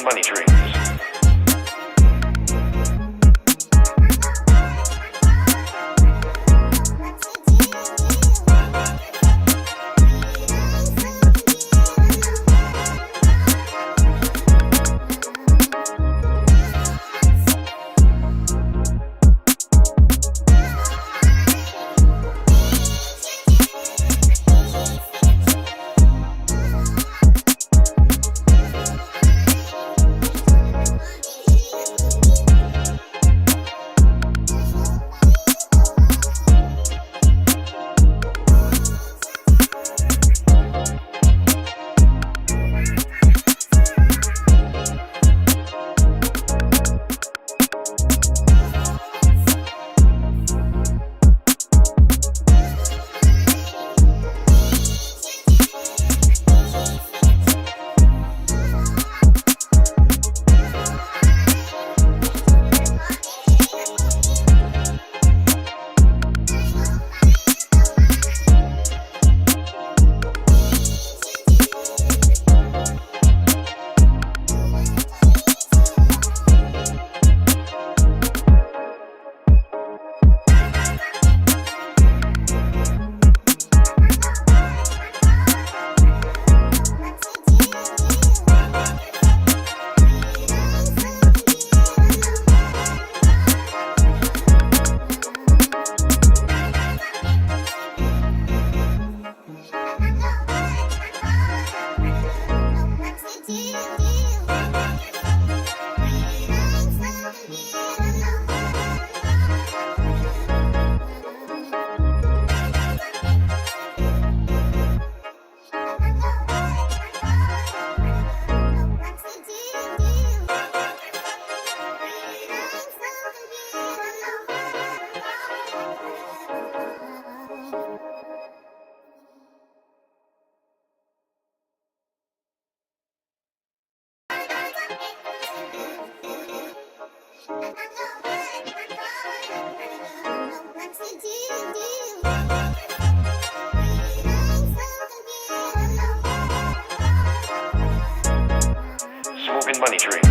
Smoking money dreams. Smoking money dreams.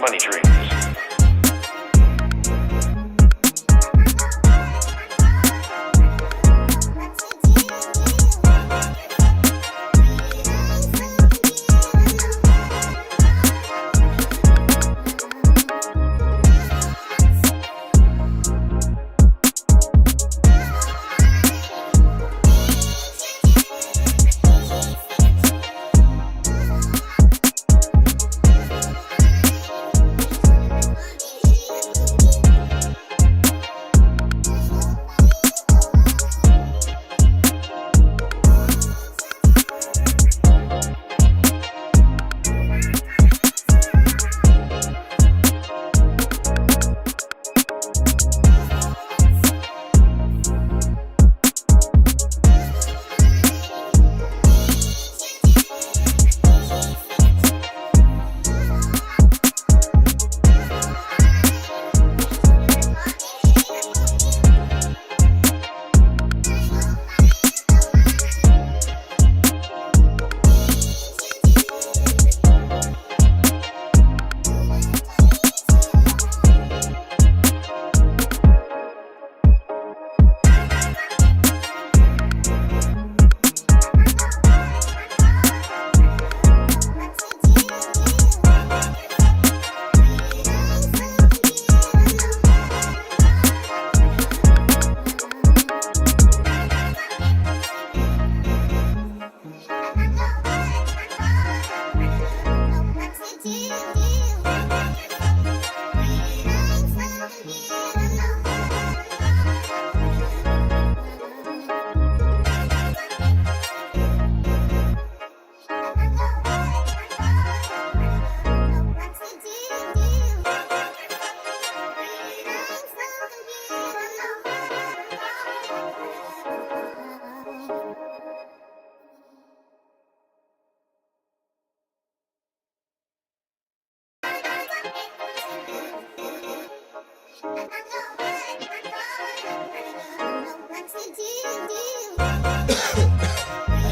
money dreams.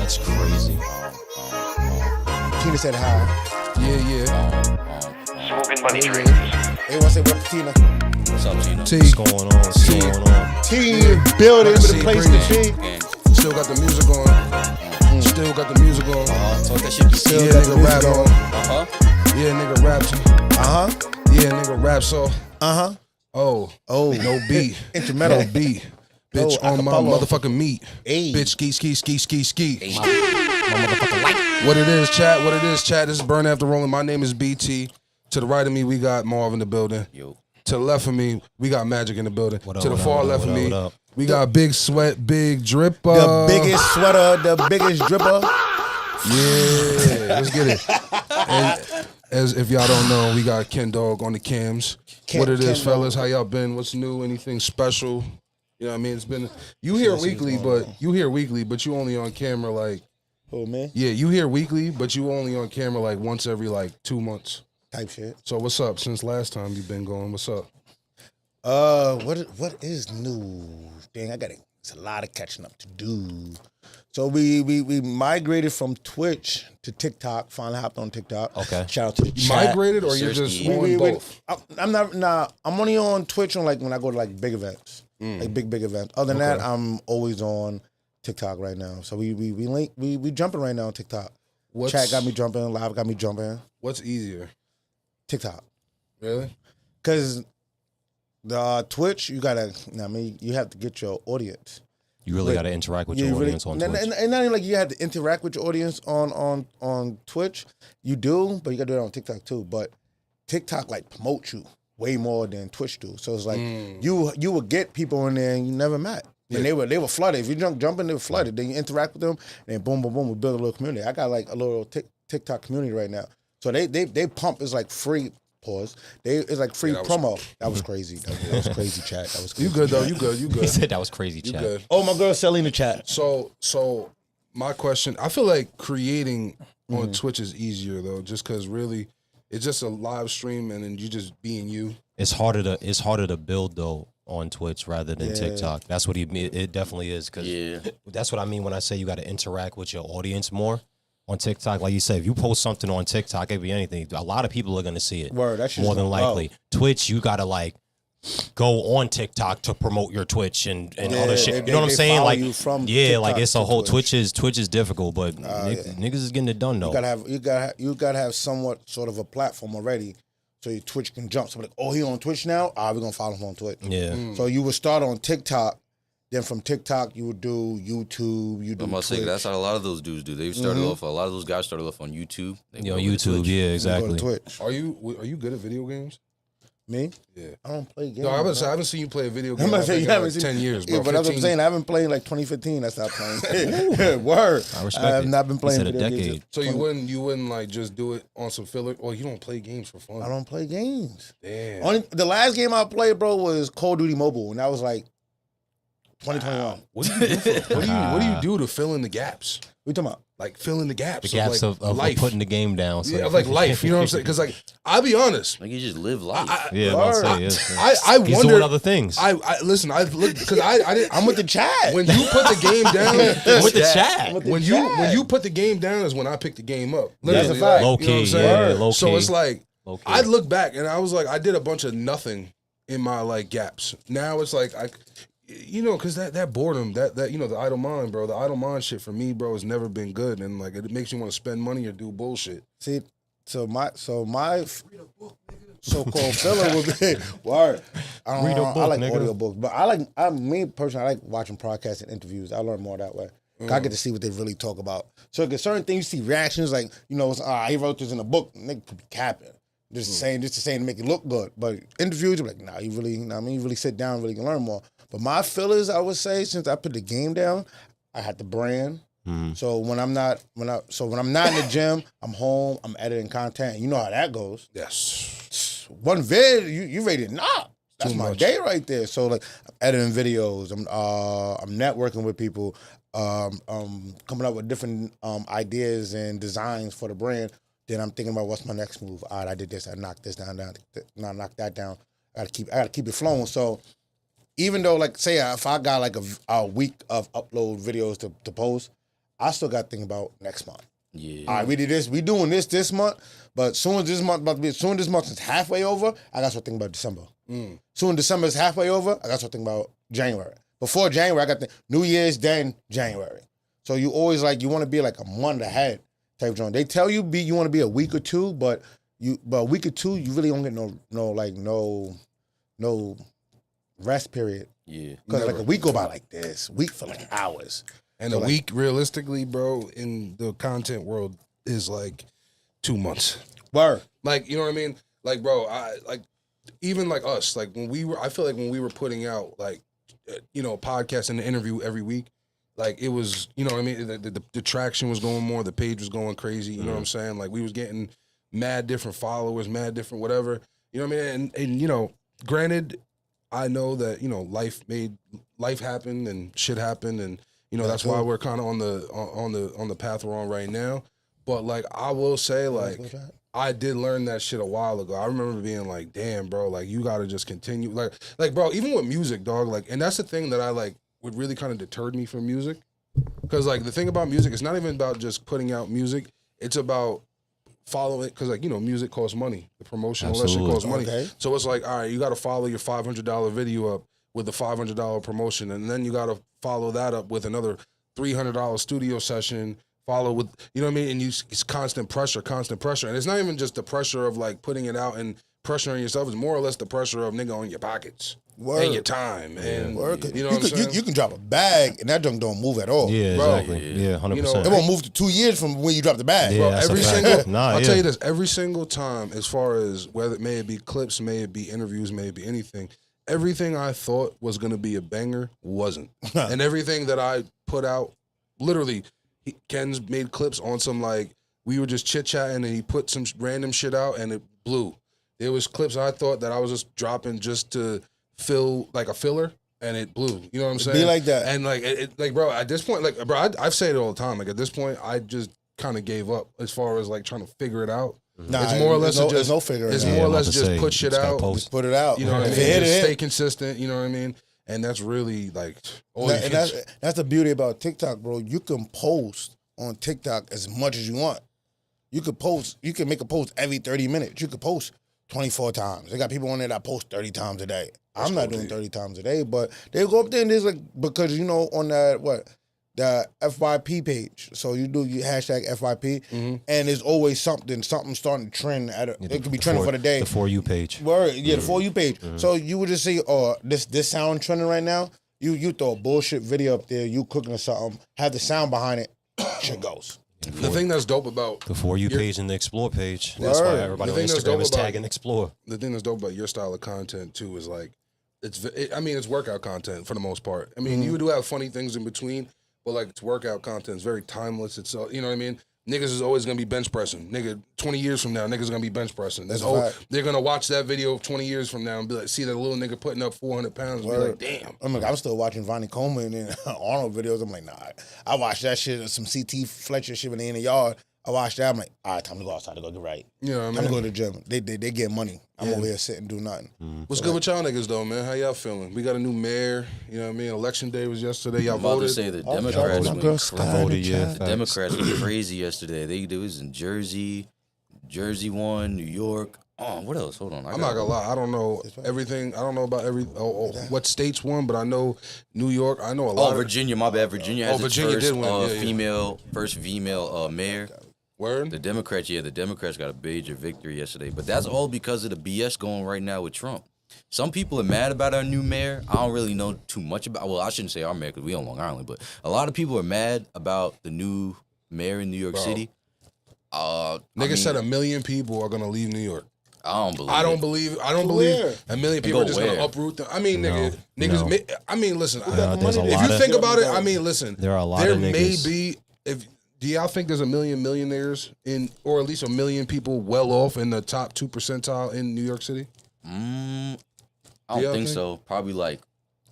That's crazy. Tina said hi. Yeah. Smoking money dreams. They want to say what up to Tina. What's up, Gina? T. What's going on? What's going on? T in the building with a place to be. Again. Still got the music on. Still got the music on. Talk that shit. Yeah, got the nigga rap music on. Yeah, nigga raps. Yeah, nigga raps on. Oh, no beat. Instrumental. No beat. Bitch Oh, on my acapella. motherfucking meat. Ayy. Bitch ski. My motherfucking life. What it is, chat. This is Burn After Rolling. My name is BT. To the right of me, we got Marv in the building. Yo. To the left of me, we got Magic in the building. What up, to the what up, far what up, left what of up, me, what up? we got Big Sweat, Big Dripper. The biggest sweater, the biggest dripper. Yeah, let's get it. And as if y'all don't know, we got Ken Dog on the cams. What it is, Ken fellas? How y'all been? What's new? Anything special? You know what I mean? It's been you here weekly, but you only on camera like. Oh man, Yeah, you here weekly, but you only on camera like once every like 2 months. type shit. So what's up? Since last time you've been going, what's up? What is new? Dang, it's a lot of catching up to do. So we migrated from Twitch to TikTok. Finally hopped on TikTok. Okay. Shout out to the chat. Migrated or you're just Seriously. on both? I'm not. Nah, I'm only on Twitch on like when I go to like big events, like big events. Other than that, I'm always on TikTok right now. So we link. We jumping right now on TikTok. Chat got me jumping. Live got me jumping. What's easier? TikTok. Really? Because the Twitch, you gotta. I mean, you have to get your audience. You really got to interact with your audience on Twitch. And not even like you have to interact with your audience on Twitch. You do, but you gotta do it on TikTok too. But TikTok like promotes you way more than Twitch do. So it's like you would get people in there and you never met. And they were flooded. If you jump in, they were flooded. Then you interact with them, and then boom, boom, boom, we build a little community. I got like a little TikTok community right now. So they pump is like free. Pause. It's like free promo. That was crazy. That was crazy, chat. That was crazy. You good though? You good? You He good? said that was crazy, You chat. good? Oh, my girl Selena chat. So my question, I feel like creating on Twitch is easier though, just because really it's just a live stream and then you just being you. It's harder to build though on Twitch rather than TikTok. That's what it definitely is, because that's what I mean when I say you got to interact with your audience more. on TikTok, like you said, if you post something on TikTok, it could be anything. A lot of people are gonna see it. Word, that shit's more than gonna go. likely. Twitch, you gotta like go on TikTok to promote your Twitch and other shit. You know what I'm saying? follow Like, you from yeah, like TikTok it's a to whole Twitch. Twitch is difficult, but niggas is getting it done though. You gotta have somewhat sort of a platform already, so your Twitch can jump. So like, oh, he on Twitch now? We're gonna follow him on Twitch. Yeah. So you would start on TikTok, then from TikTok you would do YouTube. You do I'm about to say Twitch. that's how a lot of those dudes do. They started off. A lot of those guys started off on YouTube. They You know, went over to YouTube, Twitch. yeah, You go exactly. to Twitch. Are you good at video games? Me? Yeah. I don't play games. No, I man. haven't seen you play a video I'm game gonna I say think you in haven't like seen 10 years, bro. Yeah, but that's what I'm 15. saying. I haven't played like 2015. I stopped playing. Word. I respect I have it. not been He playing said a video decade. games. So you wouldn't like just do it on some filler? Or you don't play games for fun? I don't play games. Damn. The last game I played, bro, was Call of Duty Mobile, and that was like 2021. What do you do? What do you do to fill in the gaps? What you talking about? Like fill in the gaps. The gaps like, of life. putting the game down. So. Yeah, like life. You know what I'm saying? Because like I'll be honest. Like you just live life. Yeah, Word. I'll say, yes. I He's wonder. doing other things. I listen. I look because I didn't. I'm with the chat. When you put the game down, with the chat. with the when chat. you put the game down is when I pick the game up. That's a Literally, fact. like, Low you know what I'm key, saying? yeah, low So key. it's like Low key. I look back and I was like, I did a bunch of nothing in my like gaps. Now it's like because that boredom, that the idle mind, bro. The idle mind shit for me, bro, has never been good, and like it makes you want to spend money or do bullshit. See, so my so-called filler would be word. Read a book, I like nigga. audiobooks, but me personally, I like watching podcasts and interviews. I learn more that way. I get to see what they really talk about. So, cause certain things, you see reactions like, it's, he wrote this in a book, nigga could be capping. Just saying to make it look good. But interviews, you're like, nah, you really, you really sit down, really can learn more. But my fillers, I would say, since I put the game down, I had the brand. So when I'm not in the gym, I'm home, I'm editing content, and you know how that goes. Yes. One vid, you ready to knock. That's Too my much. day right there. So like I'm editing videos, I'm networking with people, coming up with different ideas and designs for the brand. Then I'm thinking about what's my next move. All right, I did this, I knocked this down, now I knocked that down. I gotta keep it flowing. So even though, like, say if I got like a week of upload videos to post, I still got to think about next month. Yeah. All right, we did this. We doing this month, but soon this month is halfway over, I got to start thinking about December. Soon December is halfway over, I got to start thinking about January. Before January, I got to think New Year's, then January. So you always you want to be like a month ahead type joint. They tell you you want to be a week or two, but a week or two, you really don't get no rest period. Yeah. Because like a week go by like this. Week for like hours. And So, a like- week, realistically, bro, in the content world is like 2 months. Word. Like, you know what I mean? Like, bro, even like us, like I feel like when we were putting out like, podcasts and the interview every week, like it was, you know what I mean? The traction was going more, the page was going crazy, you know what I'm saying? Like we was getting mad different followers, mad different whatever, you know what I mean? And granted, I know that, life happened and shit happened and, that's why we're kind of on the path we're on right now. But like, I will say like, I did learn that shit a while ago. I remember being like, damn, bro, like you gotta just continue. Like, bro, even with music, dog, like, and that's the thing that I like would really kind of deterred me from music. Cause like the thing about music, it's not even about just putting out music. It's about following, cause like, music costs money. The promotion, all that shit costs money. Okay. So it's like, all right, you gotta follow your $500 video up with the $500 promotion. And then you gotta follow that up with another $300 studio session, follow with, you know what I mean? And it's constant pressure. And it's not even just the pressure of like putting it out and pressuring yourself. It's more or less the pressure of nigga on your pockets and your time. And Word. you know what I'm saying? You can drop a bag and that junk don't move at all. Yeah, Bro, exactly. Yeah, 100%. It won't move to 2 years from when you drop the bag. Yeah, Bro, that's a every fact. single, Nah, I'll yeah. tell you this, every single time, as far as whether it may be clips, may it be interviews, may it be anything, everything I thought was going to be a banger wasn't. And everything that I put out, literally, Ken's made clips on some like, we were just chit-chatting and he put some random shit out and it blew. There was clips I thought that I was just dropping just to fill, like a filler, and it blew. You know what I'm saying? Be like that. And like, like, bro, at this point, like, bro, I've said it all the time. Like, at this point, I just kind of gave up as far as like trying to figure it out. Nah, It's more or less there's no figuring it's it out. more or I'm less about to just say, put shit just gotta out. post. Just put it out. You know what I If mean? it hit, Just it stay hit. consistent. You know what I mean? And that's really like all you And can. that's the beauty about TikTok, bro. You can post on TikTok as much as you want. You can make a post every 30 minutes. You could post 24 times. They got people on there that post 30 times a day. I'm not doing 30 times a day, but they go up there and there's like, because on that, the FYP page. So you do your hashtag FYP, and there's always something starting to trend. It could be trending for the day. The For You page. Word, the For You page. So you would just say, oh, this sound trending right now. You throw a bullshit video up there, you cooking or something, have the sound behind it, shit goes. The thing that's dope about the For You page and the Explore page. That's why everybody on Instagram is tagging Explore. The thing that's dope about your style of content too is like, it's workout content for the most part. I mean, you do have funny things in between, but like it's workout content. It's very timeless. It's you know what I mean. Niggas is always gonna be bench pressing. Nigga, 20 years from now, niggas gonna be bench pressing. They're gonna watch that video 20 years from now and be like, see that little nigga putting up 400 pounds and be like, damn. I'm still watching Vonnie Coleman and Arnold videos. I'm like, nah. I watched that shit, some CT Fletcher shit when they in the yard. I watched that. I'm like, all right, time to go outside to go get right. You know what I mean? Time to go to the gym. They get money. I'm over here sitting do nothing. What's good with y'all niggas though, man? How y'all feeling? We got a new mayor. You know what I mean? Election day was yesterday. Y'all I'm about voted. to say the Democrats went voted, yeah. The Democrats went crazy yesterday. They was in Jersey won, New York. Oh, what else? Hold on. I'm not gonna lie. I don't know everything. I don't know about what states won, but I know New York. I know a lot. Oh, Virginia. My bad. Virginia has its Virginia first did win. first female mayor. Word? The Democrats got a major victory yesterday. But that's all because of the BS going right now with Trump. Some people are mad about our new mayor. I don't really know too much about. Well, I shouldn't say our mayor because we on Long Island, but a lot of people are mad about the new mayor in New York City. Nigga said 1 million people are gonna leave New York. I don't believe 1 million people are just gonna uproot them. I mean, niggas. I mean, listen. There's if you think about it, I mean, listen. There are a lot of niggas. There may be do y'all think there's 1 million millionaires or at least 1 million people well off in the top 2 percentile in New York City? I don't think so. Probably like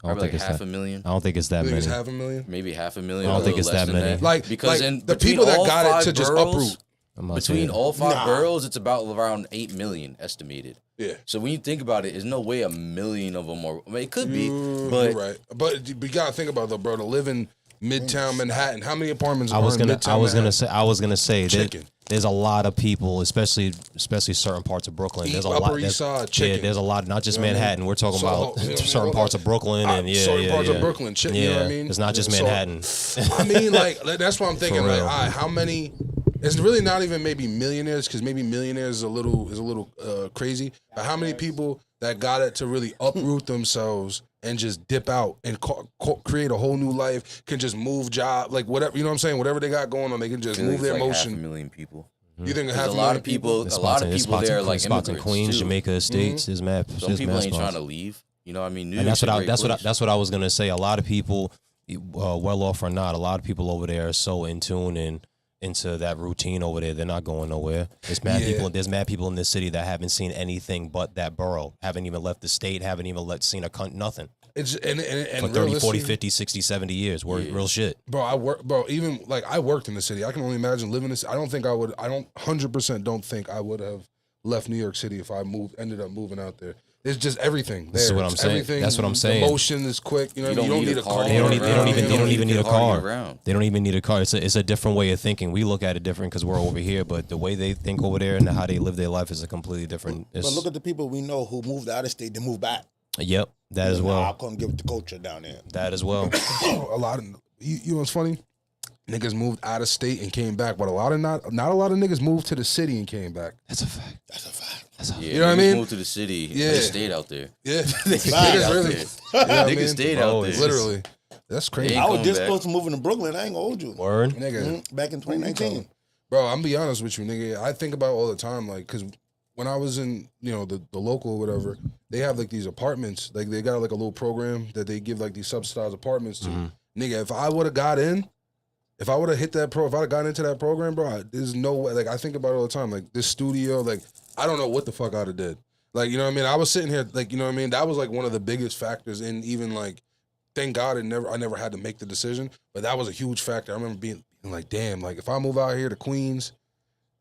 half a million. I don't think it's that many. It's 500,000. Maybe 500,000. I don't think it's that many. Because the people that got it to just uproot. Between all 5 boroughs, it's about around 8 million estimated. Yeah. So when you think about it, there's no way 1 million of them are. I mean, it could be, but right. But you gotta think about it though, bro. To live in Midtown Manhattan, how many apartments? I was gonna say Chicken. there's a lot of people, especially certain parts of Brooklyn. There's a lot. East Side, chicken. There's a lot. Not just Manhattan. We're talking about certain parts of Brooklyn and certain parts of Brooklyn. Yeah, you know what I mean? It's not just Manhattan. I mean, like that's what I'm thinking. Like, all right, how many? It's really not even maybe millionaires because maybe millionaires is a little crazy. But how many people that got it to really uproot themselves and just dip out and create a whole new life, can just move job, like whatever, you know what I'm saying? Whatever they got going on, they can just move their motion. 500,000 people. You think a lot of people there are like spots in immigrants Queens, too. Jamaica Estates, his map. Some people ain't trying to leave. You know what I mean? And that's what I was gonna say. A lot of people, well off or not, a lot of people over there are so in tune and into that routine over there. They're not going nowhere. There's mad people. There's mad people in this city that haven't seen anything but that borough. Haven't even left the state. Haven't even seen nothing. It's and for 30, 40, 50, 60, 70 years. Real shit. Bro, I worked in the city. I can only imagine living this. I don't 100% don't think I would have left New York City if I ended up moving out there. It's just everything. This is what I'm saying. That's what I'm saying. The motion is quick. You know, you don't need a car. They don't even need a car. They don't even need a car. It's a different way of thinking. We look at it different because we're over here, but the way they think over there and how they live their life is a completely different. But look at the people we know who moved out of state. They moved back. Yep, that as well. I couldn't give it the culture down there. That as well. A lot of you know what's funny? Niggas moved out of state and came back, but not a lot of niggas moved to the city and came back. That's a fact. Yeah, you know what I mean? Moved to the city. Yeah, they stayed out there. Yeah, niggas really. Niggas stayed out there. Literally, that's crazy. I was just supposed to move to Brooklyn. I ain't gonna hold you. Word, nigga. Back in 2019, bro. I'm be honest with you, nigga. I think about it all the time, like, cause when I was in, the local or whatever, they have like these apartments. Like they got like a little program that they give like these subsidized apartments to. Nigga, if I would have got in. If I would have hit that if I'd have gotten into that program, bro, there's no way. Like, I think about it all the time. Like, this studio, like, I don't know what the fuck I'd have did. Like, you know what I mean? I was sitting here, like, you know what I mean? That was, like, one of the biggest factors in even, like, thank God I never had to make the decision. But that was a huge factor. I remember being like, damn, like, if I move out here to Queens,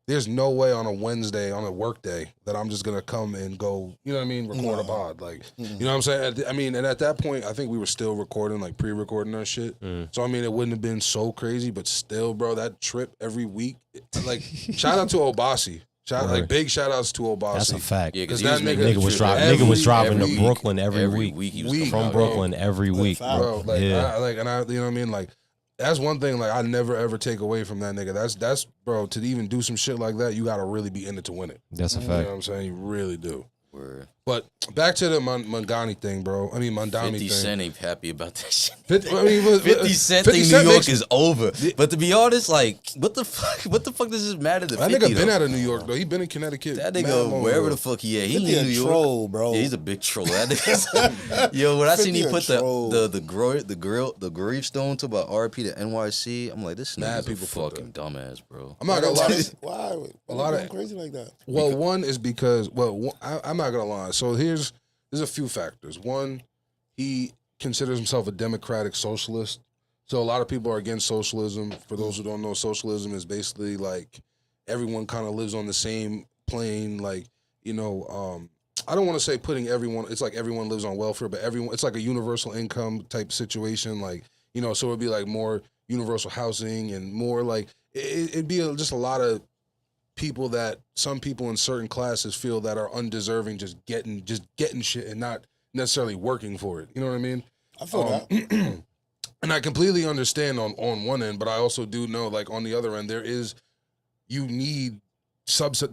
there's no way on a Wednesday, on a work day, that I'm just going to come and go, you know what I mean, record a pod. Like, you know what I'm saying? I mean, and at that point, I think we were still recording, like pre-recording our shit. So, I mean, it wouldn't have been so crazy, but still, bro, that trip every week, like, shout out to Obasi. Like, big shout outs to Obasi. That's a fact. Yeah, because that Nigga was driving to Brooklyn every week. He was From Brooklyn every week, bro. Like, yeah. you know what I mean? Like, that's one thing, like, I never ever take away from that nigga. That's bro, to even do some shit like that, you gotta really be in it to win it. That's a You fact. know what I'm saying? You really do. Word. But back to the Mangani thing, bro. I mean, Mandami 50 thing. Cent ain't happy about that shit. 50 Cent think New York is over. But to be honest, like, what the fuck does this matter to 50? That nigga been out of New York, though. He been in Connecticut. That nigga, wherever the fuck he at, he in New York. Troll, bro. Yeah, he's a big troll. That nigga's yo, when I seen he put the gravestone to about RP to NYC, I'm like, this Mad nigga's people a put fucking dumbass, bro. I'm not gonna lie. Why? A lot of crazy like that. Well, one is because I'm not gonna lie. So there's a few factors. One, he considers himself a democratic socialist. So a lot of people are against socialism. For those who don't know, socialism is basically like everyone kind of lives on the same plane. Like, you know, I don't want to say putting everyone. It's like everyone lives on welfare, but everyone. It's like a universal income type situation. Like, you know, so it'd be like more universal housing and more like it'd be just a lot of people that some people in certain classes feel that are undeserving, just getting shit and not necessarily working for it. You know what I mean? I feel that. And I completely understand on one end, but I also do know, like, on the other end, you need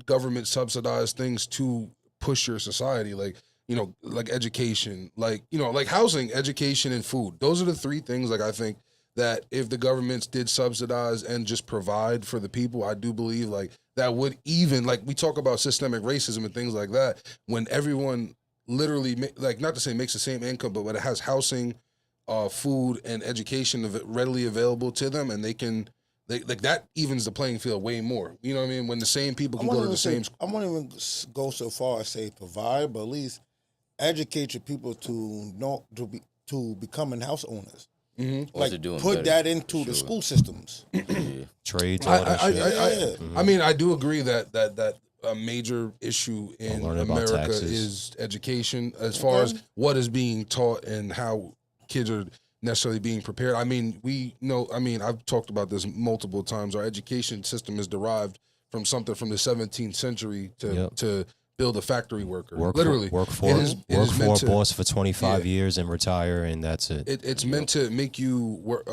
government subsidized things to push your society, like, you know, like education, like, you know, like housing, education, and food. Those are the three things, like, I think that if the governments did subsidize and just provide for the people, I do believe, like, that would even, like, we talk about systemic racism and things like that, when everyone literally, like, not to say makes the same income, but when it has housing, food, and education readily available to them, and like, that evens the playing field way more. You know what I mean? When the same people can go to the same school. I won't even go so far as say provide, but at least educate your people to becoming house owners. Mm-hmm. Like, put that into the school systems. Trades, all that shit. I mean, I do agree that a major issue in America is education, as far as what is being taught and how kids are necessarily being prepared. I mean, I've talked about this multiple times. Our education system is derived from something from the 17th century to build a factory worker. Literally. Work for a boss for 25 years and retire, and that's it. It's meant to make you work.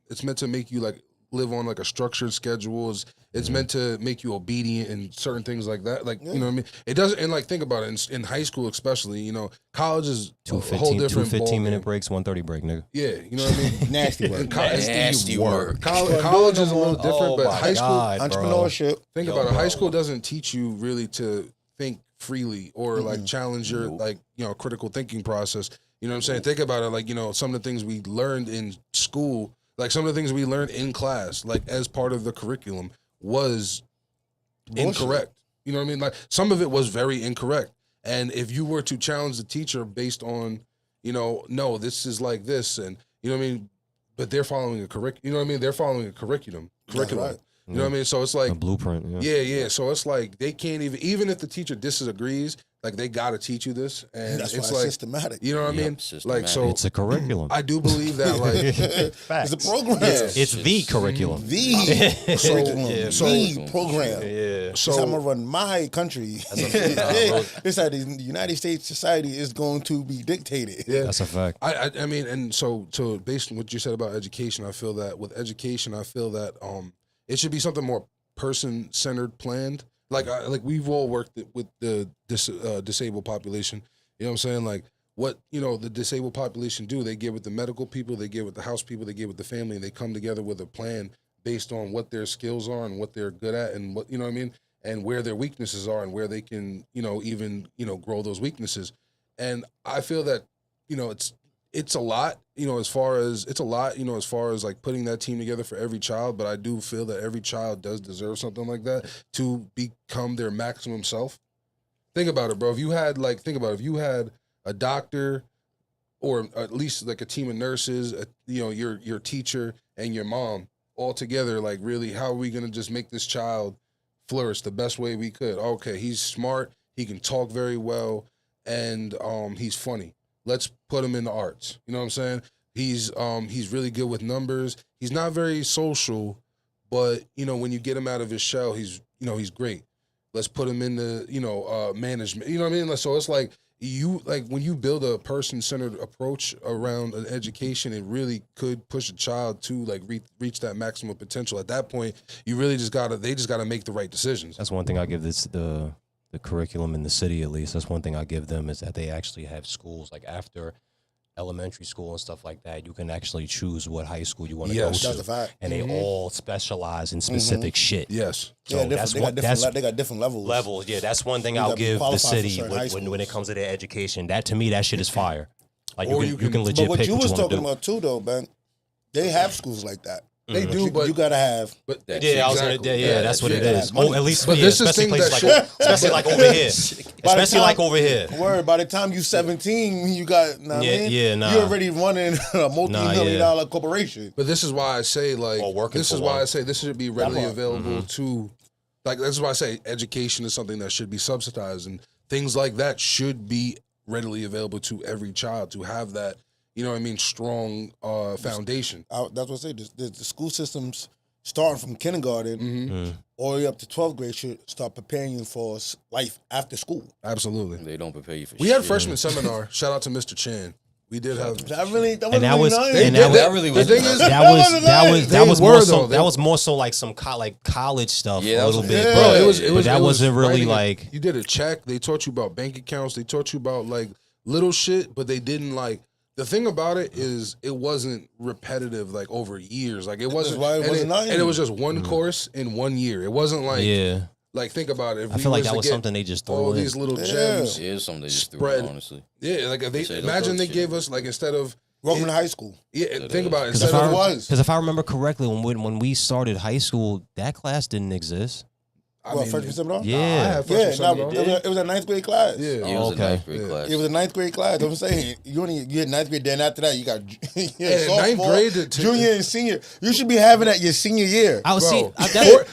It's meant to make you, like, live on, like, a structured schedule. It's meant to make you obedient and certain things like that. Like, you know what I mean? It doesn't, and, like, think about it, in high school especially, you know, college is a whole different 15-minute breaks, 1:30 break, nigga. Yeah, you know what I mean? Nasty work. Nasty work. College is a little different, but high school, entrepreneurship. Think about it. High school doesn't teach you really to think freely or like challenge your like, you know, critical thinking process. You know what I'm saying? Think about it, like, you know, some of the things we learned in school, like some of the things we learned in class, like as part of the curriculum, was incorrect. You know what I mean? Like, some of it was very incorrect. And if you were to challenge the teacher based on, you know, no, this is like this, and you know what I mean, but they're following a you know what I mean? They're following a curriculum. Right. You know what I mean? So it's like a blueprint. Yeah. So it's like they can't even if the teacher disagrees, like, they got to teach you this, and that's it's why like systematic. You know what I mean? Like, so it's a curriculum. I do believe that, like, it's a program. It's the curriculum. The program. Yeah. So I'm gonna run my country. It's how the United States society is going to be dictated. Yeah, that's a fact. I mean, and so based on what you said about education, I feel that with education, it should be something more person-centered, planned. Like we've all worked with the disabled population. You know what I'm saying? Like, what, you know, the disabled population do, they get with the medical people, they get with the house people, they get with the family, and they come together with a plan based on what their skills are and what they're good at and what, you know what I mean, and where their weaknesses are and where they can, you know, even, you know, grow those weaknesses. And I feel that, you know, it's a lot, you know, as far as like putting that team together for every child, but I do feel that every child does deserve something like that to become their maximum self. Think about it, bro. If you had a doctor or at least like a team of nurses, you know, your teacher and your mom all together, like, really, how are we going to just make this child flourish the best way we could. Okay, he's smart. He can talk very well, and he's funny. Let's put him in the arts. You know what I'm saying? He's really good with numbers. He's not very social, but when you get him out of his shell, he's great. Let's put him in the management. You know what I mean? So it's like when you build a person-centered approach around an education, it really could push a child to like reach that maximum potential. At that point, you really they just gotta make the right decisions. That's one thing I give the curriculum in the city, at least. That's one thing I give them, is that they actually have schools like after elementary school and stuff like that. You can actually choose what high school you want to go to. That's a fact. And they all specialize in specific shit. Yes. So they got different levels. Yeah, that's one thing I'll give the city when it comes to their education. That, to me, that shit is fire. Like you can legit but what pick you was what you talking about too, though, man. They have schools like that. They do, but you gotta have. But that's what it is. Money. At least, but this is especially things places especially like over here. Especially like over here. Word, by the time you 17, you got, you're already running a multi-million-dollar corporation. But this is why I say, like, this should be readily available to, like, this is why I say education is something that should be subsidized, and things like that should be readily available to every child to have that, strong foundation. That's what I say. The school systems, starting from kindergarten all the way up to 12th grade, should start preparing you for life after school. Absolutely. They don't prepare you for We had freshman seminar. Shout out to Mr. Chan. We did have. That was more so like some college stuff Yeah, a little bit. Yeah, Bro, but that wasn't really writing like. You did a check. They taught you about bank accounts. They taught you about like little shit, but they didn't like. The thing about it is, it wasn't repetitive like over years. Like it wasn't. And it was just one course in 1 year. It wasn't like Like think about it. If I feel like that was something they just threw all in. these little gems. Yeah, it's something they just spread. threw in, honestly. Yeah, like if they imagine they gave us like instead of welcome to high school. Yeah, think about it. Because if I remember correctly, when we started high school, that class didn't exist. Freshman seminar? Yeah. I had freshman seminar. It was a ninth grade class. Yeah. It was a ninth grade class. It was a ninth grade class. I'm saying you had ninth grade. Then after that, you got ninth grade, junior and senior. You should be having that your senior year. I was Bro,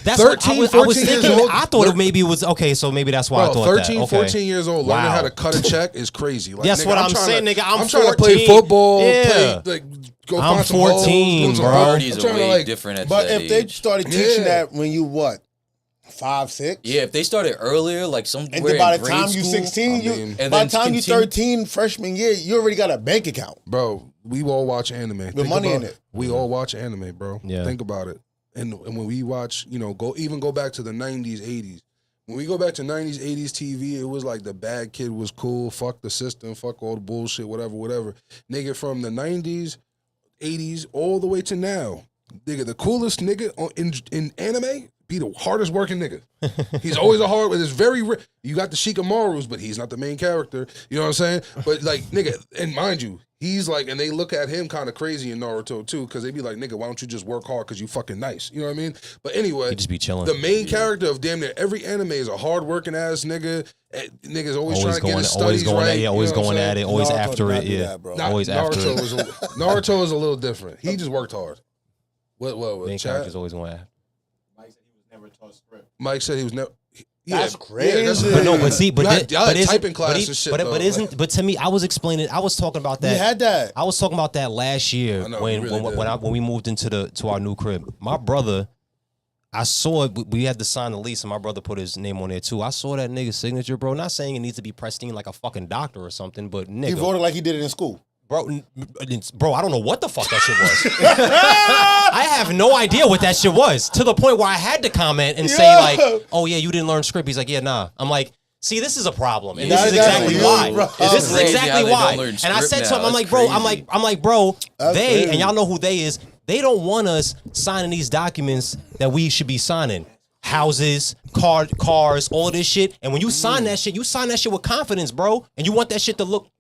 that's 13, what I was 14 years thinking. old. I thought it maybe was okay. So maybe that's why I thought 13, that. Okay. 14 years old, learning how to cut a check is crazy. Like, That's nigga, what I'm saying, nigga. I'm trying to 14. play football. Yeah. Play, like, go I'm find some 14, hoes, bro. Priorities I'm are trying to, way like, different at But that if they age. started teaching that when you 5, 6. Yeah, if they started earlier, like somewhere And then by in the time grade you school, 16, and by then the time you continue- 13, freshman year, you already got a bank account. Bro, we all watch anime. With money in it. We all watch anime, bro. Yeah. Think about it. And when we watch, go back to the 90s, 80s. When we go back to 90s, 80s TV, it was like the bad kid was cool. Fuck the system. Fuck all the bullshit, whatever. Nigga, from the 90s, 80s, all the way to now. Nigga, the coolest nigga in anime be the hardest working nigga. He's always a hard. It's very. You got the Shikamarus, but he's not the main character. You know what I'm saying? But like, nigga, and mind you, he's like, and they look at him kind of crazy in Naruto too, because they be like, nigga, why don't you just work hard? Because you fucking nice. You know what I mean? But anyway, He just be chilling. the main character of damn near every anime is a hard working ass nigga. Nigga's always trying to get his studies right. Always you know going at it. Always Naruto after did not it. do Yeah. that, bro. Always after it. Naruto is a little different. He just worked hard. What? Main Chad? character's always going after. Mike said he was never. That's crazy. Typing class and shit. But to me, I was talking about that. We had that. I was talking about that last year I know, when we really did. when we moved into our new crib. My brother, I saw it. We had to sign the lease, and my brother put his name on there too. I saw that nigga's signature, bro. Not saying it needs to be pristine like a fucking doctor or something, but nigga, He voted like he did it in school. Bro, I don't know what the fuck that shit was. I have no idea what that shit was. To the point where I had to comment and say like, "Oh yeah, you didn't learn script." He's like, "Yeah, nah." I'm like, "See, this is a problem, and this is exactly why. This is exactly why." And I said to him, "I'm like, bro, they and y'all know who they is. They don't want us signing these documents that we should be signing." Houses, cars, all this shit. And when you sign that shit, you sign that shit with confidence, bro. And you want that shit to look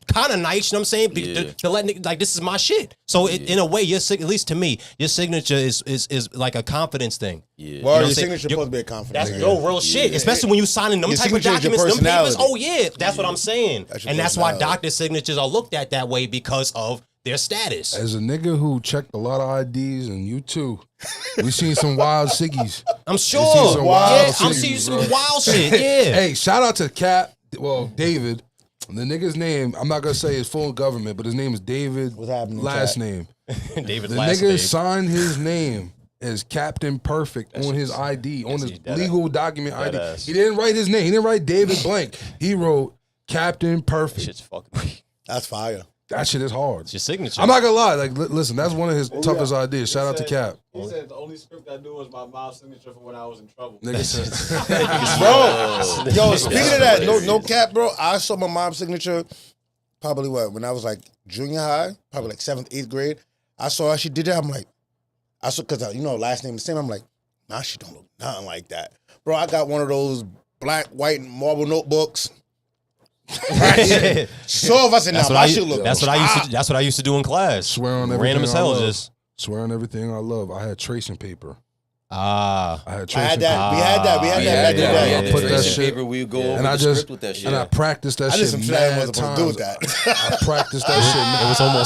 kind of nice, you know what I'm saying? To let like, this is my shit. So in a way, at least to me, your signature is like a confidence thing. Yeah. Well, know your what I'm saying? signature supposed to be a confidence. That's no real shit, especially when you signing them Your type of signature is your documents, them papers. personality. Oh yeah, that's what I'm saying. That's your And that's why personality. doctor signatures are looked at that way because of their status. As a nigga who checked a lot of IDs, and you too, we seen some wild ciggies. I'm sure. some wild I'm shit, seeing some bro. wild shit. Yeah. Hey, shout out to Cap. Well, David. The nigga's name, I'm not gonna say his full government, but his name is David. What's happening, Last Cap? name. David The last nigga name. signed his name as Captain Perfect on his ID, on his legal document ID. ass. He didn't write his name. He didn't write David Blank. He wrote Captain Perfect. Shit's fucking. That's fire. That shit is hard. It's your signature. I'm not gonna lie. Like, listen, that's one of his toughest ideas. Shout out to Cap. He said the only script I knew was my mom's signature for when I was in trouble. Nigga said, Bro, yo, speaking of that, no cap, bro. I saw my mom's signature probably when I was like junior high, probably like 7th, 8th grade. I saw how she did that. I'm like, I saw, because last name the same. I'm like, nah, she don't look nothing like that. Bro, I got one of those black, white, marble notebooks. So if I said, nah, my shit look. That's what I used to do in class. swear on everything. Random as I hell, love. just. Swear on everything I love. I had tracing paper. Ah. I had I tracing had that. paper. We had that. We had back in the that. day. We had the Put that tracing shit- paper. We would go over And I the just script with that shit. and I practiced that I did shit some shit I mad wasn't supposed to do with times. that. I practiced that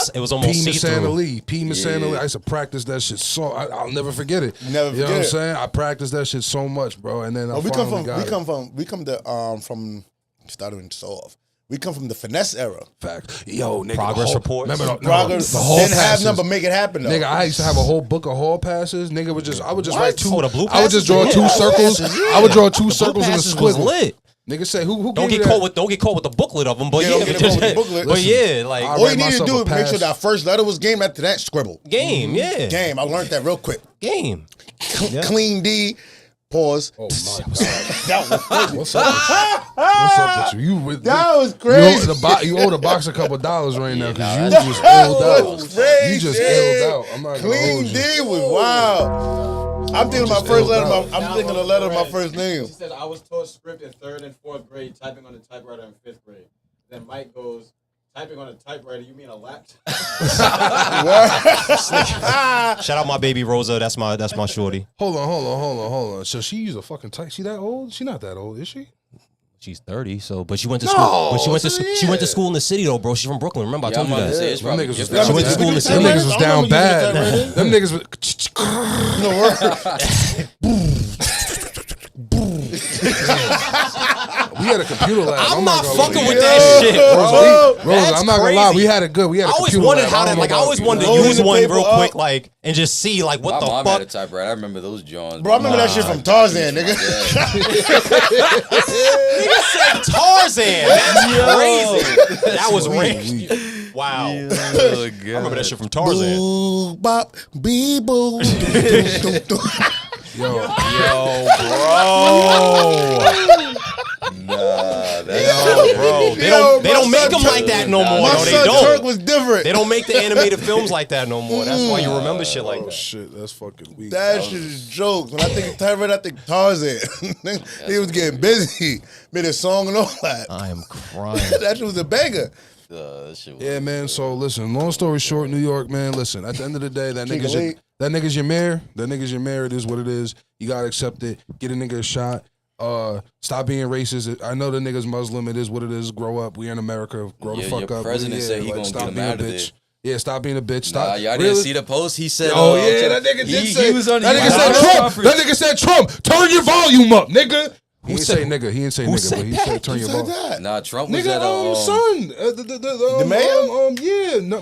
shit. It was almost P. see-through. Missanna-Lee. P. Missanna-Lee. I used to practice that shit so I'll never forget it. Never You know what I'm forget it. saying? I practiced that shit so much, bro. And then I We finally got it. from stuttering so off. We come from the finesse era. Fact. Yo, nigga. Progress reports. Remember Progress the whole didn't have passes. none but make it happen though. Nigga, I used to have a whole book of hall passes. Nigga I would just write two. Oh, the blue I would just draw passes? two Yeah. circles. I would draw two Blue circles in a passes was squiggle. lit. Nigga say who Don't gave get you caught that? with the booklet of them, but Yeah, yeah, don't get caught with the booklet. but Listen, yeah, like I all read you need to myself do a is make sure pass. that first letter was game. After that, scribble. game, yeah, Game. I learned that real quick. game. Yeah. Clean D. Pause. Oh my god. That was crazy. What's up? What's up with you? You with That was You crazy. owe the box a couple $2 right now because you That just illed was out. crazy. You just illed out. I'm not gonna Clean hold you. D was wild. I'm thinking my Just first illed letter. out. I'm thinking the letter of my first name. She said I was taught script in 3rd and 4th grade, typing on the typewriter in 5th grade. Then Mike goes, typing on a typewriter, you mean a laptop? Shout out my baby Rosa. That's my shorty. Hold on. So she used a fucking type. She that old? She not that old, is she? She's 30, so but she went to school. But she went to school in the city though, bro. She's from Brooklyn. Remember I told you I'm about to say, that. it's Them probably niggas was different. She went to school in the Them city. niggas was down bad. Them niggas we had a computer lab. I'm not gonna fucking lie. with that shit, bro. Rosa, That's I'm not gonna lie. crazy. We had a good. We had a I always computer wondered lab. how I that. don't Like know I always about wanted to you. Holding use the one paper real up. quick, like and just see like what My the mom fuck. had a typewriter. I remember those Johns. Bro, I remember that shit from Tarzan, nigga. Nigga said Tarzan. That's crazy. That was random. Wow. I remember that shit from Tarzan. Boo, bop, bee, boo. Yo, Bro, they don't make them like that no more. My No, they son Turk don't. was different. They don't make the animated films like that no more. That's why you remember shit like oh that. shit, that's fucking weak. That shit is jokes. When I think of Tyrant, I think Tarzan. He was getting busy. Made a song and all that. I am crying. That shit was a banger. That shit was Yeah, man. So listen, long story short, New York, man. Listen, at the end of the day, that nigga's your mayor. That nigga's your mayor. It is what it is. You gotta accept it. Get a nigga a shot. Stop being racist. I know the nigga's Muslim. It is what it is. Grow up. We in America. Grow the fuck your up. president said he gonna stop get him being out a of bitch. there. Yeah, stop being a bitch. Nah, Stop. y'all Really? didn't see the post? He said, Oh yeah, that nigga did say. he was on. That he nigga was said on Trump. conference. That nigga said Trump. Turn your volume up, nigga. He didn't said- say nigga. He didn't say who nigga, said but he that? said turn your Said volume. that. Nah, Trump was Nigga, at son, The mayor?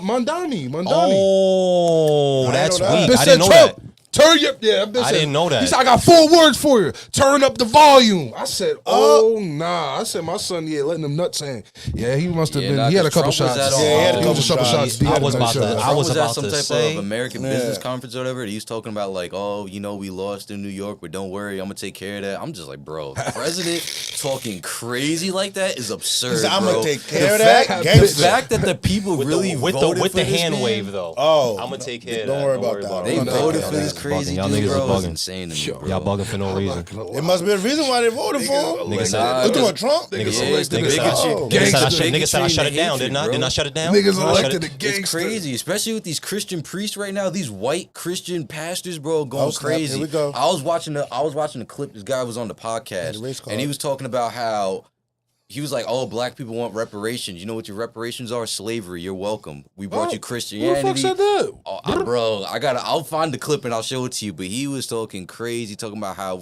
Mandani. Oh, that's know that. weak. Bitch I said didn't know Trump. that. Turn your bitch I said- didn't know that. He said I got 4 words for you. Turn up the volume. I said, oh nah. I said my son, letting them nuts hang. Yeah, he must have Yeah, been. nah, he had a 'cause couple Trump was shots. at, Yeah, he had a He was couple a couple shots. shots deep. I was to make about sure to- that- I Trump was was about at some to type say- of American business conference or whatever. He was talking about like, oh, we lost in New York, but don't worry, I'm gonna take care of that. I'm just like, bro, the president talking crazy like that is absurd. I'm bro. gonna take care of The that. fact- The Gangster. fact that the people With really the, with voted the for this hand man, wave though. Oh, I'm gonna take care of don't that. worry about that. They I'm not voted taking for that. this crazy Y'all dude, niggas bro. is It's bugging. insane to me, bro. Y'all bugging for no reason. It must be a reason why they voted for him. Nigga said, Nah, You doing Trump? nigga Yeah, said, the nigga said, Oh. nigga said I shut it Bigotry down, and didn't I? hatred, Didn't I bro. shut it down? Niggas I shut elected it- a It's gangster. crazy, especially with these Christian priests right now. These white Christian pastors, bro, going Oh, snap. crazy. Here we go. I was watching the clip. This guy was on the podcast, race car. and he was talking about how he was like, "Oh, black people want reparations. You know what your reparations are? Slavery. You're welcome. We brought you Christianity." Who the fuck said that? Oh, bro, I'll find the clip and I'll show it to you. But he was talking crazy, talking about how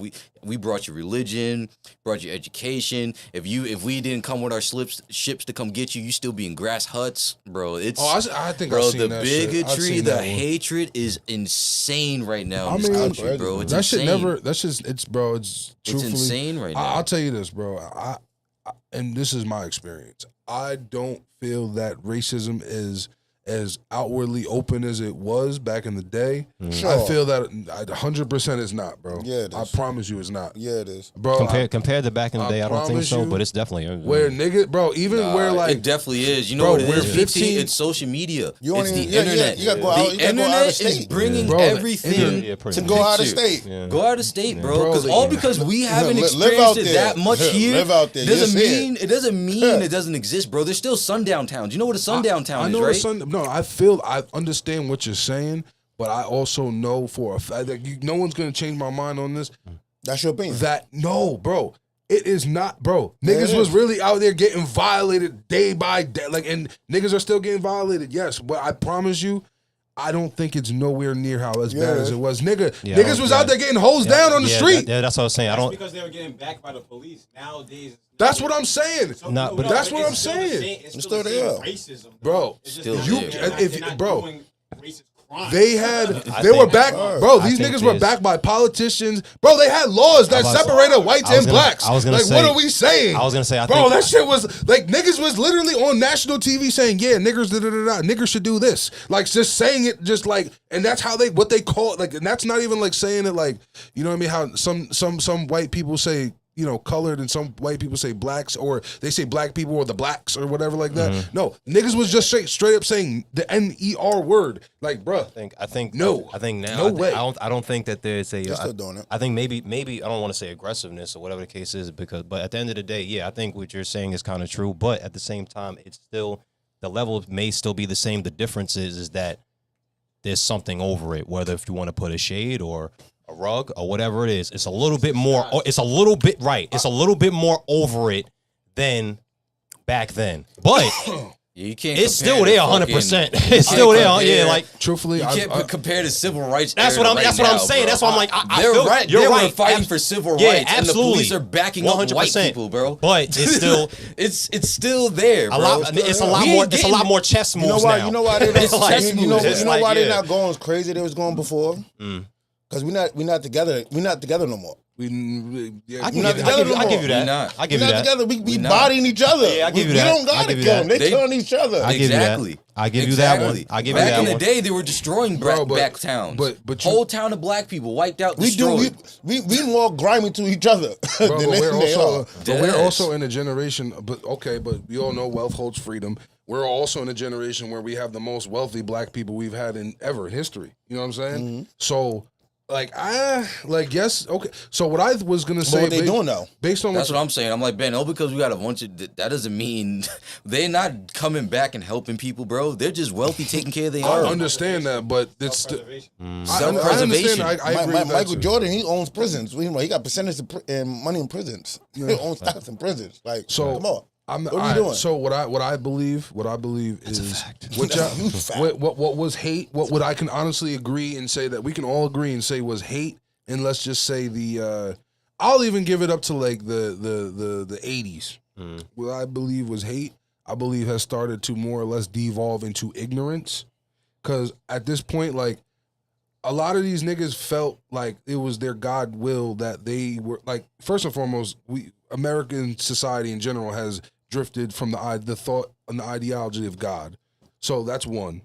we brought you religion, brought you education. If we didn't come with our ships to come get you, you still be in grass huts, bro. It's I think bro, I've seen the that shit. I've bigotry, seen the that one. hatred is insane right now in I this mean, country, bro. It's that insane. shit never. That's just it's bro. It's truthfully insane right now. I'll tell you this, bro. I and this is my experience. I don't feel that racism is as outwardly open as it was back in the day. Sure. I feel that 100% is not, bro. Yeah, it is. I promise you, it's not. Yeah, it is. Bro. Compared to back in the day, I don't think promise so, you, but it's definitely where nigga, bro, even where It like definitely is. You know bro, what it we're is? 15 PT, it's social media. You It's don't the even- internet. you gotta go out- The you gotta go out of internet is state. bringing Bro, the everything internet- To go out of to- state. Yeah. Go out of state, bro. Bro, Because the- all because we haven't Live experienced out it there. that much here Live out there. doesn't You see mean it doesn't mean it doesn't exist, bro. There's still sundown towns. You know what a sundown town I is, know right? No, I understand what you're saying, but I also know for a fact that no one's gonna change my mind on this. That's your opinion. That no, bro. It is not, bro. Yeah, Niggas it was is. really out there getting violated day by day. Like, and niggas are still getting violated, yes. But I promise you, I don't think it's nowhere near how as bad as it was. Niggas was out there getting hosed down on the street. That's what I was saying. I That's don't. because they were getting backed by the police. Nowadays, That's what I'm saying. Nah, but that's what it's I'm still saying. the same- It's It's still the still same racism, Bro, It's just still that there, they're not- if- they're not bro. doing racist crimes. They had, I they think- were backed, bro. I These think niggas were there's- backed by politicians, bro. They had laws that I was- separated whites I was and gonna- blacks. I was gonna like, say- what are we saying? I was gonna say, I bro, think- that shit was like niggas was literally on national TV saying, "Yeah, niggers, niggers should do this." Like just saying it, just like, and that's how what they call it. Like, and that's not even like saying it like, you know what I mean? How some white people say, you know, colored, and some white people say blacks, or they say black people or the blacks or whatever like that. No, niggas was just straight up saying the NER word. Like, bruh. I think No. I think now No way. I don't think that there's a They're still doing it. I think maybe I don't want to say aggressiveness or whatever the case is, but at the end of the day, yeah, I think what you're saying is kind of true, but at the same time, it's still the level may still be the same. The difference is that there's something over it, whether if you want to put a shade or a rug or whatever it is. It's a little bit more. It's a little bit right. It's a little bit more over it than back then, but Yeah, you can't. it's still compare there to 100%. fucking- It's still there. compare- Yeah, like. Truthfully, You can't compare to civil rights. That's era what I'm. right That's what I'm now, saying. bro. That's why I'm like. I They're feel, right. You're They were right. fighting for civil Yeah, rights, and the absolutely. police are backing up white 100%. people, bro. But it's still it's still there, bro. a lot. It's a lot We more. ain't It's a getting- lot more chess moves You know why? now. You know why they It's not? chess You know, moves. you know It's why like, they're yeah. not going as crazy they was going before? Because we're not together. We're not together no more. I can We're give, not you- together I no give you more. that. We not. I give We're you not that. together. We not. bodying each other. Yeah, I give you we that. don't I gotta give you kill that. them. They They- killing each other. I give you that. Exactly. I give you that one. I give you Back that in the one. day, they were destroying Bro, but- black towns. but you- whole town of black people wiped out, we do. destroyed. We more grimy to each other Bro, than but they are. we're Deadass. also in a generation. But okay, but we all know wealth holds freedom. We're also in a generation where we have the most wealthy black people we've had in ever history. You know what I'm saying? Mm-hmm. So, yes, okay. So what I was gonna say, what they doing though? based on That's what I'm saying. I'm like, Ben, because we got a bunch of that doesn't mean they're not coming back and helping people, bro. They're just wealthy, taking care of their I own. understand that, but it's still. Self-preservation. I understand. I agree with that Michael too. Jordan, he owns prisons. He got percentage and money in prisons. He owns stocks in prisons. Like, So, come on. I'm, What are you doing? So what I believe is what was hate. What I can honestly agree and say that we can all agree and say was hate, and let's just say I'll even give it up to like the 80s. What I believe was hate, I believe has started to more or less devolve into ignorance, because at this point, like, a lot of these niggas felt like it was their God will that they were like. First and foremost, American society in general has drifted from the thought and the ideology of God. So that's one.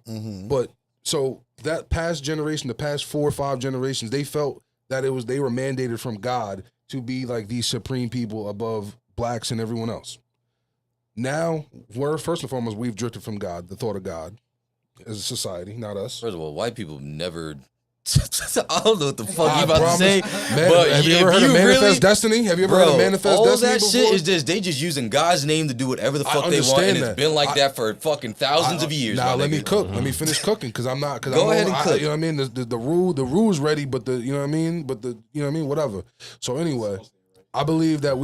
But so that past generation, the past 4 or 5 generations, they felt that they were mandated from God to be like these supreme people above blacks and everyone else. Now, first and foremost, we've drifted from God, the thought of God, as a society, not us. First of all, white people never. I don't know what the fuck I you about promise. to say. Man, but have you if ever heard of Manifest really, Destiny? Have you ever heard bro, of Manifest all Destiny that before? shit is just they just using God's name to do whatever the I fuck they want, and understand it's that. been like that for fucking thousands of years. Now my let me nigga. cook. Let me finish cooking because I'm not. Cause Go I'm ahead and cook. You know what I mean? The rule's ready, but you know what I mean? But you know what I mean? Whatever. So anyway, I believe that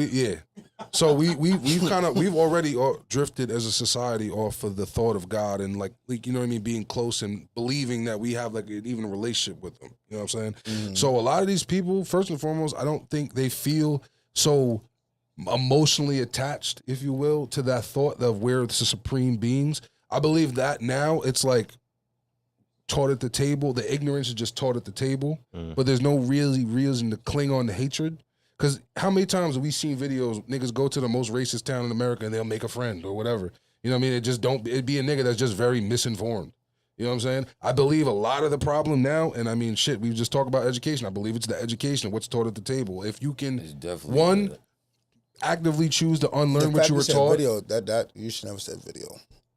So we've already drifted as a society off of the thought of God and like you know what I mean, being close and believing that we have like even a relationship with Him. You know what I'm saying? So a lot of these people, first and foremost, I don't think they feel so emotionally attached, if you will, to that thought of we're the supreme beings. I believe that now it's like taught at the table. The ignorance is just taught at the table, but there's no really reason to cling on to hatred. Because how many times have we seen videos, niggas go to the most racist town in America and they'll make a friend or whatever. You know what I mean? It'd be a nigga that's just very misinformed. You know what I'm saying? I believe a lot of the problem now, and I mean, shit, we just talk about education. I believe it's the education of what's taught at the table. If you can, one, actively choose to unlearn what you were taught. Video, that you should never said video.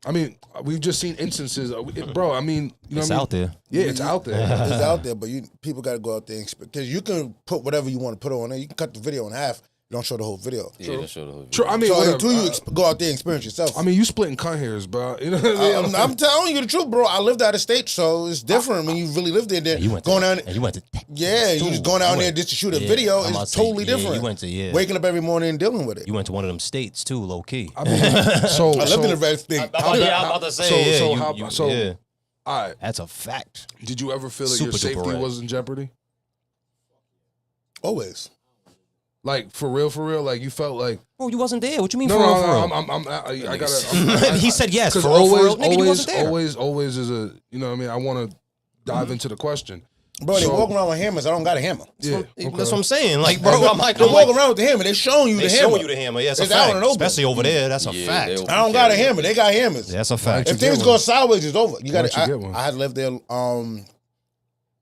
I mean, we've just seen instances, bro. I mean, you know It's what I mean? out there. Yeah, it's out there. It's out there, but people got to go out there and because you can put whatever you want to put on there. You can cut the video in half. You don't show the whole video. Yeah, don't show the whole video. True. I mean, So whatever. until you go out there and experience yourself. I mean, you splitting cunt hairs, bro. You know what I mean? I'm telling you the truth, bro. I lived out of state, so it's different when you really lived there. Then You went going to, down, and you went to yeah, you just going out there just to shoot a video I'm about is to say, totally different. You went to Waking up every morning and dealing with it. You went to one of them states too, low key. I mean, so I lived in a red state. I'm about to say, so all right. That's a fact. Did you ever feel that Super your duper safety red. was in jeopardy? Always. Like for real, like you felt like Bro, you wasn't there. What you mean no, for real? I gotta. He said yes. For Because real, nigga, you wasn't there. always is a you know what I mean. I want to dive into the question. Bro, they So- walk around with hammers. I don't got a hammer. Yeah, That's what I'm saying. Like, bro, I'm like, They walk around with the hammer. They showing you they the hammer. showing you the hammer. Yeah, it's a It's out fact. and open. Especially over there. That's a Yeah, fact. they I don't got a hammer. They got hammers. That's a fact. you If things get go one? sideways, it's over. You got Why'd you to. get one? I had lived there.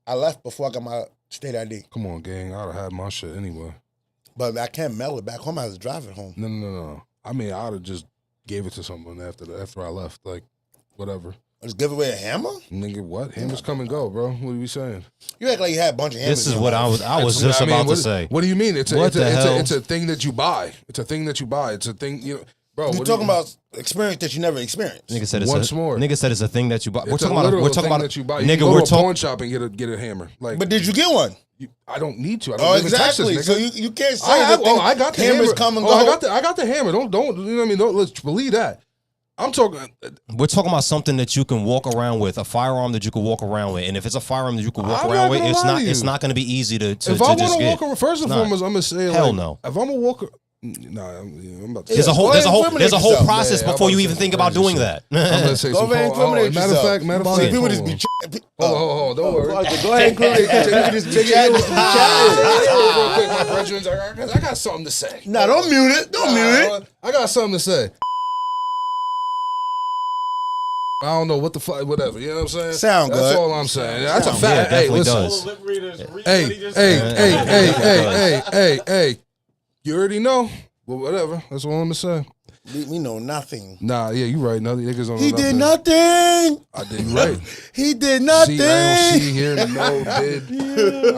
I left before I got my state ID, Come on, gang. I'd have had my shit anyway. but I can't mail it back home. I had to drive it home. No. I mean, I'd have just gave it to someone after I left. Like, whatever. Just give away a hammer? Nigga, what? Hammers come and go, bro. What are we saying? You act like you had a bunch of hammers. This is in what your I life. was just about to what, say. What do you mean? It's What the hell? a thing that you buy. It's a thing that you buy. It's a thing, you know, bro. You talking about experience that you never experienced. Nigga said it's Once a, more. Nigga said it's a thing that you buy. We're It's talking a about. literal We're talking thing about. that you buy. You Nigga, can go we're to a talking. pawn shop and get a hammer. Like, But did you get one? I don't need to. I don't Oh, live in Texas, exactly. nigga. So you can't say I that got the hammers hammer. come and go. I got the hammer. Don't you know what I mean? Don't let's believe that. I'm talking. We're talking about something that you can walk around with, a firearm that you can walk around with, and if it's a firearm that you can walk I'm around not with, gonna it's lie not. to It's you. not going to be easy to If I just want to get. walk around, first and Nah. foremost, I'm gonna say Hell like, no. If I'm gonna walk, nah, I'm about to. There's a whole. Go There's a ahead and whole. incriminate There's a whole yourself. process Yeah, I'm before about you to even say think about crazy doing shit. that. I'm gonna say Go some. ahead and incriminate Matter of yourself. fact, See, hold people on. just be. Hold on, don't worry. Go ahead and incriminate yourself. You just be chatting. Real quick, my brethren, I got something to say. Nah, don't mute it. Don't mute it. I got something to say. I don't know what the fuck, whatever. You know what I'm saying? Sound That's good. all I'm saying. That's a Sound fact. good. Hey, Definitely listen. does. All the lip readers read what Hey, he just hey, said. hey. You already know. Well, whatever. That's all I'm gonna say. We know nothing. Nah, yeah, you right. Nothing. Niggas don't know He nothing. did nothing. I did right. He did nothing. See, I don't see here, no, did.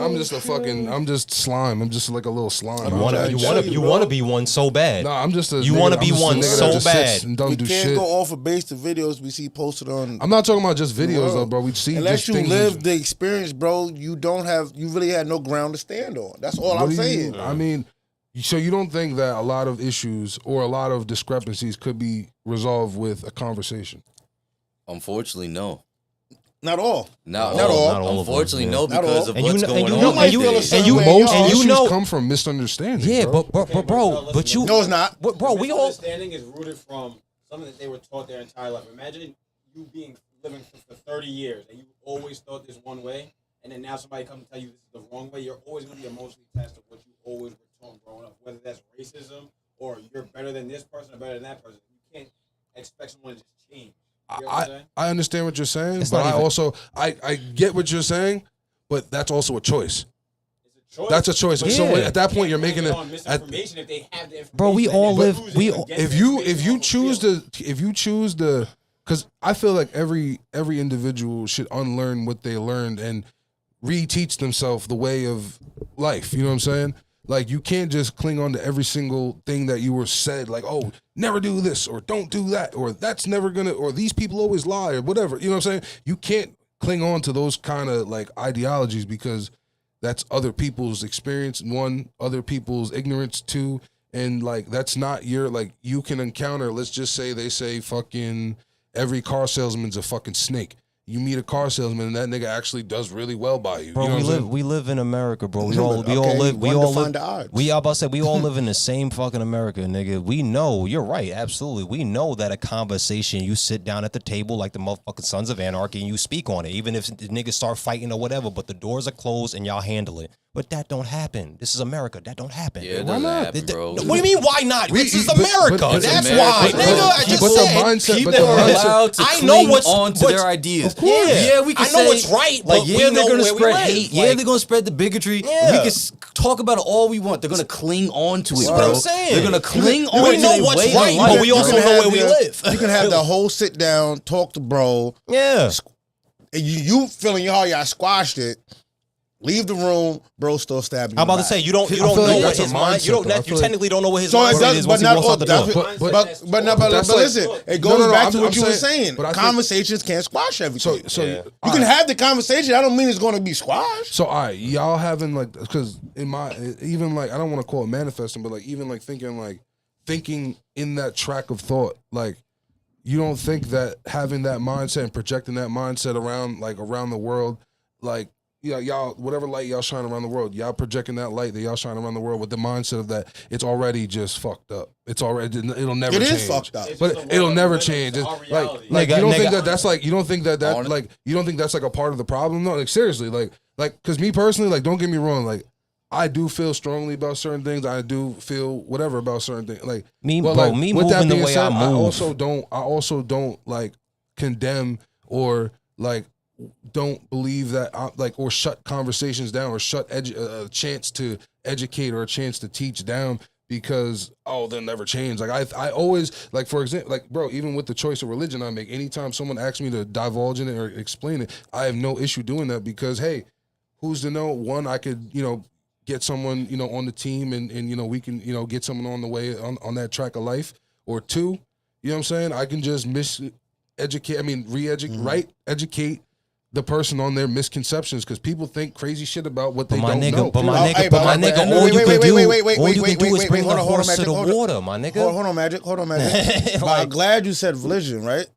I'm just slime. I'm just like a little slime. You want to be one so bad. Nah, I'm just a. You nigga- wanna I'm be just a one nigga that so just sits bad. and don't We do can't shit. go off of base the videos we see posted on. I'm not talking about just videos Bro. though, bro. We see Unless just you things. live the experience, bro, you really had no ground to stand on. That's all I'm saying. I mean, so you don't think that a lot of issues or a lot of discrepancies could be resolved with a conversation? Unfortunately, no. Not all. Not Not all. all. Not all of Unfortunately, them, no, Not because all. of And you what's know- going and you on. know- these and you- days. and you- Most and you issues know- come from misunderstanding. Yeah, bro. but bro, you. No, it's not. Bro, we all. Understanding is rooted from something that they were taught their entire life. Imagine you living for 30 years and you always thought this one way, and then now somebody comes and tell you this is the wrong way. You're always going to be emotionally attached to what you always were taught growing up, whether that's racism or you're better than this person or better than that person. You can't expect someone to just change. You know what I'm saying? I understand what you're saying, It's but not I even- also I get what you're saying, but that's also a choice. It's a choice. That's a choice. But So Yeah. at that point, you're making it. on misinformation if they have the information. Bro, we and all they're live- choosing we- against If the you information choose the because I feel like every individual should unlearn what they learned and reteach themselves the way of life. You know what I'm saying? Like you can't just cling on to every single thing that you were said. Like, oh, never do this or don't do that or that's never gonna or these people always lie or whatever. You know what I'm saying? You can't cling on to those kind of like ideologies because that's other people's experience. One, other people's ignorance. Two, and like that's not your like you can encounter. Let's just say they say fucking every car salesman's a fucking snake. You meet a car salesman and that nigga actually does really well by you. Bro, you know we live in America, bro. We Yeah, all but, live. We all live. the odds. We about to say we all live in the same fucking America, nigga. We know you're right, absolutely. We know that a conversation, you sit down at the table like the motherfucking Sons of Anarchy and you speak on it, even if the niggas start fighting or whatever. But the doors are closed and y'all handle it. But that don't happen. This is America. That don't happen. Yeah, it doesn't happen, bro. What do you mean? Why not? This is but- America. but- That's America. why, But- nigga. I just but the said mindset- keep but it the They're mindset- allowed to I cling know what's on to what's- their ideas. Of course. Yeah, we can I know say, what's right, Like, but yeah, we they're know gonna where we spread live. hate. Yeah, Like- they're gonna spread the bigotry. Yeah. We can talk about it all we want. They're gonna cling on to it, That's bro. what I'm saying. They're gonna cling We on to know their what's way right, of but life, we bro. also You can know have where we your- live. You can have the whole sit down, talk to bro. Yeah. And you feeling how y'all squashed it. Leave the room, bro. Still stabbing. I'm about to say you don't feel know like what that's a his mind. mindset, You don't. though. I You feel like- technically don't know what his So it mindset does, is but once he not walks all. out the door. But that's listen, like- it No, goes no, back I'm- to what I'm you were saying- saying. but I think- Conversations can't squash everything. So Yeah. you can have the conversation. I don't mean it's going to be squashed. So all right, y'all having like because in my even like I don't want to call it manifesting, but like even like thinking in that track of thought, like you don't think that having that mindset and projecting that mindset around the world, like y'all whatever light y'all shine around the world, y'all projecting that light that y'all shine around the world with the mindset of that it's already just fucked up. It's already it'll never It change. is fucked up. It's But just the it'll world never we live in. change. It's It's our like reality. Nigga, you don't nigga. think that that's like you don't think that On it. like you don't think that's like a part of the problem? No, like seriously, like because me personally, like don't get me wrong, like I do feel strongly about certain things. I do feel whatever about certain things. Like Me, but, bro, like, me with that moving the being way said, I move. I also don't like condemn or like don't believe that or shut conversations down or shut a chance to educate or a chance to teach down because they'll never change. Like I always like, for example, like bro, even with the choice of religion I make, anytime someone asks me to divulge in it or explain it, I have no issue doing that because hey, who's to know? One, I could get someone on the team and we can get someone on the way on that track of life, or two, you know what I'm saying, I can just educate the person on their misconceptions because people think crazy shit about what they don't know. But my Hey, nigga, all you can do is bring the horse to the water, my nigga. Hold on, Magic. But I'm glad you said religion, right?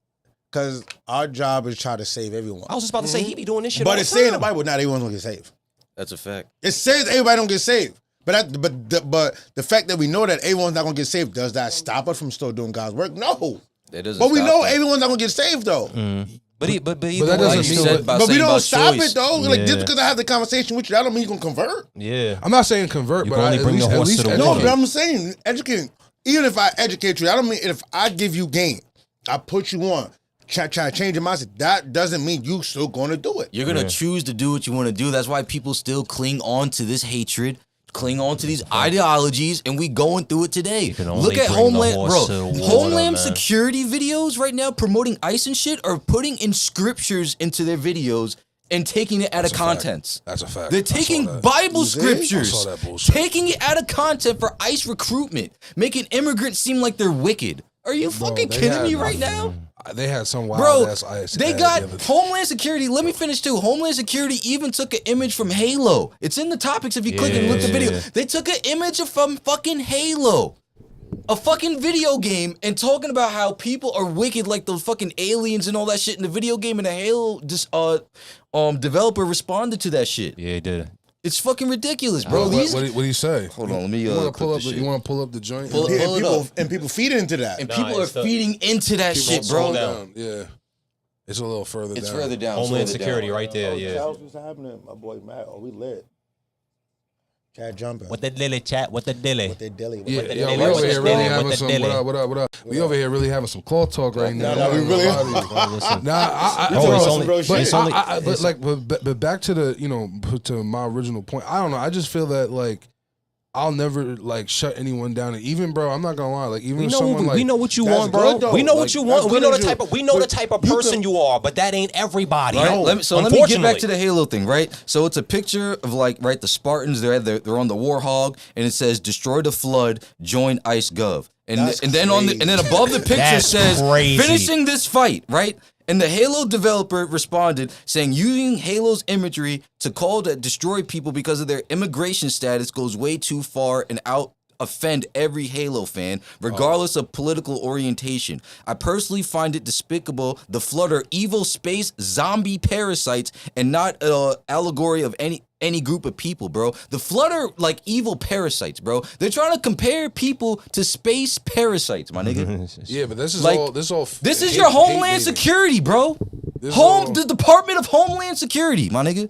Because our job is try to save everyone. I was just about to say he be doing this shit. But all it's the saying in the time. Bible not everyone's gonna get saved. That's a fact. It says everybody don't get saved. But the fact that we know that everyone's not gonna get saved, does that stop us from still doing God's work? No. That doesn't. But we stop know that. everyone's not gonna get saved though. But either that way, doesn't Like you mean- said, by But we saying don't about stop choice. it though. Like Yeah. just because I have the conversation with you, I don't mean you're gonna convert. Yeah. I'm not saying convert, You but can only at bring the least, horse at least to the No, water. but I'm saying educating. Even if I educate you, I don't mean if I give you game, I put you on, try to change your mindset. That doesn't mean you still gonna do it. You're gonna choose to do what you want to do. That's why people still cling on to this hatred, cling on to these ideologies, and we going through it today. can only Look at bring the Homeland, horse bro. to the water, Homeland man. Security videos right now promoting ICE and shit are putting in scriptures into their videos and taking it out of contents. That's a fact. They're I saw taking that. Bible You see? scriptures, I saw that bullshit. taking it out of content for ICE recruitment, making immigrants seem like they're wicked. Are you fucking they kidding had me right now? They had some wild Bro, ass IS they ad got the other day. Homeland Security. Let me finish too. Homeland Security even took an image from Halo. It's in the topics if you click and look at the video. Yeah. They took an image from fucking Halo, a fucking video game, and talking about how people are wicked like those fucking aliens and all that shit in the video game. And the Halo developer responded to that shit. Yeah, he did. It's fucking ridiculous, bro. What These do you say? hold on, let me You want to clip pull up? this shit. You want to pull up the joint? Pull Yeah, it up. and people feed into that. And Nah, people are it's the- feeding into that People shit, slow bro. down. Yeah, it's a little further It's down. further down. Homeland further Security down. right there, yeah. Tell us what's happening, my boy Matt. Oh, we lit. Cat jumping. What the dilly chat? What the dilly? What they dilly? Yeah, the yeah, dilly? we over What's here the really dilly? having What the some. dilly? What up? We over here really having some call talk right now. No, we really are. Listen. Nah, I You talking about it's some only- real but shit. it's only- but back to the to my original point. I don't know. I just feel that like I'll never like shut anyone down. And even bro, I'm not gonna lie. Like even We if know, someone like we know what you That's want, bro. good, though. We know Like, what you that's want. We good know the as you- type of but type of you person can- you are, but that ain't everybody. Right? No. Let me get back to the Halo thing, right? So it's a picture of like, right, the Spartans, they're on the Warhog, and it says destroy the flood, join ICE Gov. And That's then crazy. and then above the picture That's says crazy. finishing this fight, right? And the Halo developer responded saying using Halo's imagery to call to destroy people because of their immigration status goes way too far and offend every Halo fan, regardless of political orientation. I personally find it despicable the Flood are evil space zombie parasites and not an allegory of any group of people, bro. The Flood are like evil parasites, bro. They're trying to compare people to space parasites, my nigga. Yeah, but this is Like, all. This is your Homeland Security, bro. The Department of Homeland Security, my nigga.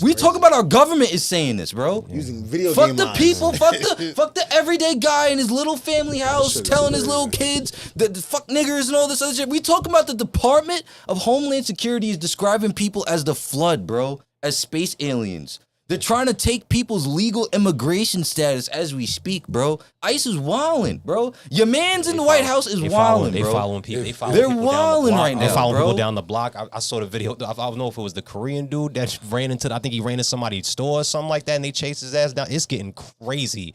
We talk about our government is saying this, bro. Using video fuck game the lines. people, fuck the everyday guy in his little family house shit is telling his crazy. little kids that the fuck niggers and all this other shit. We talking about the Department of Homeland Security is describing people as the Flood, bro, as space aliens. They're trying to take people's legal immigration status as we speak, bro. ICE is wildin', bro. Your man's in the White House is wildin', They bro. following people. They following They're people down the wildin' block. right They now, following bro. people down the block. I saw the video. I don't know if it was the Korean dude that ran into. I think he ran into somebody's store or something like that, and they chased his ass down. It's getting crazy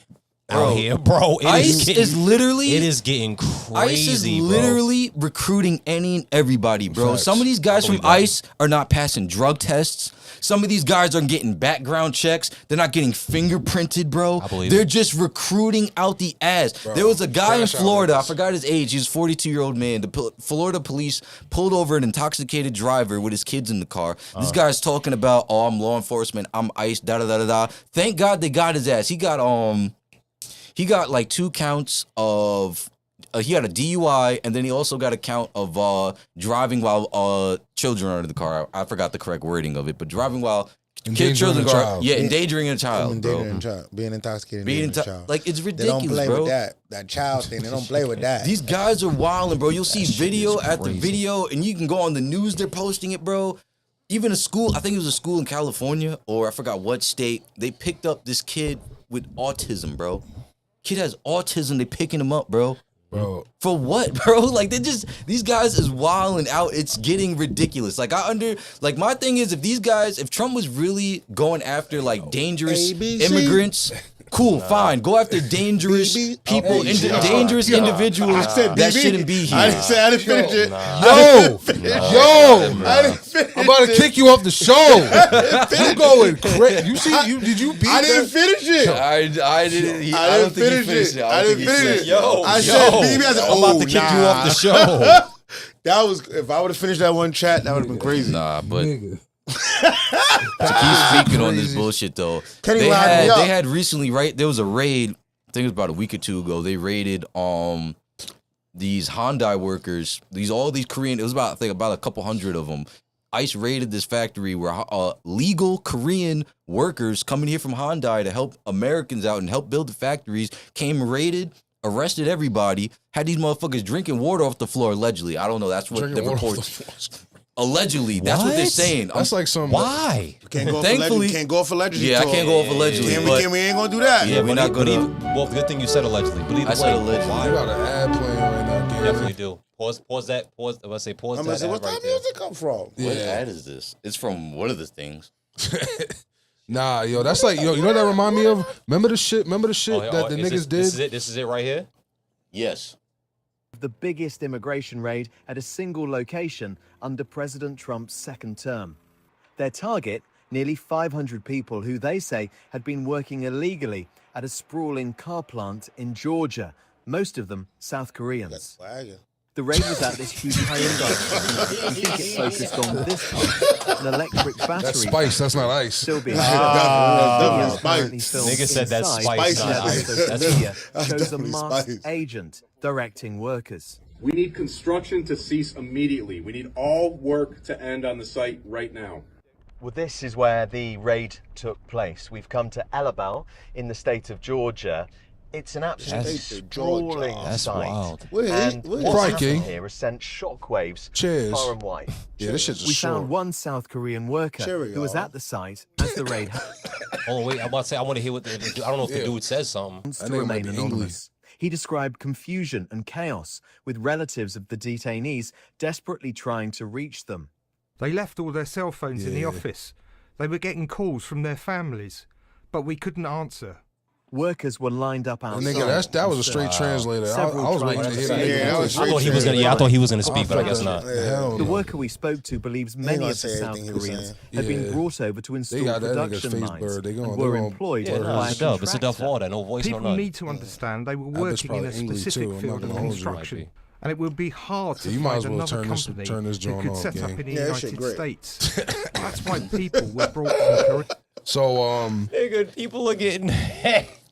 out here, bro. ICE is literally. It is getting crazy. ICE is literally recruiting any and everybody, bro. Facts. Some of these guys from believe that. ICE are not passing drug tests. Some of these guys aren't getting background checks. They're not getting fingerprinted, bro. I believe They're it. just recruiting out the ass. Bro, there was a guy in trash Florida. I outlets. forgot his age. He's a 42-year-old man. The Florida police pulled over an intoxicated driver with his kids in the car. This guy's talking about, oh, I'm law enforcement. I'm ICE, da-da-da-da-da. Thank God they got his ass. He got like 2 counts of he had a DUI, and then he also got a count of driving while children are in the car. I forgot the correct wording of it, but driving while children Endangering a are child. endangering a child, bro. Being intoxicated, Being endangering a child. like it's They ridiculous, don't play bro. with that child thing. They don't play with that. These guys are wilding, bro. You'll see video is after crazy. video, and you can go on the news. They're posting it, bro. Even a school, I think it was a school in California, or I forgot what state. They picked up this kid with autism, bro. Kid has autism. They picking him up, bro. bro. For what, bro? Like these guys is wilding out. It's getting ridiculous. Like my thing is if Trump was really going after like dangerous ABC. immigrants, cool, fine. Go after dangerous BB. people, Oh, yo. dangerous individuals I said that BB. shouldn't be here. I didn't say I didn't finish it. Yo, I didn't finish I'm about to it. kick you off the show. You going crazy? You see? Did you beat? I didn't that? finish it. I didn't. I didn't finish it. I didn't finish it. I said BB. I said, I'm about to kick you off the show. That was if I would have finished that one chat, that would have been crazy. Nah, but Nigga. to keep speaking on this bullshit though, Kenny they lined me up. had recently there was a raid. I think it was about a week or two ago. They raided these Hyundai workers. All these Korean. It was about a couple hundred of them. ICE raided this factory where legal Korean workers coming here from Hyundai to help Americans out and help build the factories came raided, arrested everybody, had these motherfuckers drinking water off the floor allegedly. I don't know. That's what Drinking the water off reports. the floor. Allegedly, that's what they're What? saying. That's like some. Why? Can't go Thankfully- for can't go for allegedly. Yeah, I talk. can't go off allegedly. We ain't gonna do that. Yeah, we're not gonna. Well, good thing you said allegedly. But either I said way, allegedly. You why? got an ad playing right now, Gary. Definitely do. Pause that. Pause. Let's say pause I'm that. gonna say, ad what's right that there. music come from? What ad is this? It's from one of the things. Nah, yo, that's like yo. You know what that remind me of? Remember the shit Oh, that the niggas did. This is it right here. Yes. The biggest immigration raid at a single location under President Trump's second term. Their target, nearly 500 people who they say had been working illegally at a sprawling car plant in Georgia, most of them South Koreans. Swagger. The raid was at this huge Hyundai. I think it focused on this part, an electric battery. That's spice. That's not ice. Still being definitely apparently spice. filmed Nigga said that's inside spice, not the ice. social That's- media that's shows a definitely masked spice. agent directing workers. We need construction to cease immediately. We need all work to end on the site right now. Well, this is where the raid took place. We've come to Alabama in the state of Georgia. It's an absolutely State of Georgia. sprawling That's site. wild. And Wait. what's Crikey. happened here has sent shockwaves Cheers. far and wide. Yeah, this shit's a We short. found one South Korean worker Cheerio. who was at the site as the raid happened Oh wait, I'm about to say I want to hear what the. I don't know if the Yeah. dude says something. to nigga might remain be anonymous. He described confusion and chaos with relatives of the detainees desperately trying to reach them. They left all their cell phones in the Yeah. office. They were getting calls from their families, but we couldn't answer. workers were lined up outside. Nigga, that was a straight translator. I was waiting to hear that. Yeah, nigga. I thought he was I thought he was gonna speak, but I guess not. Hell The no. worker we spoke to believes many gonna of the say South everything he was Koreans saying. had been Yeah. brought over to install got that nigga's production face lines blurred. They and gonna- were they gonna- employed Yeah, by nah, a it's a dub. It's a dub for all contractor. that. No voice, People no nothing. need to understand they were That bitch working in probably a English, specific too. I'm field not of gonna hold you. construction. And it would be hard to You might as find well another turn this company joint who could off, set gang. up in the Yeah, that shit United great. States. That's why people were brought from Korea. So Nigga, people are getting.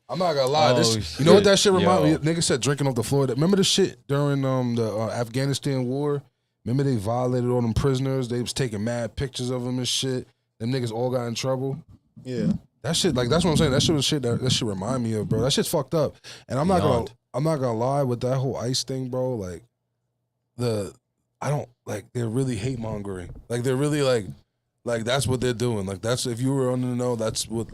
I'm not gonna lie. Oh, You know what that shit shit. remind me? Yo. Nigga said drinking off the floor. Remember the shit during the Afghanistan war? Remember they violated all them prisoners? They was taking mad pictures of them and shit. Them niggas all got in trouble. Yeah. That shit, like that's what I'm saying. That shit was shit. That shit remind me of, bro. That shit's fucked up. And I'm not Beyond. gonna lie with that whole ICE thing, bro. Like they're really hate mongering. Like they're really like that's what they're doing. Like that's, if you were on the know, that's what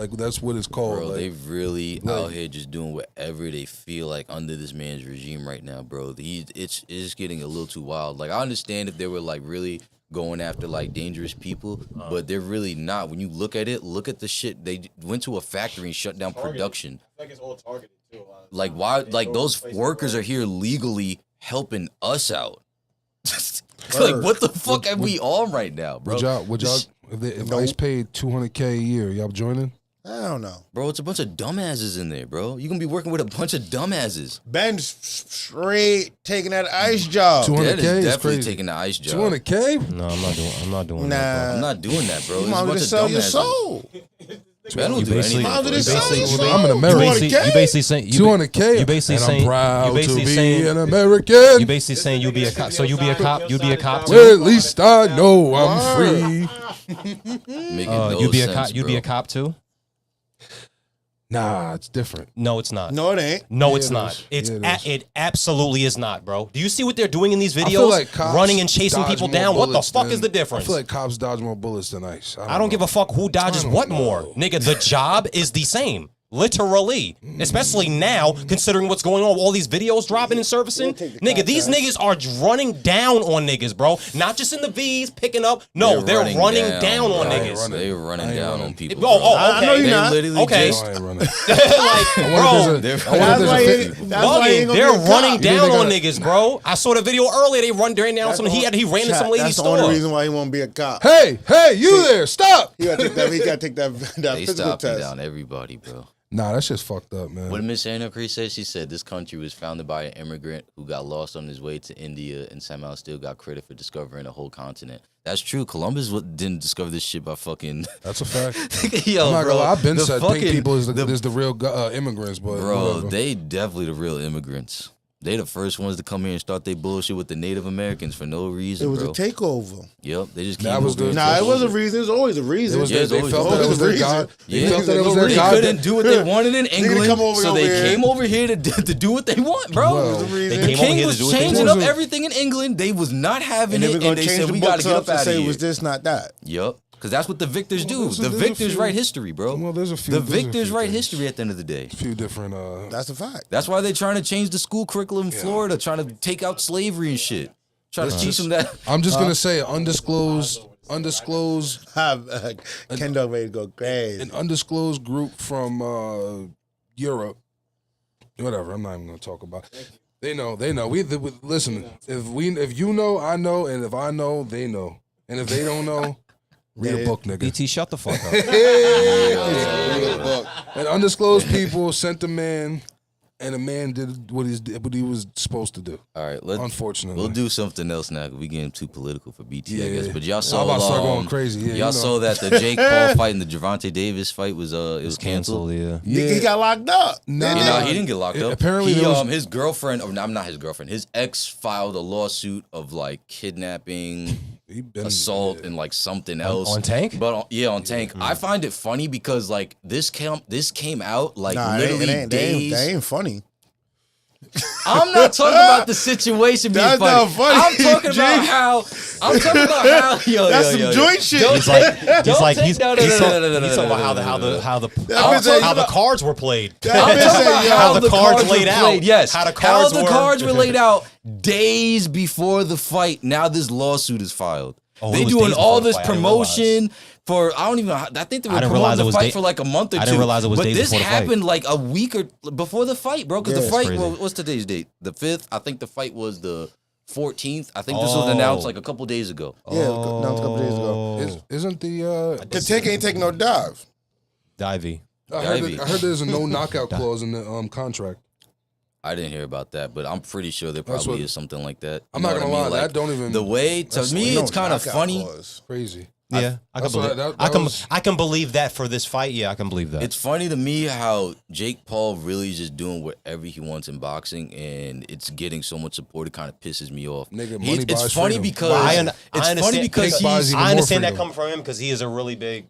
it's called. Bro, like, they really out here just doing whatever they feel like under this man's regime right now, bro. It's getting a little too wild. Like I understand if they were like really going after like dangerous people, but they're really not. When you look at it, look at the shit. They went to a factory and shut down production. I feel like it's all targeted too. A lot of Like times. why? They Like go those to places workers where- are here legally helping us out. Like what the fuck are we on right now, bro? would y'all if ICE paid $200K a year, y'all joining? I don't know. Bro, it's a bunch of dumbasses in there, bro. You gonna be working with a bunch of dumbasses. Ben's straight taking that ICE job. 200K That is is definitely crazy. taking the ICE job. 200K? No, I'm not doing Nah. that. I'm not doing that, bro. You There's might a as well bunch just of sell your dumbasses. soul. I don't You do basically- anything. Might as well for just it. sell your soul. I'm an American. You basically saying 200K. You basically and saying I'm proud you basically to be saying an American. you basically saying you'll be a cop. So you'll be a cop. You'll be a cop Well, too. at least I know I'm free. Making no You'd be a sense, cop. You'd be bro. a cop too. Nah, it's different. No, it's not. No, it ain't. No, Yeah, it's it not. is. It's Yeah, it is. it absolutely is not, bro. Do you see what they're doing in these I feel videos? like cops Running and chasing dodge people more down. What the bullets fuck than- is the difference? I feel like cops dodge more bullets than ICE. I don't give a fuck who dodges don't what know. more. Nigga, the job is the same. Literally. Especially now, considering what's going on, all these videos dropping and servicing. Nigga, these niggas are running down on niggas, bro. Not just in the V's, picking up. No, they're running down on bro. niggas. They're running down on people. Oh, bro. I know okay. you're They not. literally Okay. just I ain't running. Like, bro, they're That's why he ain't bugging. gonna They're be a cop. running You down they on gotta- niggas, bro. I saw the video earlier. They run during down some. He ran in some lady's That's the store. only reason why he won't be a cop. Hey, you there? Stop. He gotta take that they physical stopping test. down everybody, bro. Nah, that shit's fucked up, man. What did Miss Anna Cree say? She said this country was founded by an immigrant who got lost on his way to India and somehow still got credit for discovering a whole continent. That's true. Columbus didn't discover this shit by fucking. That's a fact. Yo, I'm not bro, gonna lie. I've been the said fucking- pink people is the real immigrants, but Bro, whatever. they definitely the real immigrants. They the first ones to come here and start their bullshit with the Native Americans for no It reason, was bro. a takeover. Yep, they just came That was over and the- Nah, took it was a over. reason. It's always a reason. It was Yeah, they it's felt always that it was their reason. god. Yeah. They felt that it was their They god. couldn't do what they wanted in England, come over so they here. came over here to do what they want, bro. Well, The reason. They The came over king here to was do what they changing want. up everything in England. They was not having And then it, we're gonna and they change said the we got to books get up up to out of say here. was this not that. Yep, because that's what the victors do. there's a- The there's a victors few- write history, bro. Well, there's a few- The there's a victors few write things. history at the end of the day. A few different. That's a fact. That's why they're trying to change the school curriculum in Florida, trying to take out slavery and shit. Trying to teach them that. I'm just gonna say undisclosed Ken Dog ready to go crazy. an undisclosed group from Europe. Whatever. I'm not even gonna talk about. They know. Listen. If you know, I know, and if I know, they know, and if they don't know, read a book, nigga. BT, shut the fuck up. And undisclosed people sent a man, and a man did what he was supposed to do. All right, Unfortunately, we'll do something else now. 'Cause we getting too political for BT, I Yeah. guess. But y'all I'm saw, about to start going crazy. Yeah, y'all saw that the Jake Paul fight and the Javante Davis fight was canceled. Yeah. He got locked up. Nah. You know, he didn't get locked up. Apparently he, there was- his girlfriend, or not his girlfriend, his ex filed a lawsuit of like kidnapping, He been- assault, and like something else on Tank? But on Tank, I find it funny because like this came out like Nah, literally days. They ain't funny. I'm not talking about the situation being That's funny. not funny, I'm talking about Jake. how. I'm talking about how. Yo, That's yo, some yo, yo. joint shit. Don't He's like, Don't take- he's no, no, he's no, talking no, no, no, he's talking no, about no, how the bitch cards were played. That bitch said, how the cards were laid out. played, yes. How the cards how the were- cards were laid out days before the fight. Now this lawsuit is filed. Oh, they it was doing days all before the this fight. I didn't realize. promotion for I don't even. I think they were I didn't realize promoting it the was fight for like a month or two. I didn't realize it was but days this before the fight. happened like a week or before the fight, bro. Because Yeah, the it's fight. crazy. Well, what's today's date? The 5th. I think the fight was the 14th. I think this was announced like a couple days ago. Yeah, that was a couple days ago. Isn't the The Tank ain't taking no dive. Divey. I heard, Divey. I heard there's a no knockout clause in the contract. I didn't hear about that, but I'm pretty sure there That's probably what- is something like that. I'm You not know gonna what I lie, mean? that don't even. The way to that's- me, No it's kind of knockout funny. clause. Crazy. Yeah, I can that's believe. what that I can. was- I can believe that for this fight. Yeah, I can believe that. It's funny to me how Jake Paul really is just doing whatever he wants in boxing, and it's getting so much support. It kind of pisses me off. Nigga, He- money it's buys funny freedom. because Well, it's funny because Pink buys he's even I more understand that freedom. coming from him because he is a really big.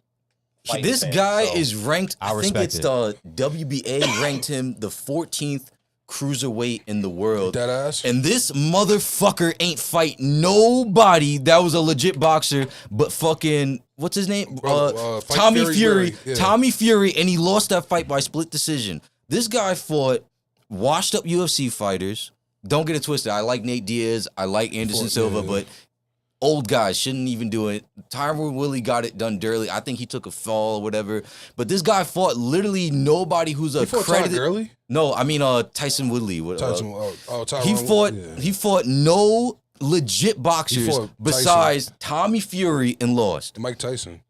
fighting this fan, guy so is ranked. I I think respect it's it. the WBA ranked him the 14th cruiserweight in the world. Dead ass. And this motherfucker ain't fight nobody that was a legit boxer, but fucking what's his name? Fight Tommy Fury Fury. Gray, yeah. Tommy Fury, and he lost that fight by split decision. This guy fought washed up UFC fighters. Don't get it twisted. I like Nate Diaz. I like Anderson Silva, but old guys shouldn't even do it. Tyron Willie got it done dirty. I think he took a fall or whatever. But this guy fought literally nobody who's He fought Todd accredited. Gurley? No, I mean Tyson Woodley. Tyson, Tyron, He fought. yeah. He fought no legit boxers fought Tyson. besides Tommy Fury and lost. Mike Tyson.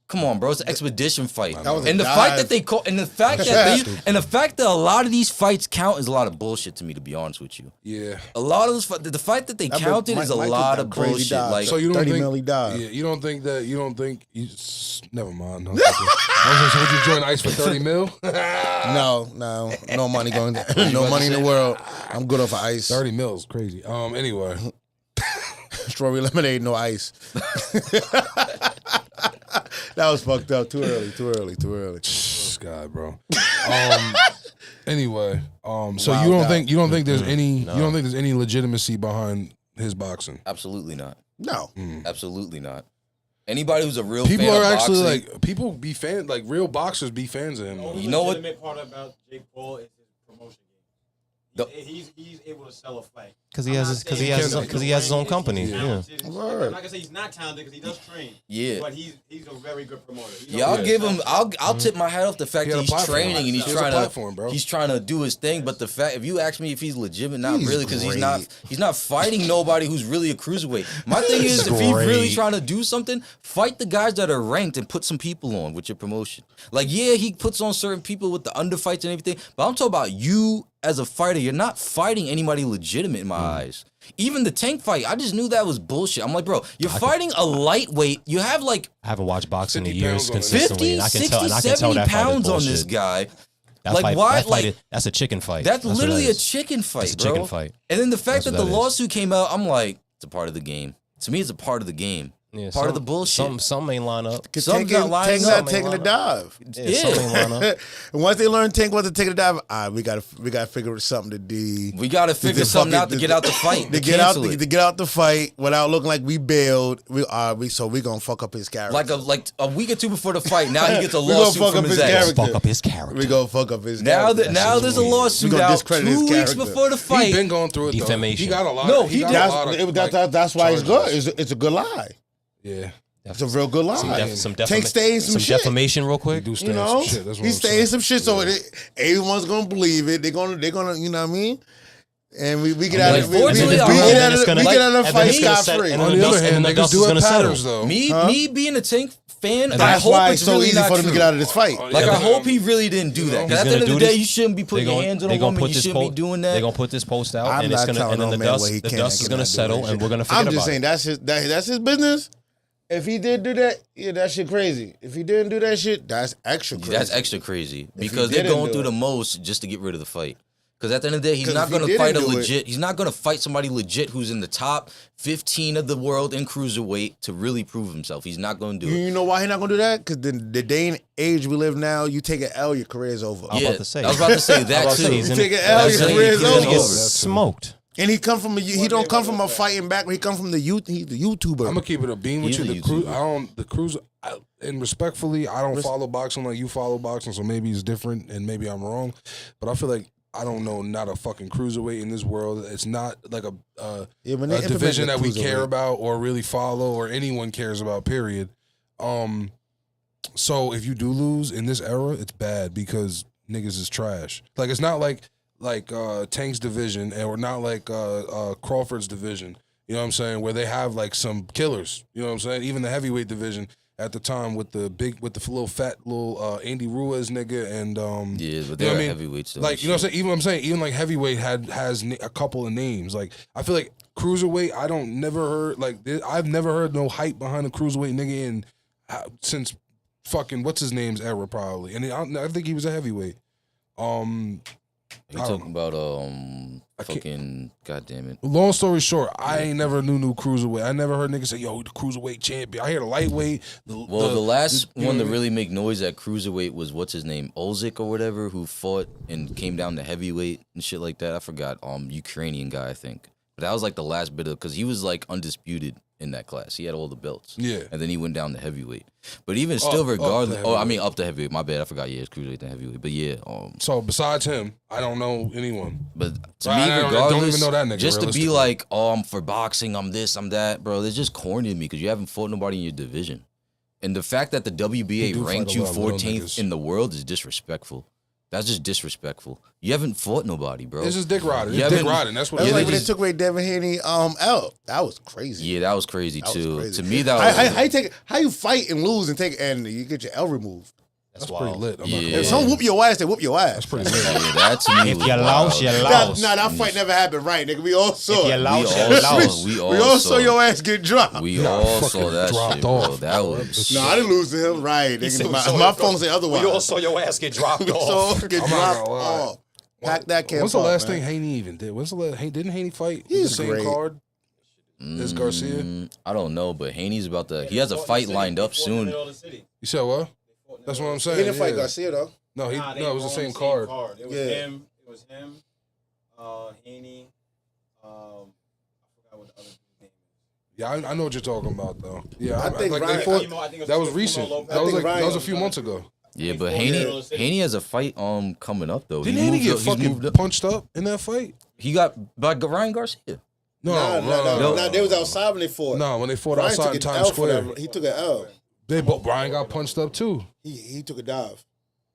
Come on, bro, it's an expedition fight, That was a and the dive. fact that they call, and the fact that and the fact that a lot of these fights count is a lot of bullshit to me. To be honest with you, Yeah. a lot of those the fact that they That counted Mike- is a Mike lot took of that crazy bullshit. dive. Like So you don't 30 think? milli dive. Yeah. You don't think that? You don't think? Never mind. No, so would you join ICE for 30 mil? No money going. No money in the world. I'm good off of ice. 30 mil is crazy. Anyway. Strawberry lemonade, no ice. That was fucked up. Too early. This guy, bro. Anyway, so Wow, you don't God. think there's any you don't think there's any legitimacy behind his boxing? absolutely not, No. absolutely not. Anybody who's a real People fan are of actually boxing, like people be fan like real boxers be fans of him. The only You know what? legitimate part about Jake Paul is his promotion The- game. He's able to sell a fight. Because he has his own company. Yeah. Word. I'm not gonna say he's not talented because he does train. Yeah. But he's a very good promoter. He's Yeah, I'll always give him. sells. I'll tip my hat off the fact He had that a he's platform. training and he's He has a trying platform, bro. to. He's trying to do his thing. But the fact, if you ask me if he's legitimate, not He's really, because he's great. not fighting nobody who's really a cruiserweight. My thing is, if he's really great. trying to do something, fight the guys that are ranked and put some people on with your promotion. Like, yeah, he puts on certain people with the underfights and everything. But I'm talking about you as a fighter. You're not fighting anybody legitimate in my eyes. Even the Tank fight, I just knew that was bullshit. I'm like, bro, you're fighting a lightweight. You have like I haven't watched boxing in 50 years pounds on it. consistently, 50, and I can 60, tell. And I can tell 70 that fight is pounds on bullshit. this guy. That Like, fight, why- That fight like- is, that's a chicken fight. That's what literally that a is. chicken fight, That's a bro. chicken fight. And then the fact That's that what the that is. lawsuit came out, I'm like, it's a part of the game. To me, it's a part of the game. Yeah, Part of the bullshit. Some ain't line up. Cause Something's Tank not lining Tank's up, not taking a dive. Yeah, some ain't line up. And once they learn Tank wasn't taking a dive, we gotta figure something to do. We got to figure something out to get out the fight. To get out the fight without looking like we bailed. We gonna fuck up his character. Like a week or two before the fight. Now he gets a We gonna lawsuit fuck from up his his ex. character. Fuck up his character. We gonna fuck up his Now character. that now there's a lawsuit gonna out discredit his 2 weeks character. before the He's fight. been going through it. Defamation. Though. He got a lot. No, he got did. a lot of, That's why it's good. charges. It's a good lie. Yeah. It's a real good lie. Some Tank staying some shit. defamation real quick. Do stay You in know, some shit. That's what he's I'm staying saying. some shit, so everyone's gonna believe it. They're gonna, you know what I mean? And we get out Like, of we fortunately, get I hope out it's of gonna- we get out of and the then fight it's gonna scot set- free. and On then the the other dust- hand, and then the niggas dust do is have gonna patterns settle. though. Me being a Tank fan, I That's hope why it's it's so really easy not for them to true. get out of this fight. Like, I hope he really didn't do that. 'Cause at the end of the day, you shouldn't be putting your hands on a woman. You shouldn't be doing that. They're gonna put this post out, I'm and it's not gonna, telling and then no the man what he dust, the can dust and is gonna cannot do settle, that and shit. we're gonna forget I'm about just it. saying that's his business. If he did do that, yeah, that shit crazy. If he didn't do that shit, that's extra crazy. That's extra crazy he because they're didn't going do through it. the most just to get rid of the fight. Because at the end of the day, he's 'Cause not if he going to fight a didn't do it- legit. He's not going to fight somebody legit who's in the top 15 of the world in cruiserweight to really prove himself. He's not going to do it. You know why he not gonna do that? Because the day and age we live now, you take an L, your career's over. I'm about to say. I was about to say that about to say, too. he's in- Take an L, That's your it. career's He's gonna He's gonna get over. smoked. And he come from he don't come from a fighting background. He come from the youth. He's the YouTuber. I'm gonna keep it a beam with He's you. a The cruise, YouTuber. and respectfully, I don't follow boxing like you follow boxing, so maybe it's different, and maybe I'm wrong. But I feel like I don't know, not a fucking cruiserweight in this world. It's not like a when they division that we implement the care cruiserweight. about or really follow or anyone cares about, period. So if you do lose in this era, it's bad because niggas is trash. Like, it's not like Tank's division or not like Crawford's division, you know what I'm saying, where they have like some killers, you know what I'm saying? Even the heavyweight division at the time with the little fat Andy Ruiz nigga and Yeah, but you know they're what I mean? heavyweights. Like, you know what I'm saying? Even like heavyweight has a couple of names. Like, I feel like cruiserweight, I've never heard no hype behind a cruiserweight nigga since fucking what's his name's era probably. And I think he was a heavyweight. You talking about fucking goddamn it. Long story short, I ain't never knew cruiserweight. I never heard niggas say, "Yo, the cruiserweight champion." I hear the lightweight. The last you know one what to I mean? really make noise at cruiserweight was what's his name, Olzik or whatever, who fought and came down to heavyweight and shit like that. I forgot. Ukrainian guy, I think. But that was like the last bit of, because he was like undisputed in that class. He had all the belts. Yeah. And then he went down to heavyweight. But even still, regardless. Up Up to heavyweight. My bad. I forgot. Yeah, it's cruiserweight and heavyweight. But yeah. So besides him, I don't know anyone. But to I me, don't regardless, even know that nigga, just to be realistically. like, oh, I'm for boxing, I'm this, I'm that, bro, it's just corny to me because you haven't fought nobody in your division. And the fact that the You WBA do ranked fight a you lot of little 14th niggas. in the world is disrespectful. That's just disrespectful. You haven't fought nobody, bro. It's just dick riding. You It's dick haven't- riding. That's what That it was Yeah, like is. when they took away Devin Haney out. That was crazy. Yeah, that was crazy That was too. crazy. To me, that was How you fight and lose and you get your L removed? That's pretty lit. I'm not gonna Yeah. If lie. someone whoop your ass, they whoop your ass. That's pretty lit. yeah, that to me If was you lost, wild. you Nah, lost. that fight never happened right, nigga. We all saw If you it. lost, all you saw- lost. we We all saw your ass get dropped. We got all fucking saw that dropped shit, bro. off. That was No, I didn't lose to him. Right, nigga. My phone say otherwise. We all saw your ass get dropped We saw off. him get I'm not dropped gonna lie. off. Pack that camp When's the up, last man. thing Haney even did? Didn't Haney fight He's the same great. card as Garcia? I don't know, but Haney's about to. He has a fight lined up soon. You said what? That's what I'm saying. He didn't fight yeah. Garcia though. No, They it was the were same on card. It was Yeah. him. It was him. Haney. I forgot what the other dude's name is. Yeah, I know what you're talking about though. Yeah, I think like Ryan- they fought. I think it That was Teofimo recent. Lopez. That was think like that was a Ryan- few months ago. Yeah, but Haney- Haney has a fight coming up though. Didn't Haney moved get up- he's fucking moved up. punched up in that fight? He got by Ryan Garcia. No. They was outside when they fought. No, when they fought Ryan outside took in an Times L for Square, that. He took an L. Brian got punched up too. He took a dive.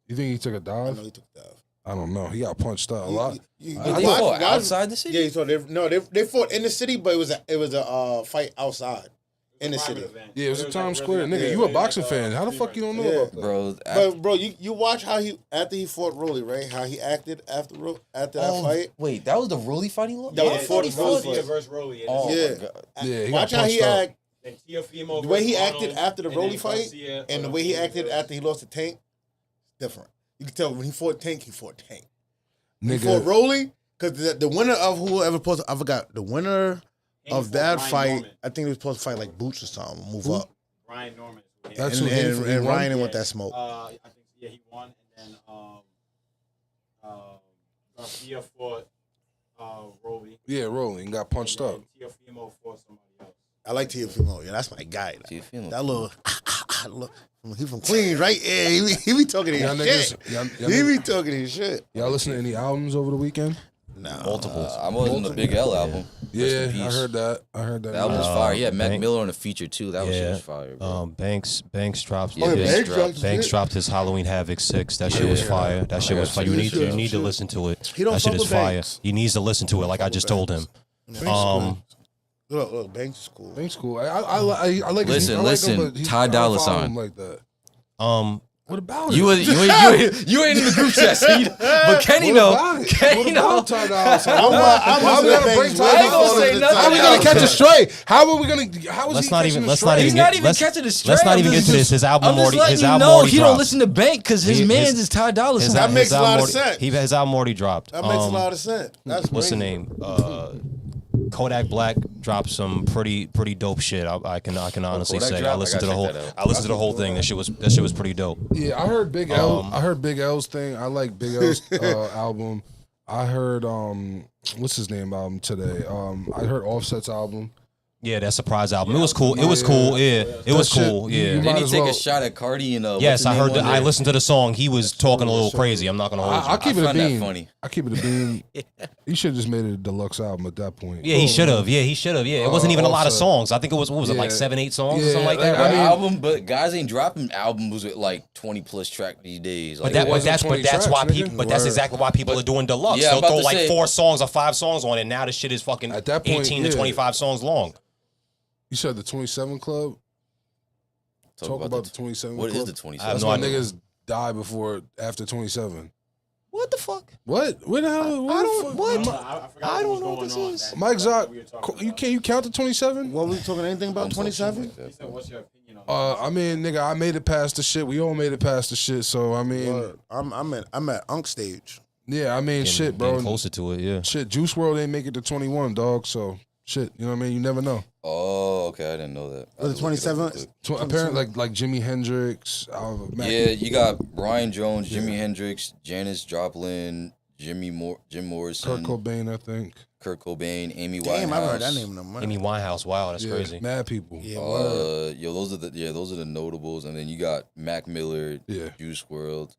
You think he took a I dive? know he took a dive. I don't know. He got punched up a lot. They fought outside the city. Yeah, so they fought in the city, but it was a fight outside in the city. Yeah, it was in Times Square. Nigga, you a boxing fan. How the fuck you don't know Yeah. about that? Bro. But bro, you watch how after he fought Rolly, right? How he acted after that fight. Wait, that was the Rolly fight he lost? That was Yeah, before the Garcia fight. versus Rolly. Oh, Yeah. my God. Yeah, he Watch got how he punched up. act. Then Teofimo The way he versus acted Arnold, after the and Rolly then fight Garcia and the way he acted versus- after he lost to Tank, different. You can tell when he fought Tank, he fought Tank. He Nigga, fought Rolly because the winner of whoever posted, I forgot the winner Haney of fought that Ryan fight. Norman. I think they was supposed to fight like Boots or something, move up. Ryan Norman. That's And, who Haney and, fought. and He won? Ryan didn't want that smoke. I think he won, and then Garcia fought Rolly. Yeah, rolling. Got punched and up. then Teofimo fought somebody else. I like Teofimo. Yeah, that's my guy. Teofimo. That little, he from Queens, right? Yeah, he be talking his Y'all shit. niggas, He be talking his shit. y'all listen to any albums over the weekend? Nah. Multiples. I was in the Big L album. Yeah, in I peace. heard that. I heard that. That album was fire. Yeah, Mac Bank- Miller on the feature too. That was Yeah. just fire, bro. Banks dropped. Yeah, Oh, Banks Banks dropped. dropped. Banks dropped his Halloween Havoc 6. That shit was fire. That shit was fire. You need to listen to it. He don't That shit fuck is with fire. Banks. He needs to listen to it. Like I just told him. Look, Banks is cool. Banks cool. I like. Listen, I like listen, him, but Ty I don't Dolla follow $ign. him like that. What about You it? ain't in the group chat, see? But Kenny What know. about it? Kenny What know. about Ty Dolla $ign? I'm Why we listening to gotta bring Banks Ty way I ain't gonna before say the nothing. time. How we gonna catch a stray? How are we gonna? How is Let's he not catching even- a let's stray? not He's even not get- even let's- catching a stray. let's not I'm even just- get to this. His album I'm just already- letting his you album know already he don't dropped. listen to Bank because his man's is Ty Dolla $ign. That makes a lot of sense. His album already dropped. That makes a lot of sense. That's What's the crazy. name? Kodak Black dropped some pretty dope shit. I can honestly Kodak say dropped? I listened I to the gotta whole. check that out. I listened to the whole thing. That shit was pretty dope. Yeah, I heard Big L. I heard Big L's thing. I like Big L's album. I heard what's his name album today. I heard Offset's album. Yeah, that surprise album. It was cool. It was cool. Yeah, it was shit, cool. you Yeah. might Didn't he as take well- a shot at Cardi and Yes, I heard. I listened. listened to the song. He was talking a little crazy. I'm not gonna hold you. I keep it a found that bean. funny. I keep it a bean. You should have just made it a deluxe album at that point. Yeah, he should have. Yeah, he should have. Yeah, it wasn't even a lot of also- songs. I think it was what was it like Yeah. 7, 8 songs or Yeah, something like like, that. I Right? mean- Album, but guys ain't dropping albums with like 20 plus track these days. Like, But wasn't that's 20 why tracks, people. nigga. But that's Word. exactly why people are doing deluxe. Yeah, I'm They'll about throw to like say- 4 songs or 5 songs on it. Now the shit is fucking At that point, 18 to yeah. 25 songs long. You said the 27 Club? Talk about the 27 What Club. is the 27? I have That's no why idea. niggas die after 27. What the fuck? What? What the hell? I don't. What? I forgot I what don't was know what going this on is. that- Mike Zock, we were talking about. you count the 27? What was we talking anything about? 27? He said, what's your opinion on that? I mean, nigga, I made it past the shit. We all made it past the shit. So I mean, Word. I'm at Unk stage. yeah, I mean, shit, bro. Getting closer to it. Yeah. Shit, Juice WRLD ain't make it to 21, dog. So shit, you know what I mean? You never know. Oh, okay, I didn't know that. Was it 27? Apparently, like Jimi Hendrix. Yeah, you got Brian Jones, Jimi Hendrix, Janis Joplin, Jim Morrison, Kurt Cobain, I think. Kurt Cobain, Amy Winehouse. Damn, I haven't heard that name in a minute. Amy Winehouse. Wow, that's Yeah, crazy. mad people. Yeah, word. Yo, those are the notables, and then you got Mac Miller, Yeah. Juice WRLD.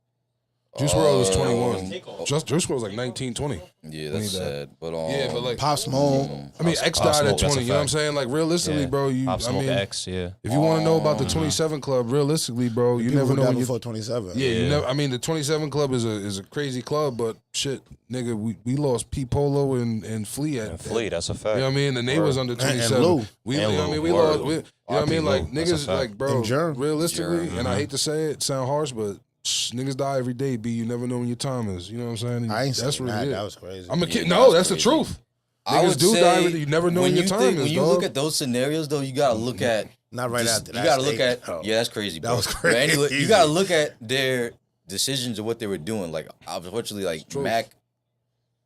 Juice WRLD was Oh, 21. Takeoff. Juice WRLD was like 19, 20. Yeah, When that's he died. sad. But Yeah, but like, Pop Smoke. I mean, X Pop died Smoke, at that's a 20. You know what I'm fact. saying? Like, realistically, Yeah. bro, Pop Smoke I mean, X. Yeah. if you want to know about the 27 Club, realistically, bro, you People never who know died when you. before 27. Yeah, you Yeah. never. I mean, the 27 Club is a crazy club, but shit, nigga, we lost P Polo and Flea at Flea. That's a fact. You know what I mean? And they was under 27. Lou. We, And you know what I Lou. mean? We Word. lost. You know what I mean? Like Lou. That's a niggas, fact. like bro, And Germ. realistically, Germ. and I hate to say it, sound harsh, but niggas die every day. B, you never know when your time is. You know what I'm saying? I ain't That's saying really that. it. That was crazy. I'm a kid. Yeah, No, that's that's the crazy. truth. I Niggas would do say die every day. You never know when your time is, when you dog. look at those scenarios, though, you gotta look at Not right just- after You that. gotta look stage, at though. yeah, that's crazy. Bro. was But anyway, crazy. you gotta look at their decisions and what they were doing. Like unfortunately, like Truth. Mac,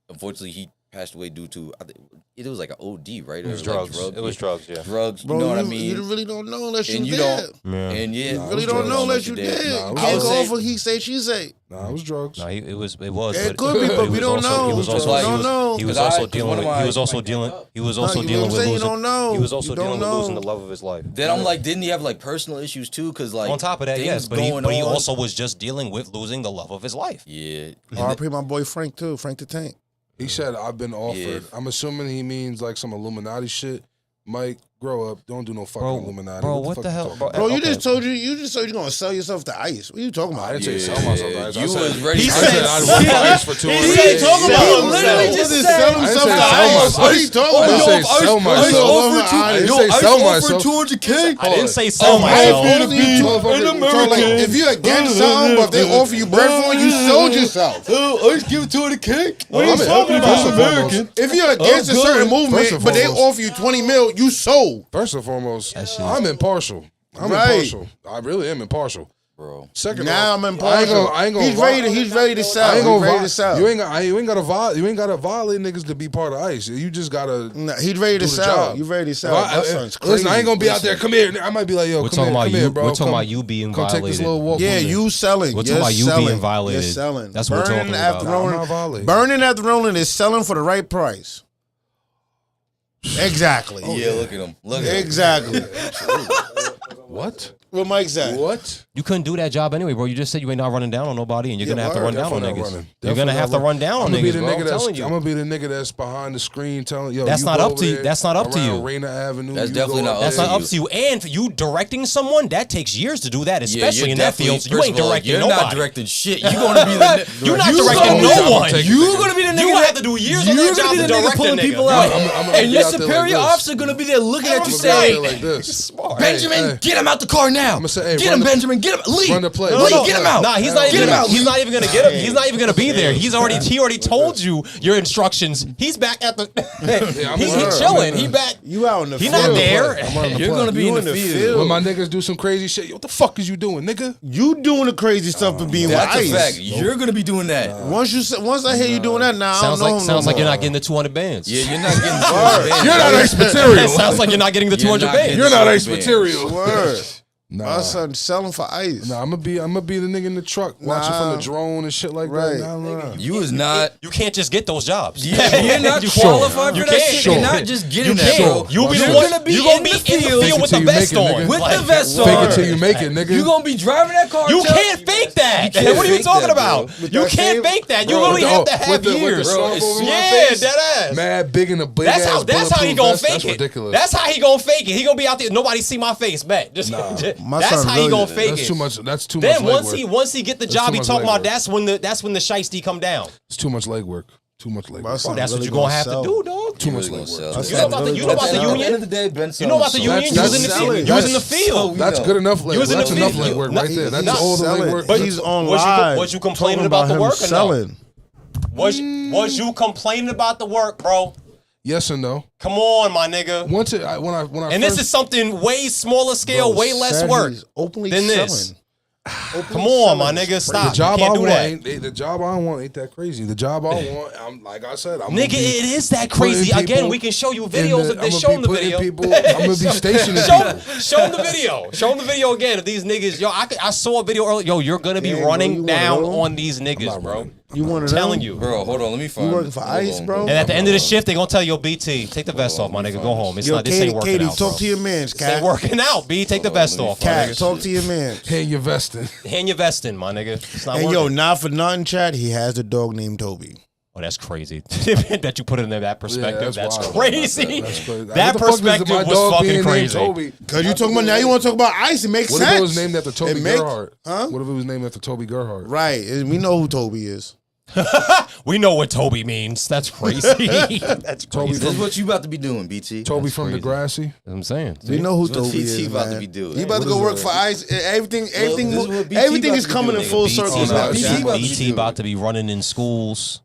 unfortunately he passed away due to it was like an OD, right? It was Or drugs. Like It was drugs. Yeah. drugs. Bro, you know what I you mean? really don't know unless and you you did. don't. Yeah. And yeah, Nah, You really it was don't drugs. know unless you you did. did. Nah, it You was can't drugs. go off what he say, she say. Nah, it was drugs. No, it was. It but could be, but he we was don't also- know. He was We also. don't know. He was 'Cause also one dealing. of With, my- he was also dealing. He was also you know dealing what I'm with saying? You losing. don't know. He was also You dealing don't with losing know. the love of his life. Then I'm like, didn't he have like personal issues too? Because like On top of that, things yes, but going he on. also was just dealing with losing the love of his life. Yeah. RP my boy Frank too. Frank the Tank. He said, I've been offered. Yeah. I'm assuming he means like some Illuminati shit. Mike, grow up. Don't do no fucking Bro, Illuminati. bro, the what fuck the you hell, talking bro? about? Bro, you Okay. just told you're gonna sell yourself to ICE. What are you talking about? I didn't say Yeah, sell myself. Guys. you I said, was ready. I He said said I'd work for ICE for 2 He years. said talking about Sell literally himself. just Sell said. himself I to didn't say sell ICE. What are you myself. talking I didn't about? say sell myself. I didn't Yo, say sell myself. 200K. I didn't say I'm sell myself. happy to be an American. If you against something, but if they offer you bread for it, you sold yourself. I give it 200K. What are you talking about? American. If you're against a certain First movement, and but they foremost. offer you 20 mil, you sold. First and foremost, shit- I'm impartial. I'm Right. impartial. I really am impartial. Bro. Second Now off, I'm impartial. I ain't gonna He's ready to sell. I ain't He's gonna ready vi- to sell. You ain't gotta violate niggas to be part of ICE. You just gotta. Nah, he's ready to do the sell. job. You ready to sell? If I- My son's crazy. Listen, I ain't gonna be out there. Come here. I might be like, yo, We're come talking here, about come you. here, bro. We're talking Come- about you being Come take this violated. little walk. Yeah, with me. you selling. We're talking You're about you selling. being violated. You're selling. That's what we're Burning talking after about. I'm rolling. not violating. Burning after rolling is selling for the right price. Exactly. Yeah, look at him. Look at him. Exactly. What? What Mike said. What? You couldn't do that job anyway, bro. You just said you ain't not running down on nobody, and you're Yeah, gonna have to word. run down on Definitely not niggas. running. You're gonna Definitely have not to run down on I'm gonna be niggas, the bro. nigga I'm that's. telling you. I'm gonna be the nigga that's behind the screen telling yo. That's you not go up over to you. there That's not up to around you. Raina Avenue. That's you definitely go not over That's there. not up to you. And you directing someone, that takes years to do that, especially you're in that definitely- field. So you first ain't of all, directing you're nobody. not directing shit. You're gonna be the. You're not you directing gonna be no the- one. You're gonna be the nigga. You that- have to do years on You're that job gonna be to the nigga direct a pulling nigga. people Right. out, I'm gonna and be your out there like superior this. officer gonna be there looking at I'm you gonna be out there saying, like this. Smart. Benjamin, Hey. get him out the car now. I'ma say, hey, get run him, the- Benjamin. Get him. Lee. Run the play. Lee, No, get him out. Nah, he's not Get even. him out. He's not even gonna get him. He's not even gonna be there. He already told you your instructions. He's back at the. I'm He's in the- chilling. I'm in He the- back. You out in the He field. not there. I'm running the You're play. gonna be You in the field. When my niggas do some crazy shit, yo, what the fuck is you doing, nigga? You doing the crazy stuff for being with That's a ICE. fact. You're gonna be doing that. Once I hear you doing that, now I don't know him Sounds no like you're more. not getting the 200 bands. Yeah, you're not getting the You're not ICE It material. sounds like you're not getting the You're 200 not bands. getting You're not the ICE band. material. Word. My son selling for ice. Nah, I'm gonna be the nigga in the truck watching from the drone and shit like Right. that. Nah. You is not. You can't just get those jobs. Yeah, you're not qualified for that shit. You're not just getting that, bro. You be You're the one. gonna be You gonna in be the in the field field with till the you vest make it, on. nigga. with Like, the vest on. Fake it till you make it, nigga. You gonna be driving that car. You till- can't fake that. can't What are you fake talking that, about? bro. You that can't same- fake that. You Bro, literally have to have with the years. scarf over my Yeah, face, dead ass. mad big in a big That's ass how he bulletproof gonna vest. fake That's it. ridiculous. That's how he gonna fake it. He gonna be out there. Nobody see my face, bet. Just, My that's son how he really- gonna fake That's it. too much. That's too Then much. once he get the job, too he much talking about legwork. that's when the shiesty come down. It's too much legwork. Too much legwork. My son That's what really you're gonna have sell. to do, dog. Too much Really gonna legwork. sell. My You know about the son you know about the really At the end union. of the day, Ben You know about the sells union. You That's was in the selling. field. You was in the That's- field. That's good enough. You was in That's the enough field. legwork right there. That's Not all the selling. legwork. But he's on was you- live. was you complaining talking about the him work or no? selling. Was you complaining about the work, bro? Yes and no. Come on, my nigga. Once it, when I And this is something way smaller scale, Bro, way less said work he's openly than this. selling. Openly Come on, my selling. nigga, stop. the job you can't I do want. that. The job I want ain't that crazy. The job I want, I'm like I said, I'm Nigga, gonna be it is that putting crazy. Again, people we can show you in videos of I'm this. gonna Show be them the putting video. people- I'm gonna be stationing show, people. show them the video. Show them the video again of these niggas. Yo, I saw a video earlier. Yo, you're gonna be Damn, bro, you running one of down them? on these niggas, bro. You want I'm to telling you. Bro, hold on. Let me find. working for hold ICE, on, bro? And at the end of the shift, they gonna tell you, yo, BT, take the vest off, my nigga. Go home. It's Yo, not. This ain't Katie, working Katie, out, talk bro. to your mans, This ain't cat. working out. B, take the vest off, my Cat, nigga. talk to your man. Hand your vest in. Hand your vest in, my nigga. It's not And working. yo, not for nothing, Chad. He has a dog named Toby. Oh, that's crazy. That you put it in that perspective. that's that's wild. crazy. That's crazy. That What the fuck is perspective my was dog fucking being named crazy. Toby? Cause you talking about now, you want to talk about ICE? It makes What sense. if it was named after Toby It make- Gerhardt? Huh? What if it was named after Toby Gerhardt? Right. And we know who Toby is. We know what Toby means. That's crazy. That's crazy. This is what you about to be doing, BT. Toby That's from crazy. Degrassi. That's what I'm saying. We know who This is what Toby TT is, about to man. be doing. He about to go What work is for ICE. Everything this is what BT everything about is to be coming in doing. full BT circle about now. to be Chad. about to be BT doing. about to be running in schools.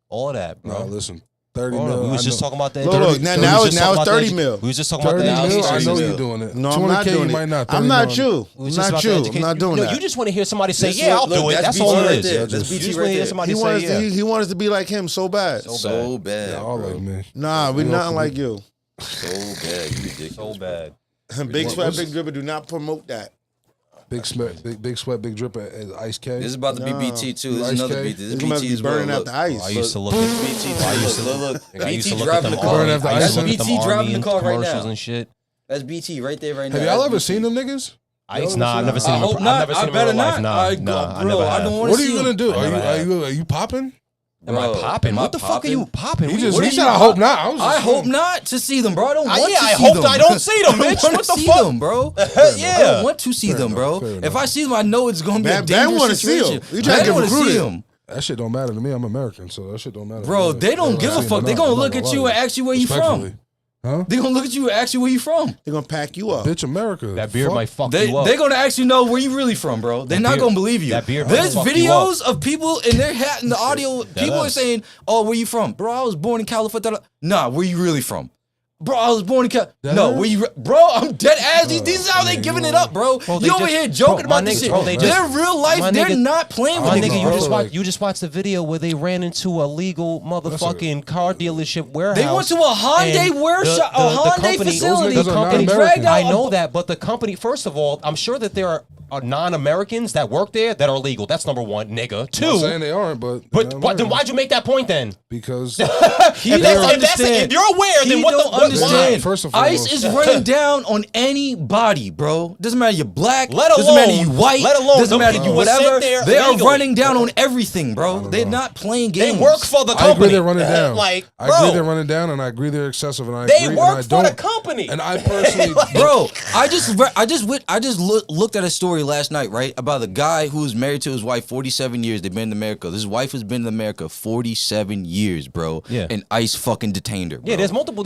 All of that, bro. No, listen. 30 Hold on, mil. we was I just know. talking about that. Look, now- we now was it's just talking about 30 that- mil. We was just talking about 30 that. mil. I know mil. you're doing it. No, I'm not 200K, doing you might it. not. I'm not 30 you. We I'm was just not about you. to I'm educate- not doing No, that. you just want to hear somebody say, This "Yeah, look- I'll do look, it." that's That's all BT it right is. there. That's You BT just right want to hear there. somebody He say, wants "Yeah." he wants to be like him so bad. So bad. Yeah, all bro. like me. Nah, we nothing like you. So bad. You ridiculous. So bad. Big Sweat, Big Dripper do not promote that. Big sweat, big sweat, big drip as Ice K. This is about to be BT too. This Ice is another K. BT. This is It's gonna BT be as well. burning out Look. the ice. I used to look This at is BT too. Look. I used to BT look at driving them the car. Burn after I used to ice. look at them BT driving Army the car right commercials now. and shit. That's BT right there right now. Have y'all That's ever BT. seen them niggas? Ice? Nah, I've never seen I him. hope I've not. never seen I him in better real life. not. Nah, I Bro, never I have. don't want What to are see you gonna them. do? I never have. Are you popping? Am I Bro, popping? am I What the fuck are you popping? He just What he are said you I hope not. I was just I hope not to see them, bro. I don't want yeah, to I see hope them. I don't see them, I don't bitch. wanna What the see fuck? them, bro. Yeah. I don't want to see them, bro. fair enough. If I see them, I know it's gonna be a Ben dangerous wanna see 'em. situation. You trying to Ben get wanna see recruited. 'em. That shit don't matter to me. I'm American, so that shit don't matter. Bro, to me. they don't give a fuck. They gonna look at you and ask you where you Respectfully. from. Huh? They gonna look at you and ask you where you from. They're gonna pack you up. Bitch, America. That beard Fuck. might fuck They you up. they gonna actually know where you really from, bro. They're not beard- gonna believe you. that beard There's might fuck you videos of people in their hat in the audio. People are is. saying, "Oh, where you from, bro? I was born in California." Nah, where you really from? Bro, I was born in Cal. No, where you? Bro, I'm dead ass. These is how they giving it up, bro. Bro, they You over just- here joking bro, my about this nigga- shit. bro, they They're just- real life. my They're nigga- not playing with My niggas, nigga, bro. you just watched the video where they ran into a legal motherfucking car dealership warehouse. They went to a Hyundai and workshop, a Hyundai facility. Those niggas are not They American. dragged out. I know that, but the company, first of all, I'm sure that there are non-Americans that work there that are legal. That's number one, nigga. I'm not Two, saying they aren't, but but they're then American. why'd you make that point then? Because If you're aware, then He what don't the understand. First and ICE foremost. is running down on anybody, bro. Doesn't matter you're black. Let doesn't alone- matter you white. let alone doesn't them matter people you were sent whatever. there They are legally. running down on everything, bro. They're not playing They games. work for the I agree company. they're running down. Like, I agree they're bro, running down, and I agree they're excessive, and I they agree, work and I for the don't. company. And I personally, Bro, I just looked at a story last night, right, about the guy who was married to his wife 47 years. They've been in America. His wife has been in America 47 years, bro. Yeah. And ICE fucking detained her, bro. Yeah, there's multiple.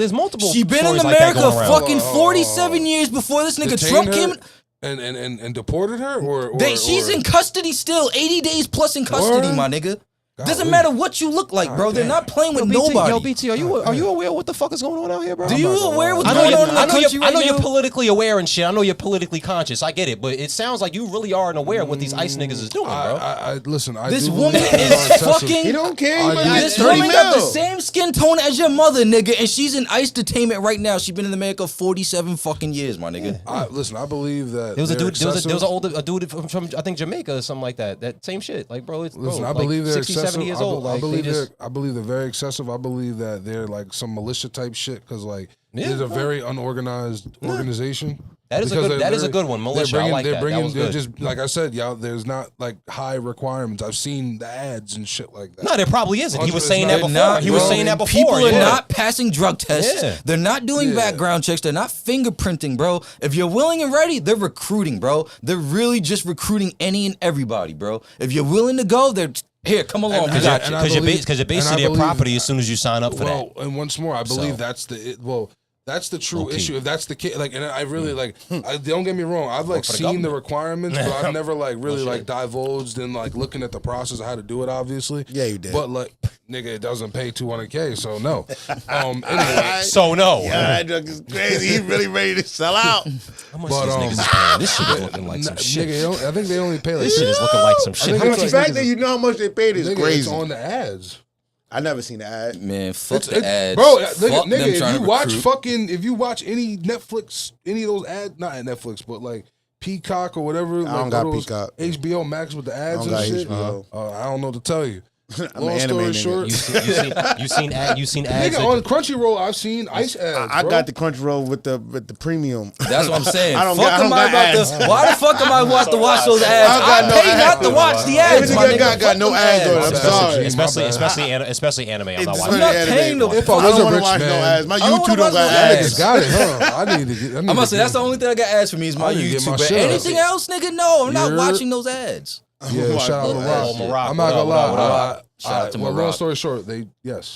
She been in stories like that America going around. fucking 47 years before this nigga detained Trump her came. and deported her, or She's in custody still, 80 days plus in custody, Word? my nigga. Doesn't matter what you look like, bro. They're not playing with nobody. Yo, BT, are you aware of what the fuck is going on out here, bro? Do you aware what's I going on in the know country right I know now? you're politically aware and shit. I know you're politically conscious. I get it, but it sounds like you really aren't aware of what these ICE niggas is doing, bro. Listen. This do woman believe is excessive. fucking. He don't care. This woman got the same skin tone as your mother, nigga, and she's in ICE detainment right now. She's been in America 47 fucking years, my nigga. Listen, I believe that There was a dude. There was excessive. a dude from I think Jamaica or something like that. That same shit. Like, bro, it's Listen, bro, I believe like they're 60, excessive. 70 years old. I Like, believe they just, I believe they're very excessive. I believe that they're like some militia type shit because like Yeah, it's a bro. very unorganized organization. That is a Because good. they're That is a very- good one. Militia. I like that. That was they're good. just like I said, y'all. There's not like high requirements. I've seen the ads and shit like that. No, there probably isn't. He was It's saying not- that before. Not, He was bro. saying that before. People are yeah. not passing drug tests. Yeah. They're not doing background checks. They're not fingerprinting, bro. If you're willing and ready, they're recruiting, bro. They're really just recruiting any and everybody, bro. If you're willing to go, they're here. Come along, we got you. Because you're basically their property as soon as you sign up for that. Well, and once more, I believe that's the true Okay. issue. If that's the case, like, and I really like. Don't get me wrong. I've like for the seen the government. requirements, but I've never like really like divulged in like looking at the process of how to do it. Obviously, Yeah, you did. But like, nigga, it doesn't pay $200K, so no. Anyway, So no. Yeah, that drug is crazy. He really ready to sell out. How much But, these niggas is paying? This shit is looking like some shit. nigga, I think they only pay like. This shit is looking like some shit. think How it's much The is fact that you know how much they paid is Nigga, crazy. it's on the ads. I never seen the ad. Man, fuck It's, the ads. bro. Fuck Nigga, them if trying you to watch recruit. if you watch any Netflix, any of those ads, not at Netflix, but like Peacock or whatever, I don't like got those Peacock. HBO Max with the ads I and don't got shit. HBO. I don't know what to tell you. I'm Long an anime story nigga. short, You seen ads? nigga, on Crunchyroll, I've seen Ice ads. I bro. got the Crunchyroll with the premium. That's what I'm saying. I don't Fuck got- I am don't I got about ads. to? Why the fuck am I about to watch those ads? I got I no pay ads. not to watch the ads. My Everything nigga. got no Fuck ads them on it. I'm ads. sorry. Especially anime. I'm not It's watching. not anime. paying no- I If I was don't a want to rich watch no man- ads. My I don't YouTube wanna don't watch got no That ads. niggas got it, huh? I need to get. I'm gonna say that's the only thing I got ads for me is my I need to get my YouTube. But shit up. anything else, nigga, no, I'm not You're- watching those ads. Yeah, shout out to Rock. Morocco, I'm not gonna what up, what lie. Shout out to Long Morocco. story short, they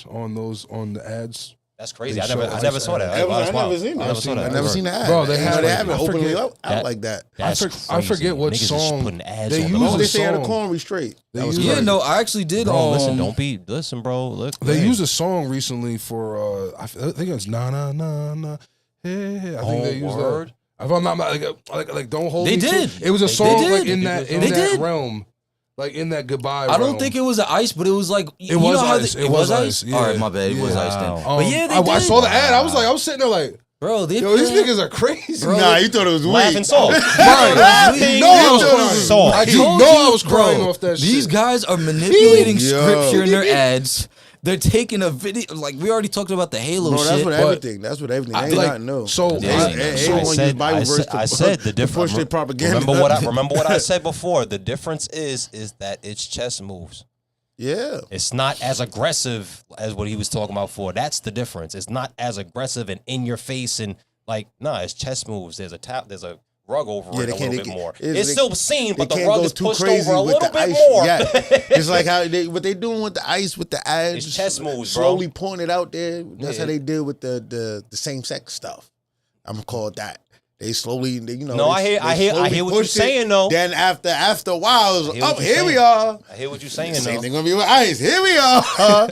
on the ads. That's crazy. They I never show saw that. I never seen I never saw that. that. I never seen the ad. Bro, they You know, have, they like, haven't I openly forget- out That- like that. That's I forget what Niggas is song putting ads they on use the- Oh, a they say the song. corn we straight. They That was use Yeah, crazy. no, I actually did. Bro, listen, bro. Look, They man. used a song recently for I think it's na na na na. Hey, I think they used word? that. If I'm not like don't hold They me to did. it. It was a They song did. like They in did. that They did. realm, like in that goodbye. I don't realm. think it was an ice, but it was like It was know how ice. It It was was ice. ice. All right, Yeah. my bad. It was Yeah. ice then. Wow. But yeah, they I did. saw the ad. I was sitting there like, Bro, they yo, these put- niggas are crazy. Bro, Nah, you thought it was Laughing weak. salt. Right. No, I was crying. Salt. I do told know you, I was crying bro, off that shit. These guys are manipulating Yo. scripture in their ads. They're taking a video, like we already talked about the Halo Bro, that's shit. what but- everything. That's what everything. Ain't like, nothing new. so Yeah, I- ain't nothing. Everyone use Bible verse I said the to difference. push their propaganda. Remember what I said before. The difference is that it's chess moves. Yeah. It's not as aggressive as what he was talking about before. That's the difference. It's not as aggressive and in your face and like, nah, it's chess moves. There's a rug over Yeah, it they a can't- little they bit more. can't- It's they- still seen, They but the can't rug go is too pushed crazy over a with little the bit ice. more. Yeah. It's like how what they doing with the ice with the ads. It's chess moves, bro. Slowly pouring it out there. That's Yeah. how they did with the same sex stuff. I'm gonna call it that. They slowly, you know. No, I hear what you're pushed it. saying, though. Then after a while, it was I hear what up. you're Here we saying. are. I hear what you're saying, Same though. thing gonna be with ice. Here we are.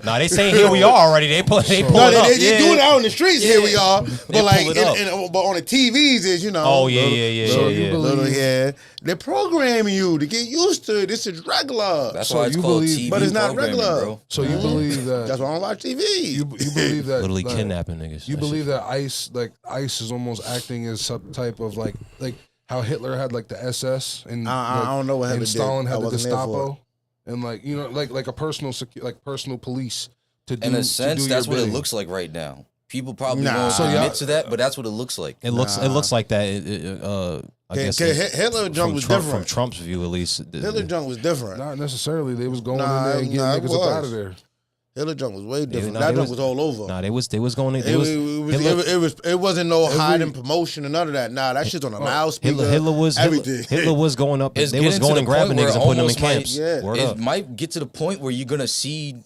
Nah, they saying here we are already. They pull No, it they up. doing it out in the streets. Here we are. They But like, pull it up. but on the TVs is Oh, yeah. So you believe- Little, yeah. They're programming you to get used to it. This is regular. That's So why it's you called believe- TV but it's not programming, regular. bro. So you believe that That's why I don't watch TV. you believe that Literally like, kidnapping niggas. You That believe shit- that ICE is almost acting as some type of like how Hitler had like the SS and I don't know what Hitler and did. Stalin I had the wasn't there for Gestapo and like you know like a personal personal police to do In a to sense, do that's your what it bidding. looks like right now. People probably Nah. won't So admit y'all- to that, but that's what it looks like. It looks like that. I guess Hitler junk from was Trump, different. from Trump's view, at least. Hitler junk was different. Not necessarily. They was going Nah, in there and getting nah, it niggas up out was. of there. Hitler junk was way different. nah, That they junk was- was all over. Nah, they was going. It wasn't no hiding promotion and none of that. Nah, that shit's on a loudspeaker. Hitler was everything. Hitler was going up. It's They was getting to going the and grabbing point where niggas and putting them in almost might- camps. Yeah. Word It up. might get to the point where you're gonna see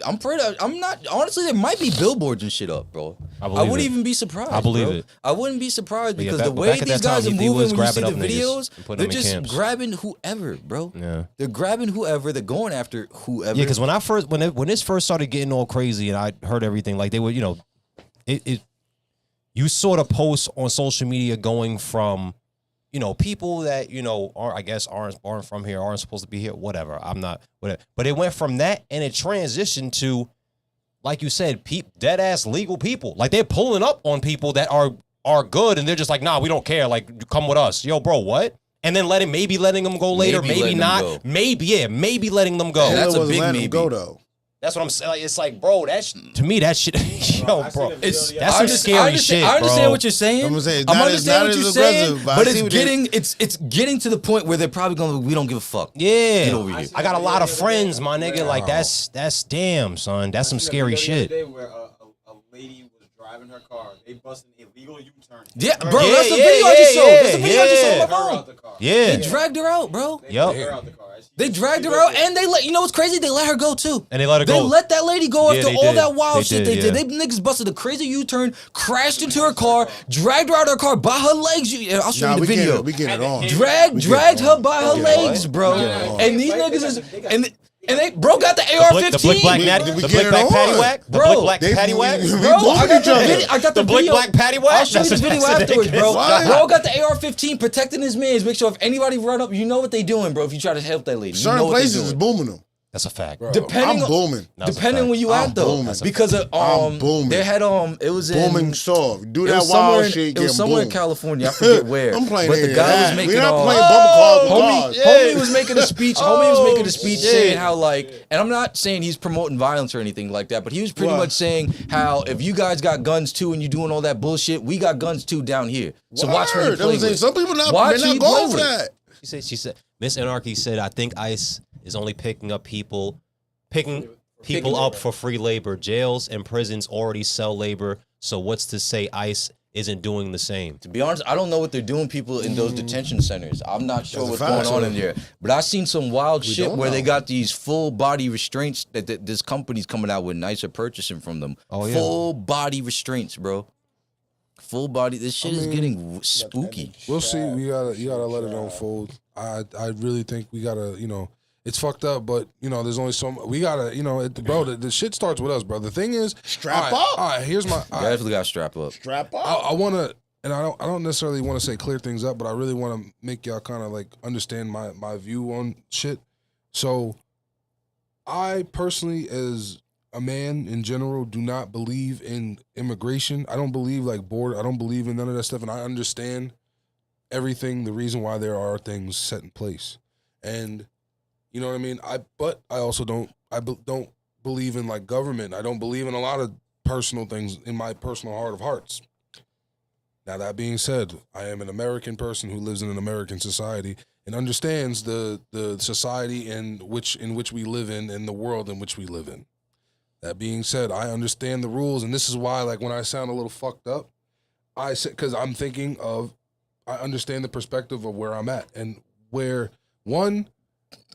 I'm not. Honestly, there might be billboards and shit up, bro. I wouldn't even be surprised. I believe bro. it. I wouldn't be surprised But yeah, because the back way at these that time, guys are he was moving, when you see the grabbing up niggas videos, and putting they're them in just camps. grabbing whoever, bro. Yeah. They're grabbing whoever. They're going after whoever. Yeah, because when this first started getting all crazy and I heard everything, like they were, you sort of post on social media going from, people that, aren't from here, aren't supposed to be here, whatever. I'm not, whatever. But it went from that and it transitioned to, like you said, dead ass legal people. Like they're pulling up on people that are good and they're just like, nah, we don't care. Like, come with us. Yo, bro, what? And then maybe letting them go later, maybe not. Maybe letting them go. That's a big letting maybe. them go though. That's what I'm saying. Like, it's like, bro, to me, that shit, that's some scary I shit, understand bro. what you're saying. I'm saying, I'm not understand as what you're saying, aggressive, but I but see what it's getting to the point where they're probably going. We don't give a fuck. Yeah, Get over here. I got a lot of friends, my nigga. Like that's damn, son. That's some scary shit. Where a lady was driving her car, they busted an illegal U-turn. Yeah, bro, that's the video I just saw. That's the video I just saw on my phone. Out the car. Yeah, They dragged her out, bro. They dragged her out the car. They dragged her out, and they let you know what's crazy. They let her go too. And they let her go. They let that lady go Yeah, after they all did. that wild They shit did, they did. yeah. They niggas busted a crazy U-turn, crashed into her car, dragged her out of her car by her legs. I'll show you the video. We get it on. Dragged her by her Yeah. legs, bro. Yeah. And these niggas is and they bro got the AR-15. The blick black natty, we the get blick it black on. patty whack, the Bro, blick black they- patty whack. we- Bro, booming I got each the other. video. I got the blick video. black patty whack. I'll show you the That's video what it afterwards, is. bro. What? Bro got the AR-15 protecting his mans. Make sure if anybody run up, you know what they doing, bro. If you try to help that lady, you know Certain what they places is doing. booming them. That's a fact. Depending I'm booming. That's a Depending fact. where you I'm at though, booming. because I'm booming. they had it was in Booming soft. Do it that was somewhere wild in, shit. It was get somewhere in boomed. California. I forget where. I'm playing but the it. guy was making We're not all. playing bumper cars with cars. Homie was making a speech. Homie was making a speech shit. saying how and I'm not saying he's promoting violence or anything like that, but he was pretty What? much saying how if you guys got guns too and you doing all that bullshit, we got guns too down here. So watch who you Word. play I'm saying with. some people Watch they're who you not going play for with. that. She said, Miss Anarchy said, I think ICE is only picking people up for free labor. Jails and prisons already sell labor. So what's to say ICE isn't doing the same? To be honest, I don't know what they're doing people in those detention centers. I'm not sure That's a what's fact. going on in there. But I seen some wild shit don't where they know. got these full body restraints that this company's coming out with. Nice are purchasing from them. Oh, yeah. Full body restraints, bro. Full body. This shit is getting spooky. We'll see. You gotta let it unfold. I really think we gotta, it's fucked up, but there's only so much. We gotta, bro. The shit starts with us, bro. The thing is, Strap all right, up. All right, here's my. You definitely got to strap up. Strap up. I want to, and I don't necessarily want to say clear things up, but I really want to make y'all kind of like understand my view on shit. So, I personally, as a man in general, do not believe in immigration. I don't believe border. I don't believe in none of that stuff, and I understand everything, the reason why there are things set in place, and you know what I mean. But I also don't believe in government. I don't believe in a lot of personal things in my personal heart of hearts. Now that being said, I am an American person who lives in an American society and understands the society in which we live in and the world in which we live in. That being said, I understand the rules, and this is why when I sound a little fucked up, I said because I'm thinking of. I understand the perspective of where I'm at and where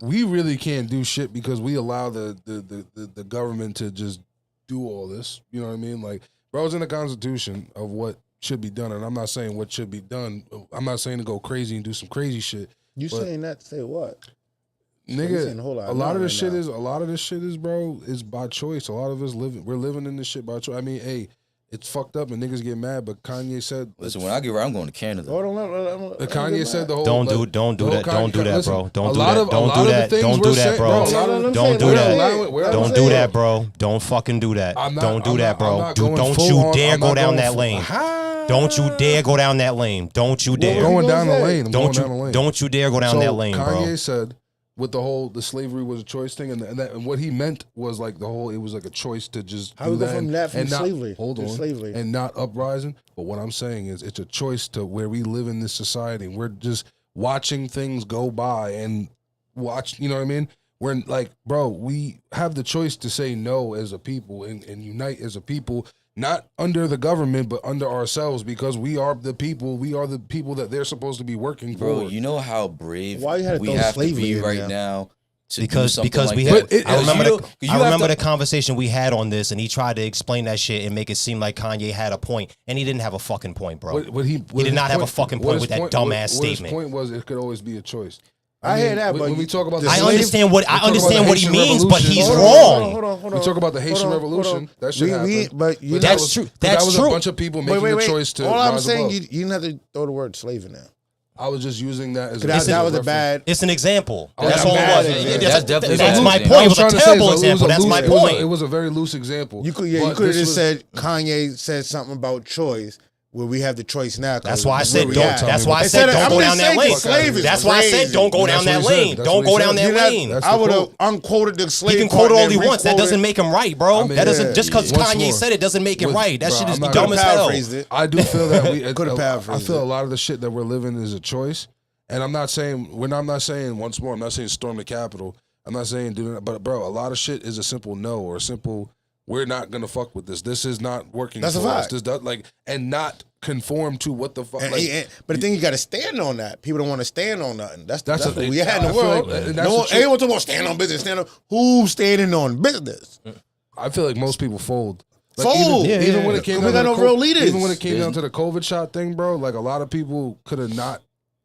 we really can't do shit because we allow the government to just do all this. You know what I mean? Bro, it's in the Constitution of what should be done, and I'm not saying what should be done. I'm not saying to go crazy and do some crazy shit. You saying that to say what? Nigga, a lot of this shit now. is, bro, is by choice. A lot of us we're living in this shit by choice. I mean, hey, it's fucked up and niggas get mad, but Kanye said, Listen, when I get around, I'm going to Canada. Kanye said the whole Don't do that, listen, bro. Don't a do lot that. of- a Don't lot do of the that. things Don't we're do that, saying- bro. bro, a lot of them Don't saying- do we're that. allowing- we're Don't allowing- do that, bro. Don't fucking do that. Don't do that, I'm bro. not Don't going you full on- dare I'm go not down going that full- lane. How? Don't you dare go down that lane. Don't you What dare. was Going gonna down the say? lane. I'm going down the lane. Don't you dare go down So that lane, Kanye bro. said with the slavery was a choice thing, and what he meant was it was a choice to just How do we go that from that from and not, slavery hold to on, slavery? and not uprising. But what I'm saying is it's a choice to where we live in this society, and we're just watching things go by and watch. You know what I mean? We're bro, we have the choice to say no as a people and unite as a people. Not under the government, but under ourselves, because we are the people. We are the people that they're supposed to be working Bro, for. you know how brave Why you had to we throw have to slavery be in right there? now to because do something because like we that. had, I remember You have to- the conversation we had on this, and he tried to explain that shit and make it seem like Kanye had a point, and he didn't have a fucking point, bro. He did not have a fucking point with that dumbass statement. His point was it could always be a choice. I hear that, but when we talk about I understand what he Haitian means, but he's Revolution- wrong. Hold on. We talk about the Haitian Revolution. That shit happened. But That's true. That's that was true. a bunch of people making the choice to All I'm rise saying, above. you didn't have to throw the word slave in there. I was just using that as That was a reference. bad. It's an example. Oh, That's yeah, all it bad was. example. That's definitely That's an my example. point. It was trying a to say terrible it was a example. That's my loose- it was a- point. It was a very loose example. You could But have this just was- said Kanye said something about choice where we have the choice now. That's why I said where we don't. at. That's why I Instead said of- don't I'm go just down that saying lane. slave is That's why I said crazy. don't go And down that's that what he said. lane. That's Don't what he go said. down that You're not- lane. That's I the would have quote. unquoted the slave. He can part quote all and he wants. That re-quoted doesn't it. make him right, bro. I mean, That doesn't yeah. just because Once Kanye more. said it doesn't make it right. That Bro, shit is I'm not dumb gonna as hell. paraphrase it. I do feel that we Could have I paraphrased feel it. a lot of the shit that we're living is a choice, and I'm not saying once more. I'm not saying storm the Capitol. I'm not saying do that, but bro, a lot of shit is a simple no or a simple we're not gonna fuck with this. This is not working. That's a for us. fact. This does and not conform to what the fuck. But the thing you got to stand on that. People don't want to stand on nothing. That's That's what a- we had in I the feel world. like- and that's No one, the truth. anyone talking about stand on business. Stand on who's standing on business. I feel like most people fold. Fold. Even when it came We down got to no real leaders. Even when it came down to the COVID shot thing, bro, like a lot of people could have not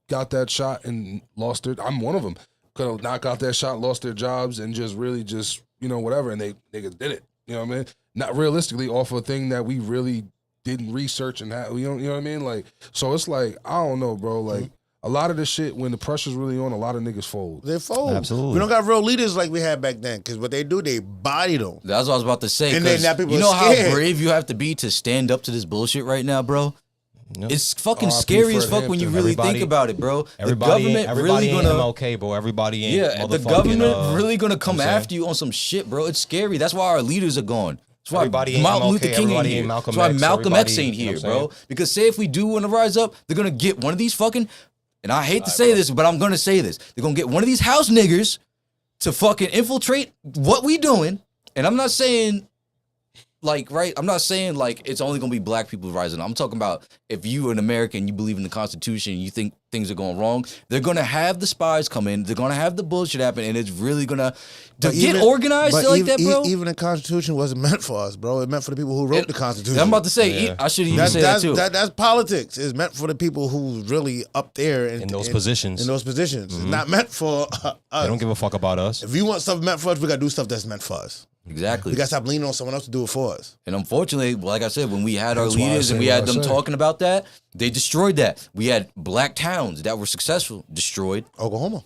got that shot and lost their. I'm one of them. Could have not got that shot, lost their jobs, and just really just whatever, and they did it. You know what I mean? Not realistically off a thing that we really didn't research and have. You know what I mean? Like, so it's like I don't know, bro. Like a lot of this shit when the pressure's really on, a lot of niggas fold. They fold. Absolutely. We don't got real leaders like we had back then. Because what they do, they body them. That's what I was about to say. And then 'Cause now people you are know how scared. brave you have to be to stand up to this bullshit right now, bro? Yep. It's fucking R.I.P. scary as Fred fuck when you Hampton. really Everybody- think about it, bro. Everybody the government everybody really ain't gonna MLK, bro. Everybody ain't the motherfucking, government really gonna come you know what I'm after you on some shit, bro. It's scary. That's why our leaders are gone. That's why Everybody ain't Martin MLK, Luther King ain't everybody here. ain't Malcolm That's why X, Malcolm X everybody- ain't you know here, what I'm bro. Because say if we do want to rise up, they're gonna get one of these fucking, and I hate to say this, but I'm gonna say this. They're gonna get one of these house niggers to fucking infiltrate what we doing. And I'm not saying I'm not saying like it's only gonna be black people rising. I'm talking about if you an American, you believe in the Constitution, you think things are going wrong, they're gonna have the spies come in, they're gonna have the bullshit happen, and it's really gonna get organized but like that, bro. Even the Constitution wasn't meant for us, bro. It meant for the people who wrote the Constitution. I'm about to say, I should even That's, say that too. that's politics. It's meant for the people who's really up there In those positions. In those positions, it's not meant for us. They don't give a fuck about us. If you want stuff meant for us, we gotta do stuff that's meant for us. Exactly. We gotta stop leaning on someone else to do it for us. And unfortunately, like I said, when we had our That's why I leaders say and we what had I them say. talking about that, they destroyed that. We had black towns that were successful, destroyed. Oklahoma.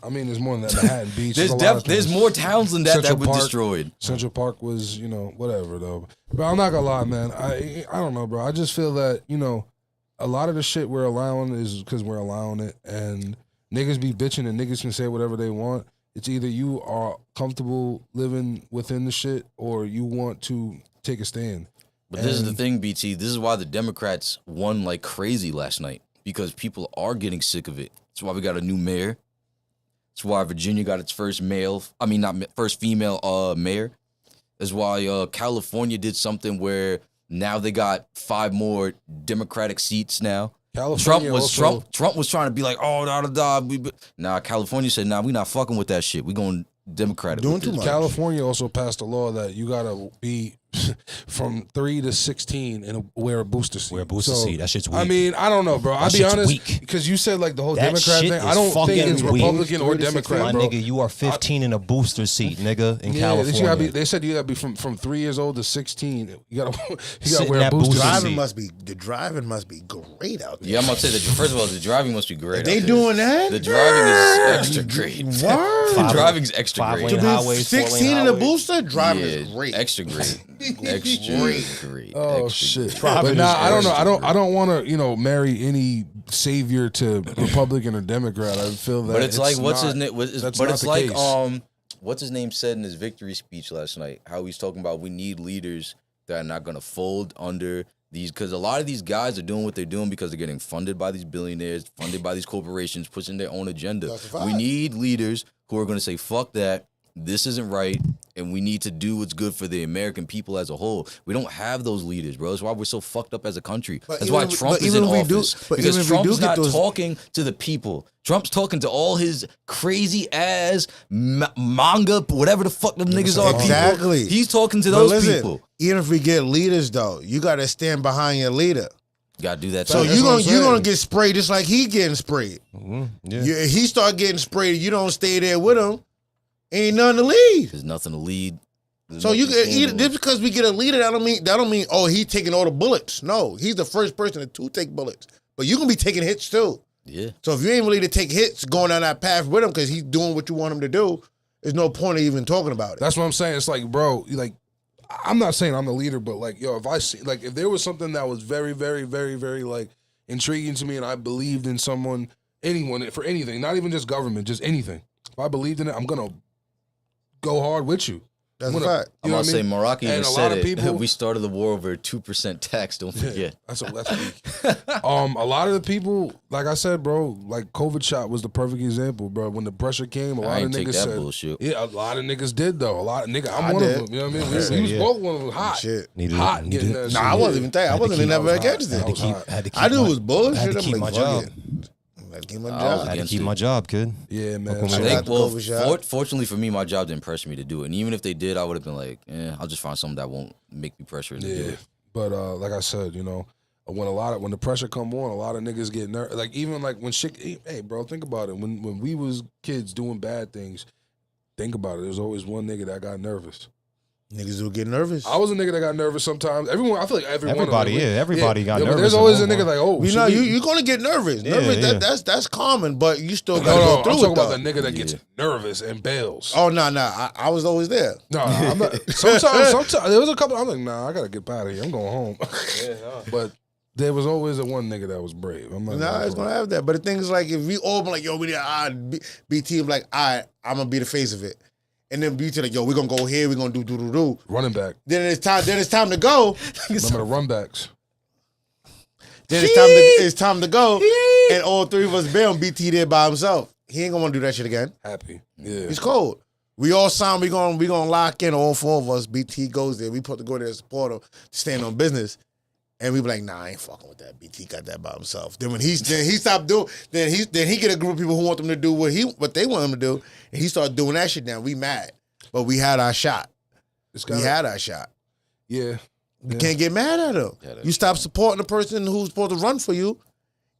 I mean, there's more than that. Manhattan Beach. There's more towns than that Central were Park. destroyed. Central Park was, whatever though. But I'm not gonna lie, man. I don't know, bro. I just feel that a lot of the shit we're allowing is because we're allowing it, and niggas be bitching and niggas can say whatever they want. It's either you are comfortable living within the shit or you want to take a stand. But this is the thing, BT. This is why the Democrats won like crazy last night, because people are getting sick of it. That's why we got a new mayor. That's why Virginia got its first first female mayor. That's why California did something where now they got 5 more Democratic seats now. California Trump was trying to be like, oh, California said, nah, we not fucking with that shit. We going Democratic. Doing with too this. much. California also passed a law that you gotta be from 3 to 16 and wear a booster seat. Wear a booster seat. That shit's weak. I mean, I don't know, bro. I'll be shit's honest, weak. because you said like the whole That Democrat shit thing. I is don't think fucking it's weak. Republican or 3 to 16, Democrat, My bro. nigga, you are 15 in a booster seat, nigga, in Yeah, California. they said you gotta be from 3 years old to 16. You gotta Sit in wear a that booster booster seat. The driving must be great out there. Yeah, I'm about to say that. First of all, the driving must be great. They out there. doing that? The driving is extra great. Word. The driving's extra 5-lane great. highways, 16 in a highways. booster, driving Yeah, is great. extra great. Extra great. Oh extra shit! great. But nah, I don't know. extra I don't want to marry any savior to Republican or Democrat. I feel that. But it's like what's his not- name? that's But not it's the like case. what's his name said in his victory speech last night? How he's talking about we need leaders that are not going to fold under these, because a lot of these guys are doing what they're doing because they're getting funded by these billionaires, funded by these corporations, pushing their own agenda. That's a fact. We need leaders who are going to say fuck that. This isn't right. and we need to do what's good for the American people as a whole. We don't have those leaders, bro. That's why we're so fucked up as a country. But That's why even- Trump but is even in if we do- office. but even Because if we do Trump's get not those- talking to the people. Trump's talking to all his crazy ass manga, whatever the fuck them niggas are. Exactly. People. He's talking to But those listen, people. even if we get leaders, though, you got to stand behind your leader. Got to do that. So too. you're what I'm gonna saying. get sprayed just like he getting sprayed. Yeah. He start getting sprayed. You don't stay there with him. Ain't nothing to lead. There's nothing to lead. There's So you nothing get to handle. just because we get a leader, that don't mean oh he taking all the bullets. No, he's the first person to take bullets. But you gonna be taking hits too. Yeah. So if you ain't really to take hits going down that path with him because he's doing what you want him to do, there's no point of even talking about it. That's what I'm saying. It's like, bro, like, I'm not saying I'm the leader, but like, yo, if I see, like, if there was something that was very, very, very, very, like, intriguing to me and I believed in someone, anyone, for anything, not even just government, just anything. If I believed in it, I'm going to go hard with you. That's I'm a gonna- fact. I'm You know gonna what I say mean? Morocco even And a said lot of it. people- We started the war over a 2% tax. Don't forget. That's weak. A lot of the people, like I said, bro, like COVID shot was the perfect example, bro. When the pressure came, a I lot of ain't take niggas that said, bullshit. yeah, a lot of niggas did though. A lot of niggas, I'm I one did. of them. You know what I mean? We was Yeah. both one of them hot, Shit. hot getting that. Nah, I shit. wasn't even thinking. I Had to wasn't even keep- never I was against hot. it. I was hot. Had to keep I knew my- it was bullshit. I had to I'm keep like, my fuck job. it. I had to keep my I was job. I had to against keep it. my job, kid. Yeah, man. Fuck with I my got think, the well, COVID shot. fortunately for me, my job didn't pressure me to do it. And even if they did, I would have been like, I'll just find something that won't make me pressured to do Yeah, it. but like I said, you know, when the pressure come on, a lot of niggas get nervous. Like even like when shit, hey, bro, think about it. When we was kids doing bad things, think about it. There's always one nigga that got nervous. Niggas will get nervous. I was a nigga that got nervous sometimes. Everyone, I feel like everybody got got but nervous there's at always a one nigga point. like, oh, You should know, we- you're gonna get nervous. Yeah, Nervous, yeah. That's common, but you still no, gotta no, go I'm through talking it. about Though. the nigga that gets nervous and bails. Oh no, I was always there. No, I'm not. Sometimes there was a couple. I'm like, nah, I gotta get out of here. I'm going home. But there was always a one nigga that was brave. I'm not. Nah, it's gonna have that. But the thing is, like, if we all be like, yo, we need BT, like, all right, I'm gonna be the face of it, and then BT like, yo, we're gonna go here, we're gonna do. running back. Then it's time to go. Remember the run backs. Then it's time to go, and all three of us bail. BT there by himself. He ain't gonna want to do that shit again. Happy. Yeah. He's cold. We all signed. We gonna lock in. All four of us. BT goes there. We supposed to go there to support him, stand on business. And we be like, nah, I ain't fucking with that. BT got that by himself. Then when he stopped doing, then he get a group of people who want him to do what they want him to do, and he started doing that shit. Now we mad, but we had our shot. We had our shot. Yeah. We can't get mad at him. You stop supporting the person who's supposed to run for you,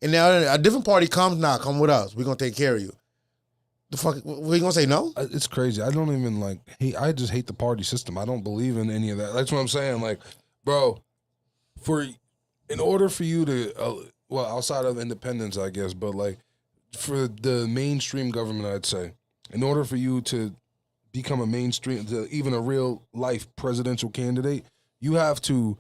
and now a different party comes. Nah, come with us. We're gonna take care of you. The fuck? We gonna say no? It's crazy. I don't even like. I just hate the party system. I don't believe in any of that. That's what I'm saying. Like, bro, in order for you to, well, outside of independence, I guess, but like for the mainstream government, I'd say, in order for you to become a mainstream, even a real life presidential candidate, you have to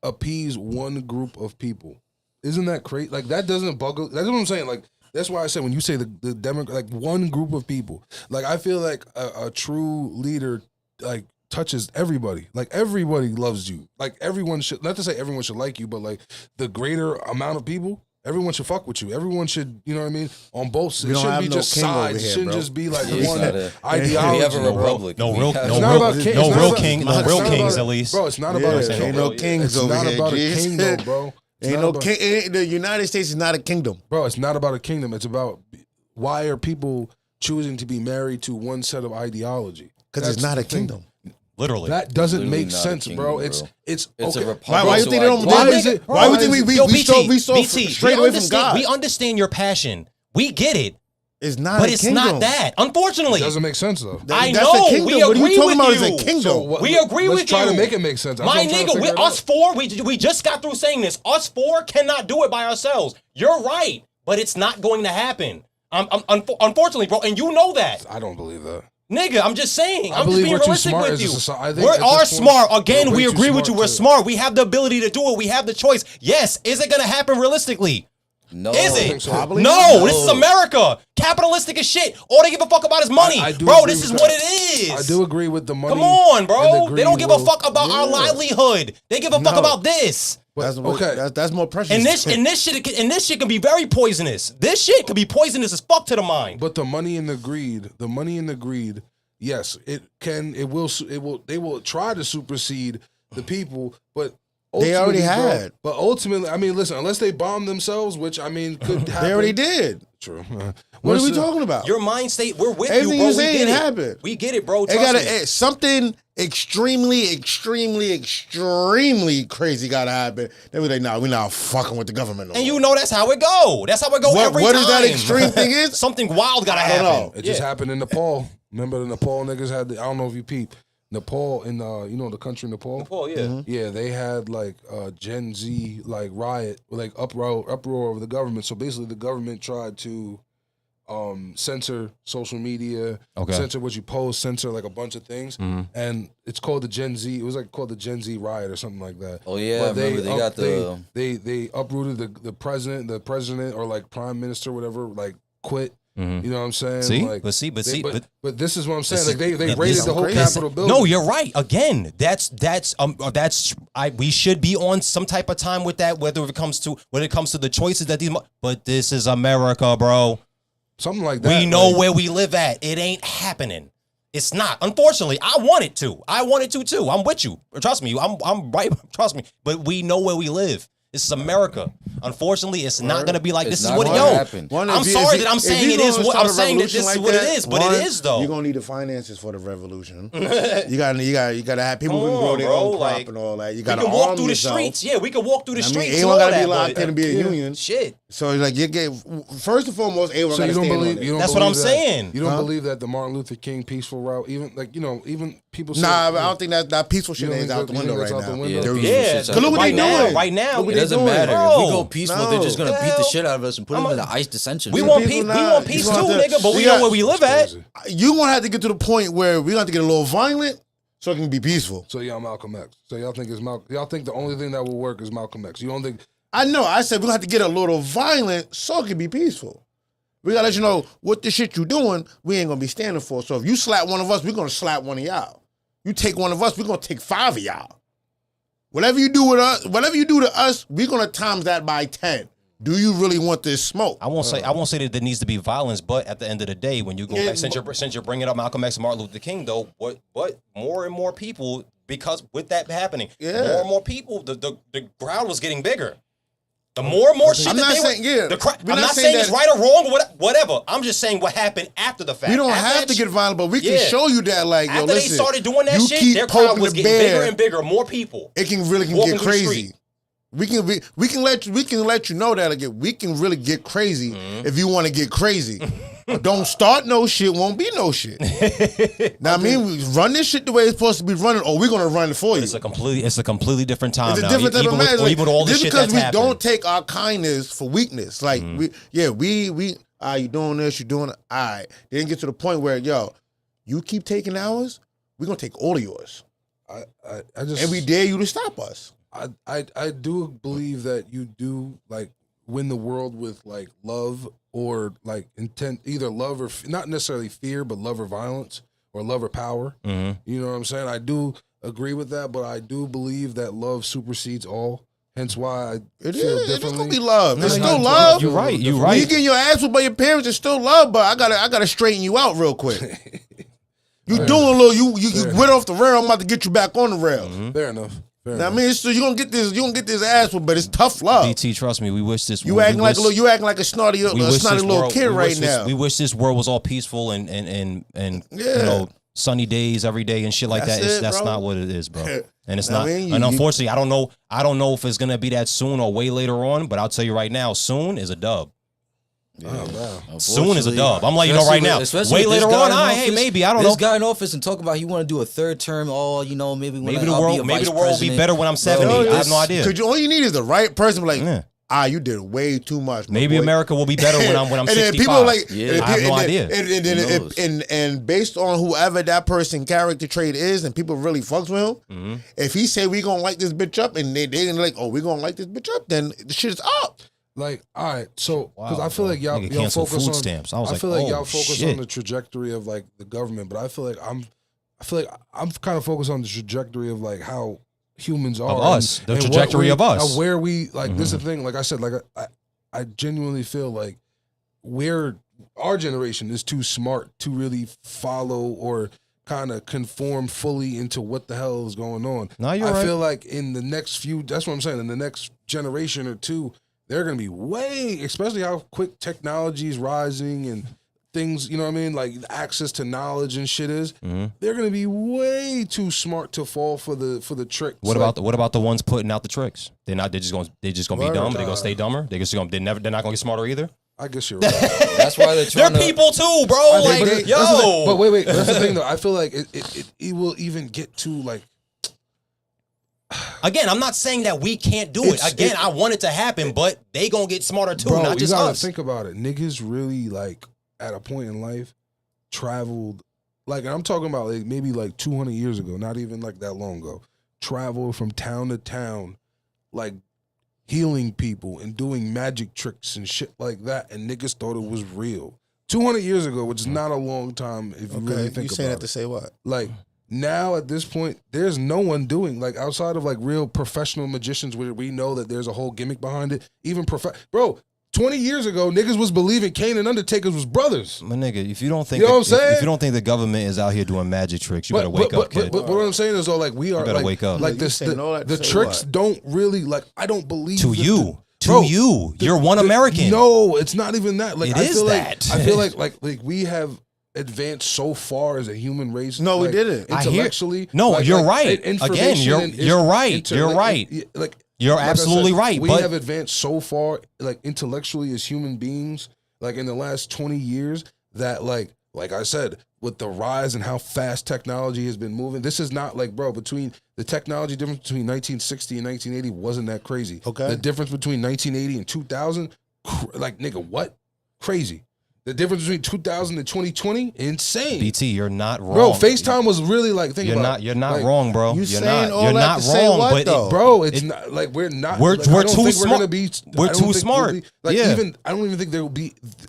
appease one group of people. Isn't that crazy? Like that doesn't bug. That's what I'm saying. Like that's why I said when you say the Democrat, like one group of people. Like I feel like a true leader, like touches everybody. Like everybody loves you. Like everyone should. Not to say everyone should like you, but like the greater amount of people. Everyone should fuck with you. Everyone should, you know what I mean? On both sides. We It don't shouldn't have be no just king over sides. It here, shouldn't bro. just be like It's one not a- ideology. we have a bro. republic. No real It's not about king- it's not about- kings, it's not kings about- at least. Bro, it's not Yeah, about a king. ain't no kings It's over not here, about a G. kingdom, bro. It's Ain't not no about- king. The United States is not a kingdom. Bro, it's not about a kingdom. It's about why are people choosing to be married to one set of ideology? Because it's That's not a the thing. kingdom. Literally. That doesn't Literally make not a sense, kingdom, bro. bro. It's It's okay. a republic. Why you so think they don't? I- Why is it? Why would think we saw BT, straight away from God? We understand your passion. We get it, It's not. but a it's kingdom. not that. Unfortunately, It doesn't make sense though. I That's know. a kingdom. We What are agree you talking with about? you. Is a kingdom. So what- We agree let's with try you. to make it make sense. That's My what I'm trying to nigga, figure us out. four, we just got through saying this. Us four cannot do it by ourselves. You're right, but it's not going to happen. Unfortunately, bro, and you know that. I don't believe that. Nigga, I'm just saying. I I'm just believe being we're too realistic smart with as a you. society. I We think at are this point, smart. Again, we're we way agree too with you. smart We're to- smart. We have the ability to do it. We have the choice. Yes. Is it going to happen realistically? No. Is think it? so. Probably No, not. this is America. Capitalistic as shit. All they give a fuck about is money. I do Bro, agree this is with what that. it is. I do agree with the money. Come on, and bro. the They don't greed give a will- fuck about our Yeah. livelihood. They give a fuck No. about this. That's okay. That's more precious. And this shit can be very poisonous. This shit can be poisonous as fuck to the mind. But the money and the greed yes, it can. It will. They will try to supersede the people, but They already had. But ultimately, I mean, listen, unless they bomb themselves, which I mean could happen. They already did. True. What are we talking about? Your mind state, we're with Everything you, bro. you saying We get it. happened. We get it, bro. It Trust gotta me. something extremely crazy gotta happen. Then we like, nah, we're not fucking with the government no And more. you know that's how it go. That's how it go every What time. is that extreme thing is? Something wild gotta I don't happen. know. It just happened in Nepal. Remember the Nepal niggas had I don't know if you peep. Nepal in you know the country Nepal? Nepal, yeah. Mm-hmm. Yeah, they had like Gen Z like riot, like uproar over the government. So basically the government tried to censor social media, censor what you post, censor like a bunch of things. And it's called the Gen Z. It was like called the Gen Z riot or something like that. Oh yeah, But I remember they got the they uprooted the president or like prime minister, whatever, like quit. You know what I'm saying? See? Like, But this is what I'm saying. This Like they is- raided this- the whole this- Capitol building. No, you're right. Again, we should be on some type of time with that, when it comes to the choices that but this is America, bro. Something like that. We know like, where we live at. It ain't happening. It's not. Unfortunately, I want it to. I want it to too. I'm with you. Trust me. I'm right. Trust me. But we know where we live. This is America. Unfortunately, it's not gonna be like It's this. Is not what gonna yo. happen. I'm sorry that I'm saying it is. I'm saying that this is what it is. But it is though. You're gonna need the finances for the revolution. you gotta have people who can grow their bro, own crop like, and all that. You We gotta can walk arm through the yourself. streets. Yeah, we can walk through the I mean, streets. everyone and all gotta be that, locked but- in to be a union. Shit. So it's like you get first and foremost, everyone So gotta you don't stand believe on it. you don't That's what believe I'm that- saying. You don't Huh? believe that the Martin Luther King peaceful route, even like even people say, Nah, but I don't think that peaceful shit You don't is think out the that- you window think right it's out the now. window? Yeah, Yeah, peaceful Cause look what right they now, doing. right now. Look what It they doesn't doing. matter. Bro, If we go peaceful, they're just gonna beat the hell. shit out of us and put us into ice detention. We Some want people peace. We not. want peace You too, gonna have to- nigga. But we we know got- where we live at. You gonna have to get to the point where we're gonna have to get a little violent so it can be peaceful. So y'all Malcolm X. So y'all think y'all think the only thing that will work is Malcolm X. You don't think I know. I said we're gonna have to get a little violent so it can be peaceful. We gotta let you know what the shit you doing, we ain't gonna be standing for. So if you slap one of us, we're gonna slap one of y'all. You take one of us, we're gonna take 5 of y'all. Whatever you do with us, whatever you do to us, we're gonna times that by 10. Do you really want this smoke? I won't say that there needs to be violence, but at the end of the day, when you go Yeah, back, since you're bringing up Malcolm X and Martin Luther King, though, what more and more people, because with that happening, Yeah. more and more people, the crowd was getting bigger. The more and more shit I'm that not they saying- yeah. were, We're I'm not not saying saying it's that- right or wrong or whatever. I'm just saying what happened after the fact. We don't After have that to get shit- violent, but we can Yeah. show you that, like, yo, After listen. they started doing that you shit, keep their crowd poking was the getting bear, bigger and bigger, more people. It can really walking get through the crazy. street. We can let you know that again. We can really get crazy if you want to get crazy. Don't start no shit, won't be no shit. Now I mean, we run this shit the way it's supposed to be running, or we're gonna run it for you. It's a completely different time It's a now. different type of even man. with, even with all this Just shit because that's we happening. don't take our kindness for weakness. Like we you doing this, you doing it. All right. They didn't get to the point where, yo, you keep taking ours, we're gonna take all of yours. I just And we dare you to stop us. I do believe that you do like win the world with like love or like intent, either love or not necessarily fear, but love or violence or love or power. You know what I'm saying? I do agree with that, but I do believe that love supersedes all. Hence why I It feel is. It's differently. gonna be love. It's No, still you- love. you're right, you're When right. you getting your ass whooped by your parents, it's still love. But I gotta straighten you out real quick. You doing a little. You went off the rail. I'm about to get you back on the rail. Fair enough. Fair Now, I enough. mean, so you gonna get this ass whooped, but it's tough love. DT, trust me, we wish this. You we acting like wish- a snotty, we wish snotty this little world- kid we right wish this- now. We wish this world was all peaceful and you Yeah. know, sunny days every day and shit like That's that. it, That's bro. not what it is, bro. And it's I not. mean, and unfortunately, I don't know if it's gonna be that soon or way later on. But I'll tell you right now, soon is a dub. Soon is a dub. I'm letting you know right now. Way later on, hey, maybe I don't know. This guy in office and talk about he want to do a third term. Oh, you know, maybe when Maybe the I'll world, be a maybe vice the world will be president. better when I'm 70. Bro, I have no idea. Cause all you need is the right person. Like, Yeah. you did way too much. my Maybe boy. America will be better when I'm and then 65. people are like, Yeah. and, I have no and- idea. Who knows? and based on whoever that person character trait is, and people really fucks with him. If he say we gonna light this bitch up, and they like, oh, we gonna light this bitch up, then the shit is up. Like, all right, so because Wow, I feel bro. like y'all Nigga y'all cancel focus food on stamps. I was like, feel like oh, y'all focus shit. on the trajectory of like the government, but I feel like I'm kind of focused on the trajectory of like how humans are Of us, the what trajectory we- of us. where we like. This is the thing. Like I said, like I genuinely feel like our generation is too smart to really follow or kind of conform fully into what the hell is going on. No, you're I right. feel like in the next few, that's what I'm saying, in the next generation or two, they're going to be way, especially how quick technology is rising and things, you know what I mean? Like access to knowledge and shit is. They're going to be way too smart to fall for the tricks. What about the ones putting out the tricks? They're just gonna be dumb. They're gonna stay dumber. They're not gonna get smarter either. I guess you're right. That's why they're trying They're people too, bro. Like, yo. But wait, that's the thing though. I feel like it will even get to like. Again, I'm not saying that we can't do it. Again, I want it to happen, but they gonna get smarter too, Bro, not just you gotta us. think about it. Niggas really like at a point in life traveled, like, and I'm talking about like maybe like 200 years ago, not even like that long ago. Traveled from town to town, like healing people and doing magic tricks and shit like that, and niggas thought it was real. 200 years ago, which is not a long time if you really think you saying about that to it. say what? Like now at this point, there's no one doing, like, outside of like real professional magicians where we know that there's a whole gimmick behind it. Even bro, 20 years ago, niggas was believing Kane and Undertaker was brothers. My nigga, if you don't think You know what I'm saying? if you don't think the government is out here doing magic tricks, you better wake up, kid. But what I'm saying is though, like we are, better like, wake up. like You this, saying all that the to say tricks what? don't really, like, I don't believe To that you. Bro, You're one American. No, it's not even that. Like It I is feel that. like I feel like we have advanced so far as a human race. No, we like, didn't. I hear- intellectually. No, like, you're like, right. information Again, and you're right. You're right. You're like I absolutely said, right, We but- have advanced so far, like intellectually as human beings, like in the last 20 years, that like I said, with the rise and how fast technology has been moving, this is not like, bro, between the technology difference between 1960 and 1980 wasn't that crazy. Okay. The difference between 1980 and 2000, like, nigga, what? Crazy. The difference between 2000 and 2020, insane. BT, you're not wrong. Bro, FaceTime was really like, think You're about not. it. You're not Like, wrong, bro. you You're saying not. all You're that not to say wrong, what, but though? Bro, it's not like we're not. We're like, I don't too think smart. We're gonna be. We're I don't too think smart. we'll be- like Yeah. even I don't even think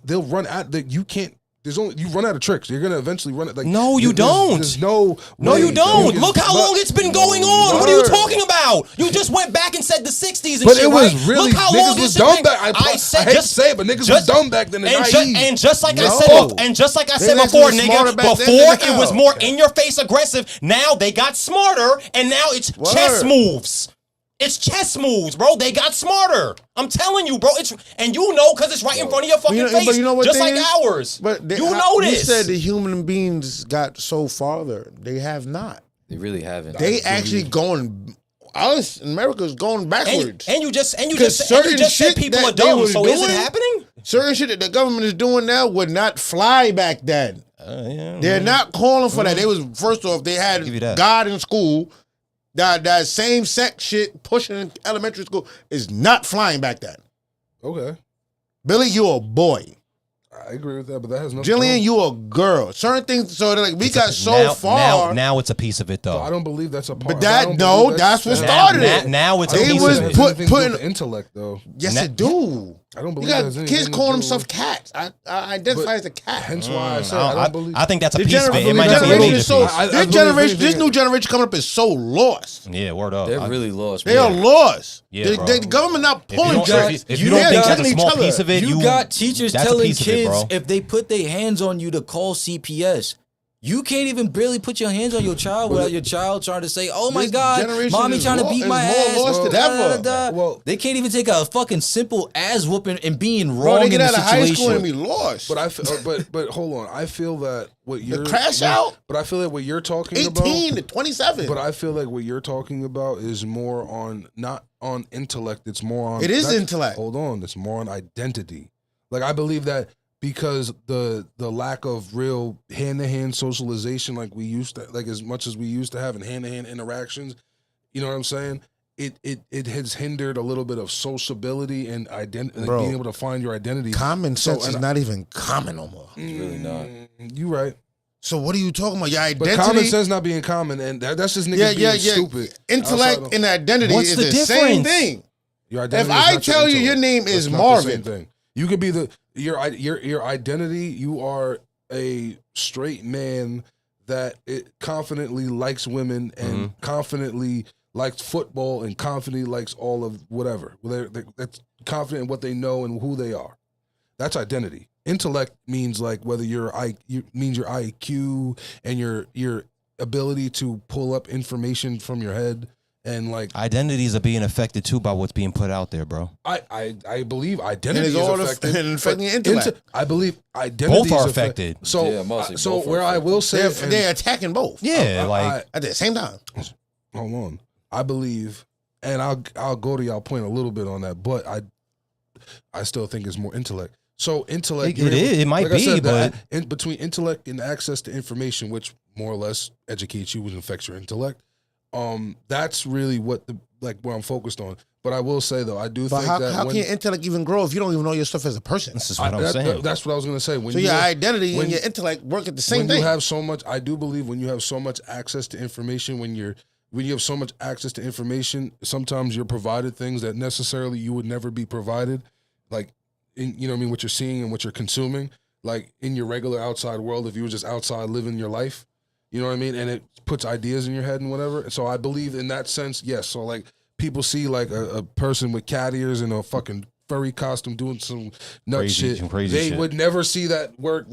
they'll run out. That you can't. There's only you run out of tricks. You're gonna eventually run it. Like No, you don't. There's no. No, way you don't. can- Look how but- long it's been going on. What are you Word. talking about? You just went back and said the 60s and But shit, it was right? really Look how niggas long was it's dumb been. back. I hate to say it, but niggas was dumb back then. And just like I No. said, and just like I They said actually before, was smarter nigga, back then before than it was now. more in your face aggressive. Now they got smarter, and now it's chess Word. moves. It's chess moves, bro. They got smarter. I'm telling you, bro. It's and you know because it's right in front of your fucking face, but you know what just thing like is? ours. But you know You this. said the human beings got so farther. They have not. They really haven't. They actually going. Us, America's going backwards. and you just certain said shit people that are they dumb. was So is it doing- happening? Certain shit that the government is doing now would not fly back then. Yeah. They're not calling for that. They was first off, they Give you had that. God in school. That same sex shit pushing in elementary school is not flying back then. Okay, Billy, you a boy. I agree with that, but that has nothing. Jillian, you a girl. Certain things. So like we got so now, far. Now it's a piece of it though. I don't believe that's a part. But that- I don't no, believe that's what that- started it. Now it's a They piece was of It it. has anything to do putting- with the intellect though. Yes, Na- it do. I don't You believe it got has anything kids to calling do themselves with- cats. I identify as a cat. Hence why I said I don't believe. I think that's a The piece of it. It generation, might not be a generation major is so. piece. I This believe generation, anything- this new generation coming up is so lost. Yeah, word up. They're really lost. They bro. are lost. Yeah, bro. The government not If you pulling don't, tricks. if you don't They're think that's telling a each small other. piece of it, You got teachers that's a telling piece of it, kids bro. if they put their hands on you to call CPS. You can't even barely put your hands on your child without your child trying to say, "Oh my This God, generation mommy is trying to lo- beat is my more ass." lost than ever. Well, they can't even take a fucking simple ass whooping and being Bro, wrong they in get the out of high situation. school and be lost. but I feel, but hold on. I feel that what you're crash out? But I feel like what you're talking 18 about. to 27. But I feel like what you're talking about is more on not on intellect. It's more on. It is that's- intellect. Hold on. It's more on identity. Like I believe that because the lack of real hand-to-hand socialization, like we used to, like as much as we used to have in hand-to-hand interactions, you know what I'm saying? It has hindered a little bit of sociability and identity, Bro, being able to find your identity. common sense is and not even common no more. It's really not. You right. So what are you talking about? Your But identity. common sense not being common, and that's just niggas being stupid. Intellect Outside of- and identity What's is the the same difference? thing. Your identity If is I not tell you your intellect. name That's is not the Marvin. same thing. You could be your identity. You are a straight man that confidently likes women and confidently likes football and confidently likes all of whatever. They're confident in what they know and who they are. That's identity. intellect means like whether means your IQ and your ability to pull up information from your head. And like identities are being affected too by what's being put out there, bro. I believe identity is affected. And affecting your intellect. I believe identity both are is affected. So, Yeah, mostly so both where are I will say, they're attacking both. Yeah, at the same time. Hold on. I believe, and I'll go to y'all point a little bit on that, but I still think it's more intellect. So intellect, it might be, but in between intellect and access to information, which more or less educates you, which affects your intellect. That's really what where I'm focused on. But I will say though, I do think that how can your intellect even grow if you don't even know your stuff as a person? This is what I'm saying. That's what I was gonna say. So your identity and your intellect work at the same thing. When you have so much, I do believe when you have so much access to information, when you have so much access to information, sometimes you're provided things that necessarily you would never be provided, like you know what I mean, what you're seeing and what you're consuming, like in your regular outside world. If you were just outside living your life. You know what I mean? And it puts ideas in your head and whatever. And so I believe in that sense, yes. So like people see like a person with cat ears and a fucking furry costume doing some nut shit. They would never see that work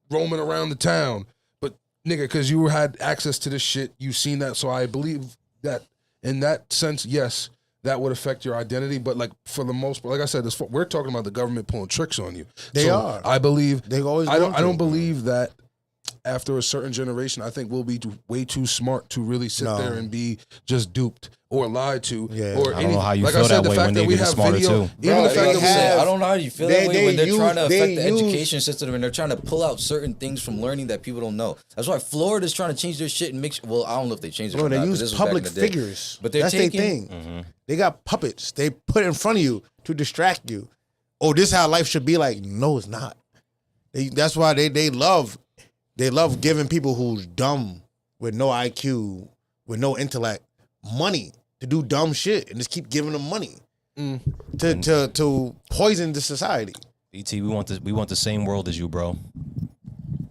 roaming around the town. But nigga, because you had access to this shit, you seen that. So I believe that in that sense, yes, that would affect your identity. But like for the most part, like I said, we're talking about the government pulling tricks on you. They are. I believe They always. I don't believe that. After a certain generation, I think we'll be way too smart to really sit there and be just duped or lied to. Yeah. Or I don't know how you like feel I said, that way when they get smarter too. Even the fact that I don't know how you feel that way when they're trying to affect the education system and they're trying to pull out certain things from learning that people don't know. That's why Florida's trying to change their shit and well, I don't know if they changed it. Bro, or they not, use public figures, but they're that's taking, their thing. They got puppets. They put in front of you to distract you. Oh, this is how life should be like. No, it's not. That's why they love giving people who's dumb with no IQ, with no intellect, money to do dumb shit and just keep giving them money to poison the society. BT, we want the same world as you, bro.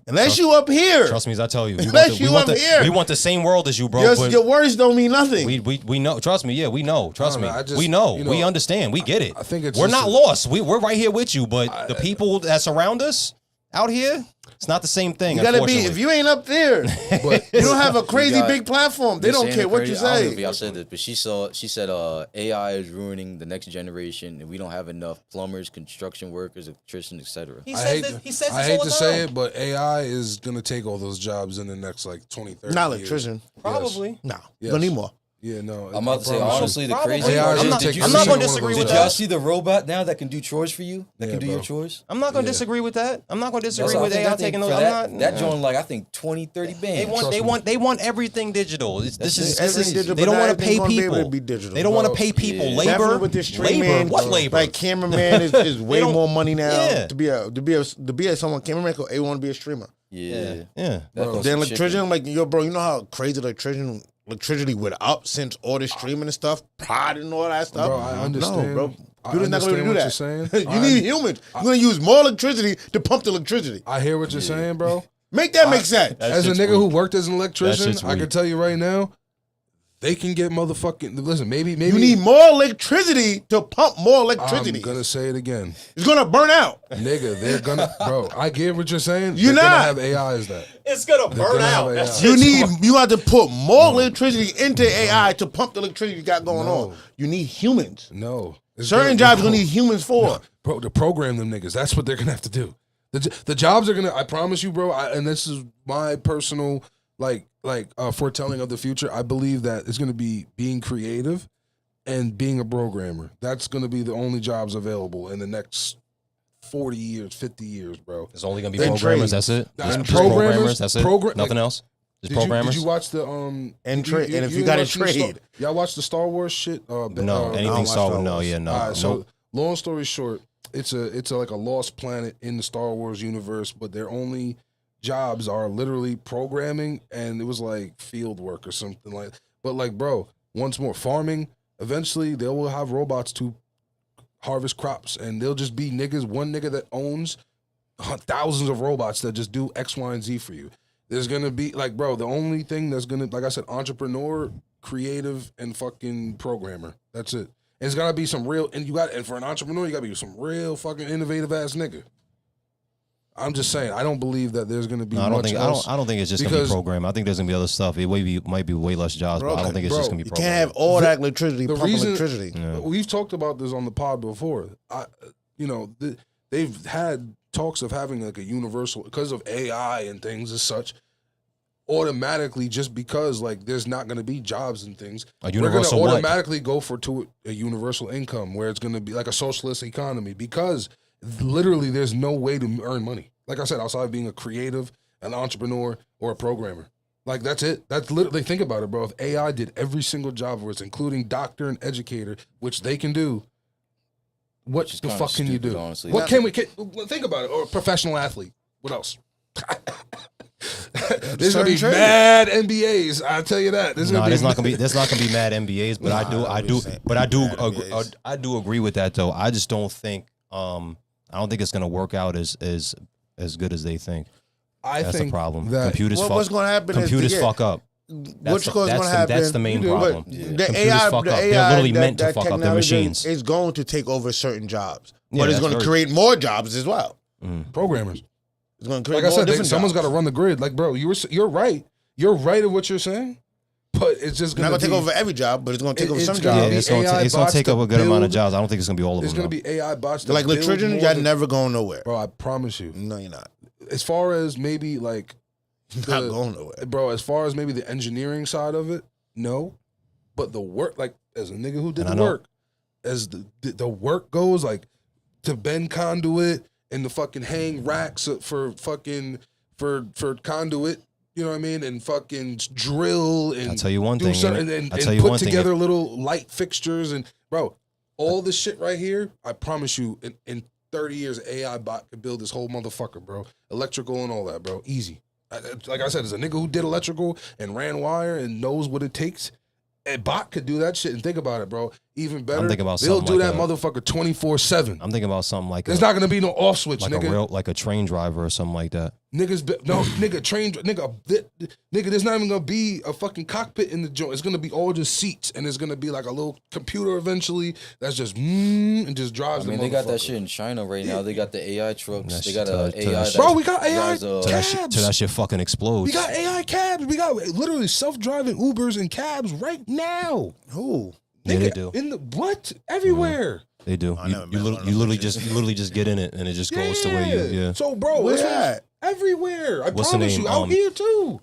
Unless you up here. Trust me as I tell you. We want the same world as you, bro. Your words don't mean nothing. We know. Trust me. Yeah, we know. Trust me. We know. We understand. We get it. I think we're not lost. We're right here with you. But the people that surround us out here, it's not the same thing. You gotta be, if you ain't up there, but you don't have a crazy big platform. They don't care what you say. I don't know if y'all said this, but she said AI is ruining the next generation, and we don't have enough plumbers, construction workers, electricians, etc. I hate to say it, but AI is gonna take all those jobs in the next like 20, 30 Not years. electrician. Probably. No. You don't need more. Yeah, no. I'm about to say, honestly, the crazy AI part is is, I'm not going to disagree with did y'all that. see the robot now that can do chores for you? That can do your chores? I'm not going to disagree with that. I'm not going to disagree with AI taking those. That joint, like, I think 20, 30 bands. They want everything digital. This is digital, they don't want to pay everything's gonna be able people. to be digital, They don't want to bro. pay people. Yeah. Labor. Definitely with this streaming, What labor? Like cameraman is way more money now Yeah. to be a someone cameraman. They want to be a streamer. Yeah. Yeah. Then electrician, like yo, bro, you know how crazy electricity went up since all this streaming and stuff, prod and all that stuff. Bro, I understand. No, bro. I Dude's not going to do understand what that. you're saying. You need humans. You're going to use more electricity to pump the electricity. I hear what you're saying, bro. Make that make sense. As a nigga who worked as an electrician, shit's I can weak. tell you right now, they can get motherfucking. Listen, maybe You need more electricity to pump more electricity. I'm gonna say it again, It's going to burn out. nigga. They're gonna, bro. I get what you're saying. You're They're not. gonna have AI as that. It's gonna They're burn gonna have out. AI. That's You have to put more electricity into AI to pump the electricity you got going on. You need humans. No, It's Certain jobs you need humans for. Bro, to program them niggas. That's what they're gonna have to do. The jobs are gonna. I promise you, bro. And this is my personal foretelling of the future. I believe that it's gonna be being creative and being a programmer. That's gonna be the only jobs available in the next 40 years, 50 years, bro. It's only gonna be Then programmers. trade. That's it. Just Programmers. That's it. Nothing else. Just programmers. Did you watch the And if you got to trade. y'all watch the Star Wars shit? No, anything watch Star Star Wars. No, Wars. yeah, no. All right, so Nope. long story short, it's like a lost planet in the Star Wars universe, but their only jobs are literally programming, and it was like field work or something like. But like, bro, once more farming. Eventually, they will have robots to harvest crops, and they'll just be niggas. One nigga that owns thousands of robots that just do X, Y, and Z for you. There's gonna be like, bro, the only thing that's gonna, like I said, entrepreneur, creative, and fucking programmer. That's it. It's gotta be some real, and for an entrepreneur, you gotta be some real fucking innovative ass nigga. I'm just saying, I don't believe that there's going to be No, I much else. don't think it's just gonna be programmed. I think there's gonna be other stuff. It might be way less jobs, but I don't think it's just gonna be You programmed. can't have all that electricity, The pump reason- electricity. We've talked about this on the pod before. They've had talks of having like a universal, because of AI and things as such, automatically, just because like there's not going to be jobs and things, A universal we're what? going to automatically go for a universal income where it's going to be like a socialist economy, because literally there's no way to earn money. Like I said, outside of being a creative, an entrepreneur, or a programmer. Like that's it. That's literally, think about it, bro. If AI did every single job for us, including doctor and educator, which they can do, what Which is the kinda fuck can you stupid, do? honestly. What can we think about it? Or a professional athlete. What else? There's gonna be Certain mad NBAs. I'll tell you that. There's No, gonna there's not gonna be mad NBAs, but I do agree with that though. I just don't think it's gonna work out as good as they think. That's the problem. that What's going to happen computers is fuck up. What's going to happen? That's the main problem. The Computers AI, fuck the up. AI, They're literally that, meant to that fuck up. They're technology machines. is going to take over certain jobs, Yeah, but it's that's going to very- create more jobs as well. programmers. It's going to create Like I more said, different someone's got jobs. to run the grid. Like, bro, you're right. You're right at what you're saying, but it's just It's not gonna going to be take over every job, but it's going to take over it's some gonna Yeah, jobs. be AI it's gonna bots take to up a good amount of build- jobs. I don't think it's gonna be all of There's them. gonna though. be AI bots. To Like build electrician, more you're than- never going nowhere. Bro, I promise you. No, you're not. As far as maybe like, Not going nowhere. bro, as far as maybe the engineering side of it, no. But the work, like as a nigga who did And I the know- work, as the work goes, like to bend conduit and to fucking hang racks for conduit. You know what I mean? And fucking drill and I'll tell you one do thing, certain- innit? and I'll tell you put one thing, together little light fixtures and bro, all this shit right here. I promise you, in 30 years, AI bot could build this whole motherfucker, bro. Electrical and all that, bro. Easy. Like I said, as a nigga who did electrical and ran wire and knows what it takes, a bot could do that shit. And think about it, bro. Even better, thinking about they'll something do like that motherfucker 24/7. I'm thinking about something like There's not gonna be no off switch, like nigga. like a train driver or something like that. Nigga, there's not even gonna be a fucking cockpit in the joint. It's gonna be all just seats, and it's gonna be like a little computer eventually that's just and just drives. I mean, the they got that motherfucker. shit in China right now. They got the AI trucks. That They shit got a to- to- AI. Bro, we got AI drives, Till that cabs. shit fucking explodes. We got AI cabs. We got literally self-driving Ubers and cabs right now. Who? Yeah, they Nigga, do. in the what? Everywhere. They do. I You, never you, met lit- one of you them literally bitches. just get in it and it just goes to where you. Yeah. So, bro, Where this at? was everywhere. I What's the promise name? you, out here too.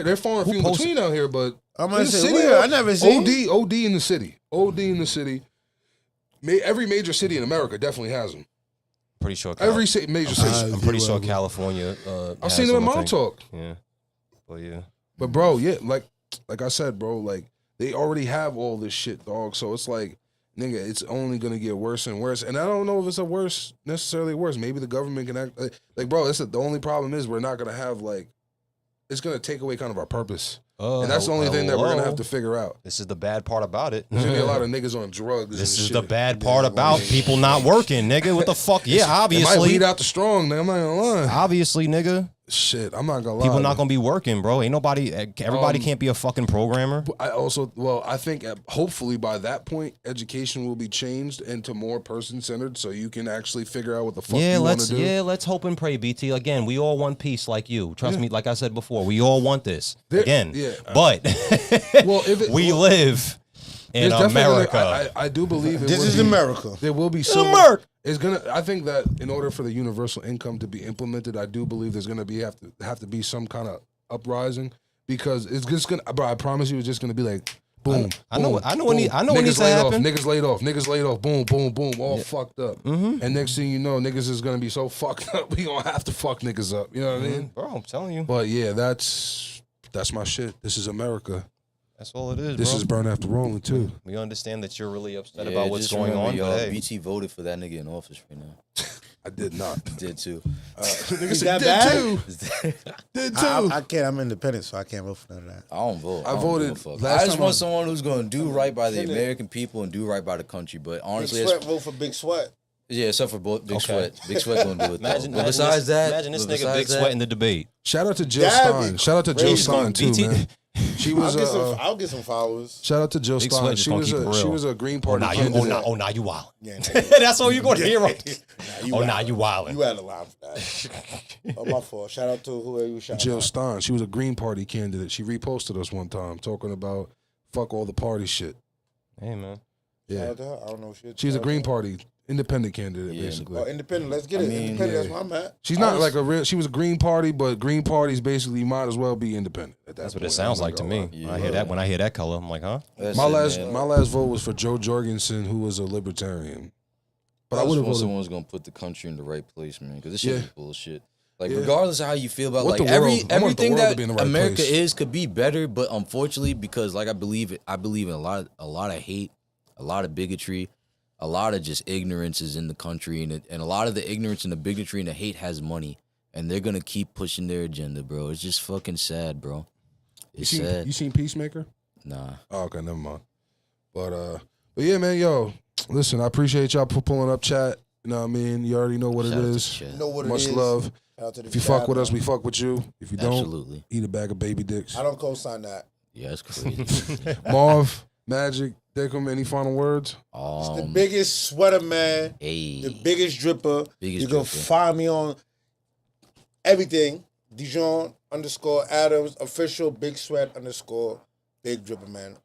They're far and who few in posted- between out here, but I'm gonna in the say city, where? I never seen. OD in the city. OD in the city. Every major city in America definitely has them. Pretty sure. Every major city. I'm pretty sure California. I've has seen them in I think. Montauk. Yeah. But yeah. But bro, yeah, like I said, bro, like they already have all this shit, dog. So it's like, nigga, it's only gonna get worse and worse. And I don't know if it's necessarily worse. Maybe the government can act like, bro. The only problem is we're not gonna have it's gonna take away kind of our purpose. And that's the only thing that we're gonna have to figure out. This is the bad part about it. There's gonna be a lot of niggas on drugs. This and is shit. the bad part about people not working, nigga. What the fuck? Yeah, It might obviously. weed out the strong, nigga. I'm not gonna lie. Obviously, nigga. Shit, I'm not gonna lie. People not gonna be working, bro. Ain't nobody. Everybody can't be a fucking programmer. I think hopefully by that point, education will be changed into more person centered, so you can actually figure out what the fuck you want to do. let's hope and pray, BT. Again, we all want peace, like you. Trust me, like I said before, we all want this. Again, but Well, we live in there's definitely- America. I do believe This is America. There will be some. America. It's gonna. I think that in order for the universal income to be implemented, I do believe there's gonna have to be some kind of uprising because it's just gonna. Bro, I promise you, it's just gonna be like boom. I know boom, what boom. needs to laid happen. Off, niggas laid off. Niggas laid off. Boom, boom, boom. All fucked up. Mm-hmm. And next thing you know, niggas is gonna be so fucked up. We gonna have to fuck niggas up. You know what I mean? Bro, I'm telling you, But yeah, that's my shit. This is America. that's all it is. This bro. is Burn After Rolling too. We understand that you're really upset Yeah, about what's just going remember, on, y'all, but hey, BT voted for that nigga in office right now. I did not. Did too. Niggas Is said, that did bad? too. Did too. I can't. I'm independent, so I can't vote for none of that. I don't vote. I don't voted give a fuck. last I just time want I- someone who's going to do right by the American people and do right by the country. But honestly, Big Sweat vote for Big Sweat. yeah, except for Big Okay. Sweat. Big Sweat going to do it. imagine, Though. But besides this, that, imagine this but nigga Big besides Sweat in the debate. Shout out to Jill That'd Stein. be Shout out to Jill crazy. Stein too, BT man. She was I'll get some followers. shout out to Jill Big Stein. Sweat just She gonna was keep it she real. was a Green Oh, Party nah, candidate. nah, you wild. Yeah, That's all you gonna hear. nah, You wildin'. You had a line for that. Oh, my fault. Shout out to whoever you shout Jill out. Stein. She was a Green Party candidate. She reposted us one time talking about fuck all the party shit. Hey man. Shout Yeah, out to her. I don't know shit. she's a Shout out Green to her. Party independent candidate Yeah. basically. Oh, independent. Let's get it. mean, Independent. yeah. That's where I'm at. She's I not was- like a real. She was a Green Party, but Green Parties basically might as well be independent. At that That's what point. it sounds I'm not like to gonna me. lie. When I hear that, when I hear that color, I'm like, huh? That's My it, man. last vote was for Joe Jorgensen, who was a libertarian. But I I would just have want voted. someone's gonna put the country in the right place, man. Because this shit Yeah. is bullshit. Like, Yeah. regardless of how you feel about What like the world- every I want the everything world to that be in the right America place. is could be better, but unfortunately, because like I believe in a lot of hate, a lot of bigotry, a lot of just ignorance is in the country, and a lot of the ignorance and the bigotry and the hate has money, and they're gonna keep pushing their agenda, bro. It's just fucking sad, bro. It's sad. You seen Peacemaker? Nah. Oh, okay, never mind. But yeah, man, yo, listen, I appreciate y'all for pulling up chat. You know what I mean? You already know what Shout it out to is. Chet. You know what Much it is. love. Shout out to the If you fuck chat, with us, man. we fuck with you. If you don't, Absolutely. eat a bag of baby dicks. I don't co-sign that. Yeah, it's crazy. Marv, Magic, Dickum, any final words? It's the biggest sweater, man. Hey. The biggest dripper. Biggest You can dripper. find me on everything. Dijon_Adams official Big Sweat _ Big Dripper, man.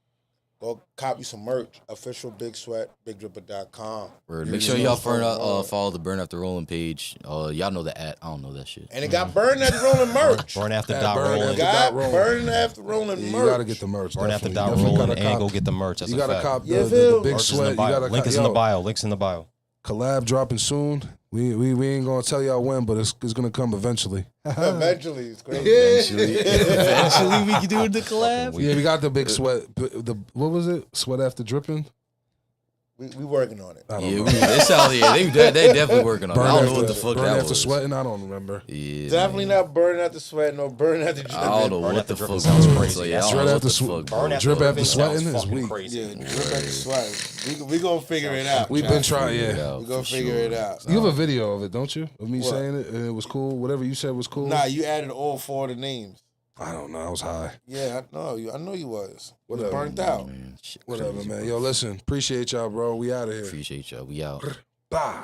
Go copy some merch. Official Big Sweat, BigDripper.com. Word. Make sure y'all follow the Burn After Rolling page. Y'all know the @ I don't know that shit. And it got Burn After Rolling merch. Burn after Yeah, dot burn rolling. after Got rolling. Burn After Rolling Yeah, merch. you gotta get the merch. Burn after definitely. dot Definitely rolling gotta and go cop- get the merch. That's You a gotta fact. cop Yeah, the Phil. Big Merch is in Sweat. the You bio. gotta Link is in the bio. Links in the bio. Collab dropping soon. We ain't gonna tell y'all when, but it's gonna come eventually. Eventually, it's crazy. Eventually, we can do the collab. Yeah, we got the Big Sweat. The what was it? Sweat After Dripping. We working on it. I don't Yeah, know. they sound they definitely working on it. I don't know what the fuck Burn that After was. Sweating. I don't remember. Yeah, Definitely not Burn After Sweat, no Burn After Dripping. I don't know Burn what After the Dripping fuck sounds was. crazy. Like, I That's don't Drip know what after the swe- fuck. Burn bro. after Drip after dripping sweating sounds is fucking weak. crazy. Yeah, Drip After Sweat. We gonna figure it out. We've been trying. Figure it Yeah. out, We gonna for figure sure. it out. You have a video of it, don't you? Of me What? saying it, and it was cool. Whatever you said was cool. Nah, you added all 4 of the names. I don't know. I was high. Yeah, I know you. I know you was. You was Whatever. burnt out. Man, shit Whatever, crazy, man. bro. Yo, listen. Appreciate y'all, bro. We out of here. Appreciate y'all. We out. Bye.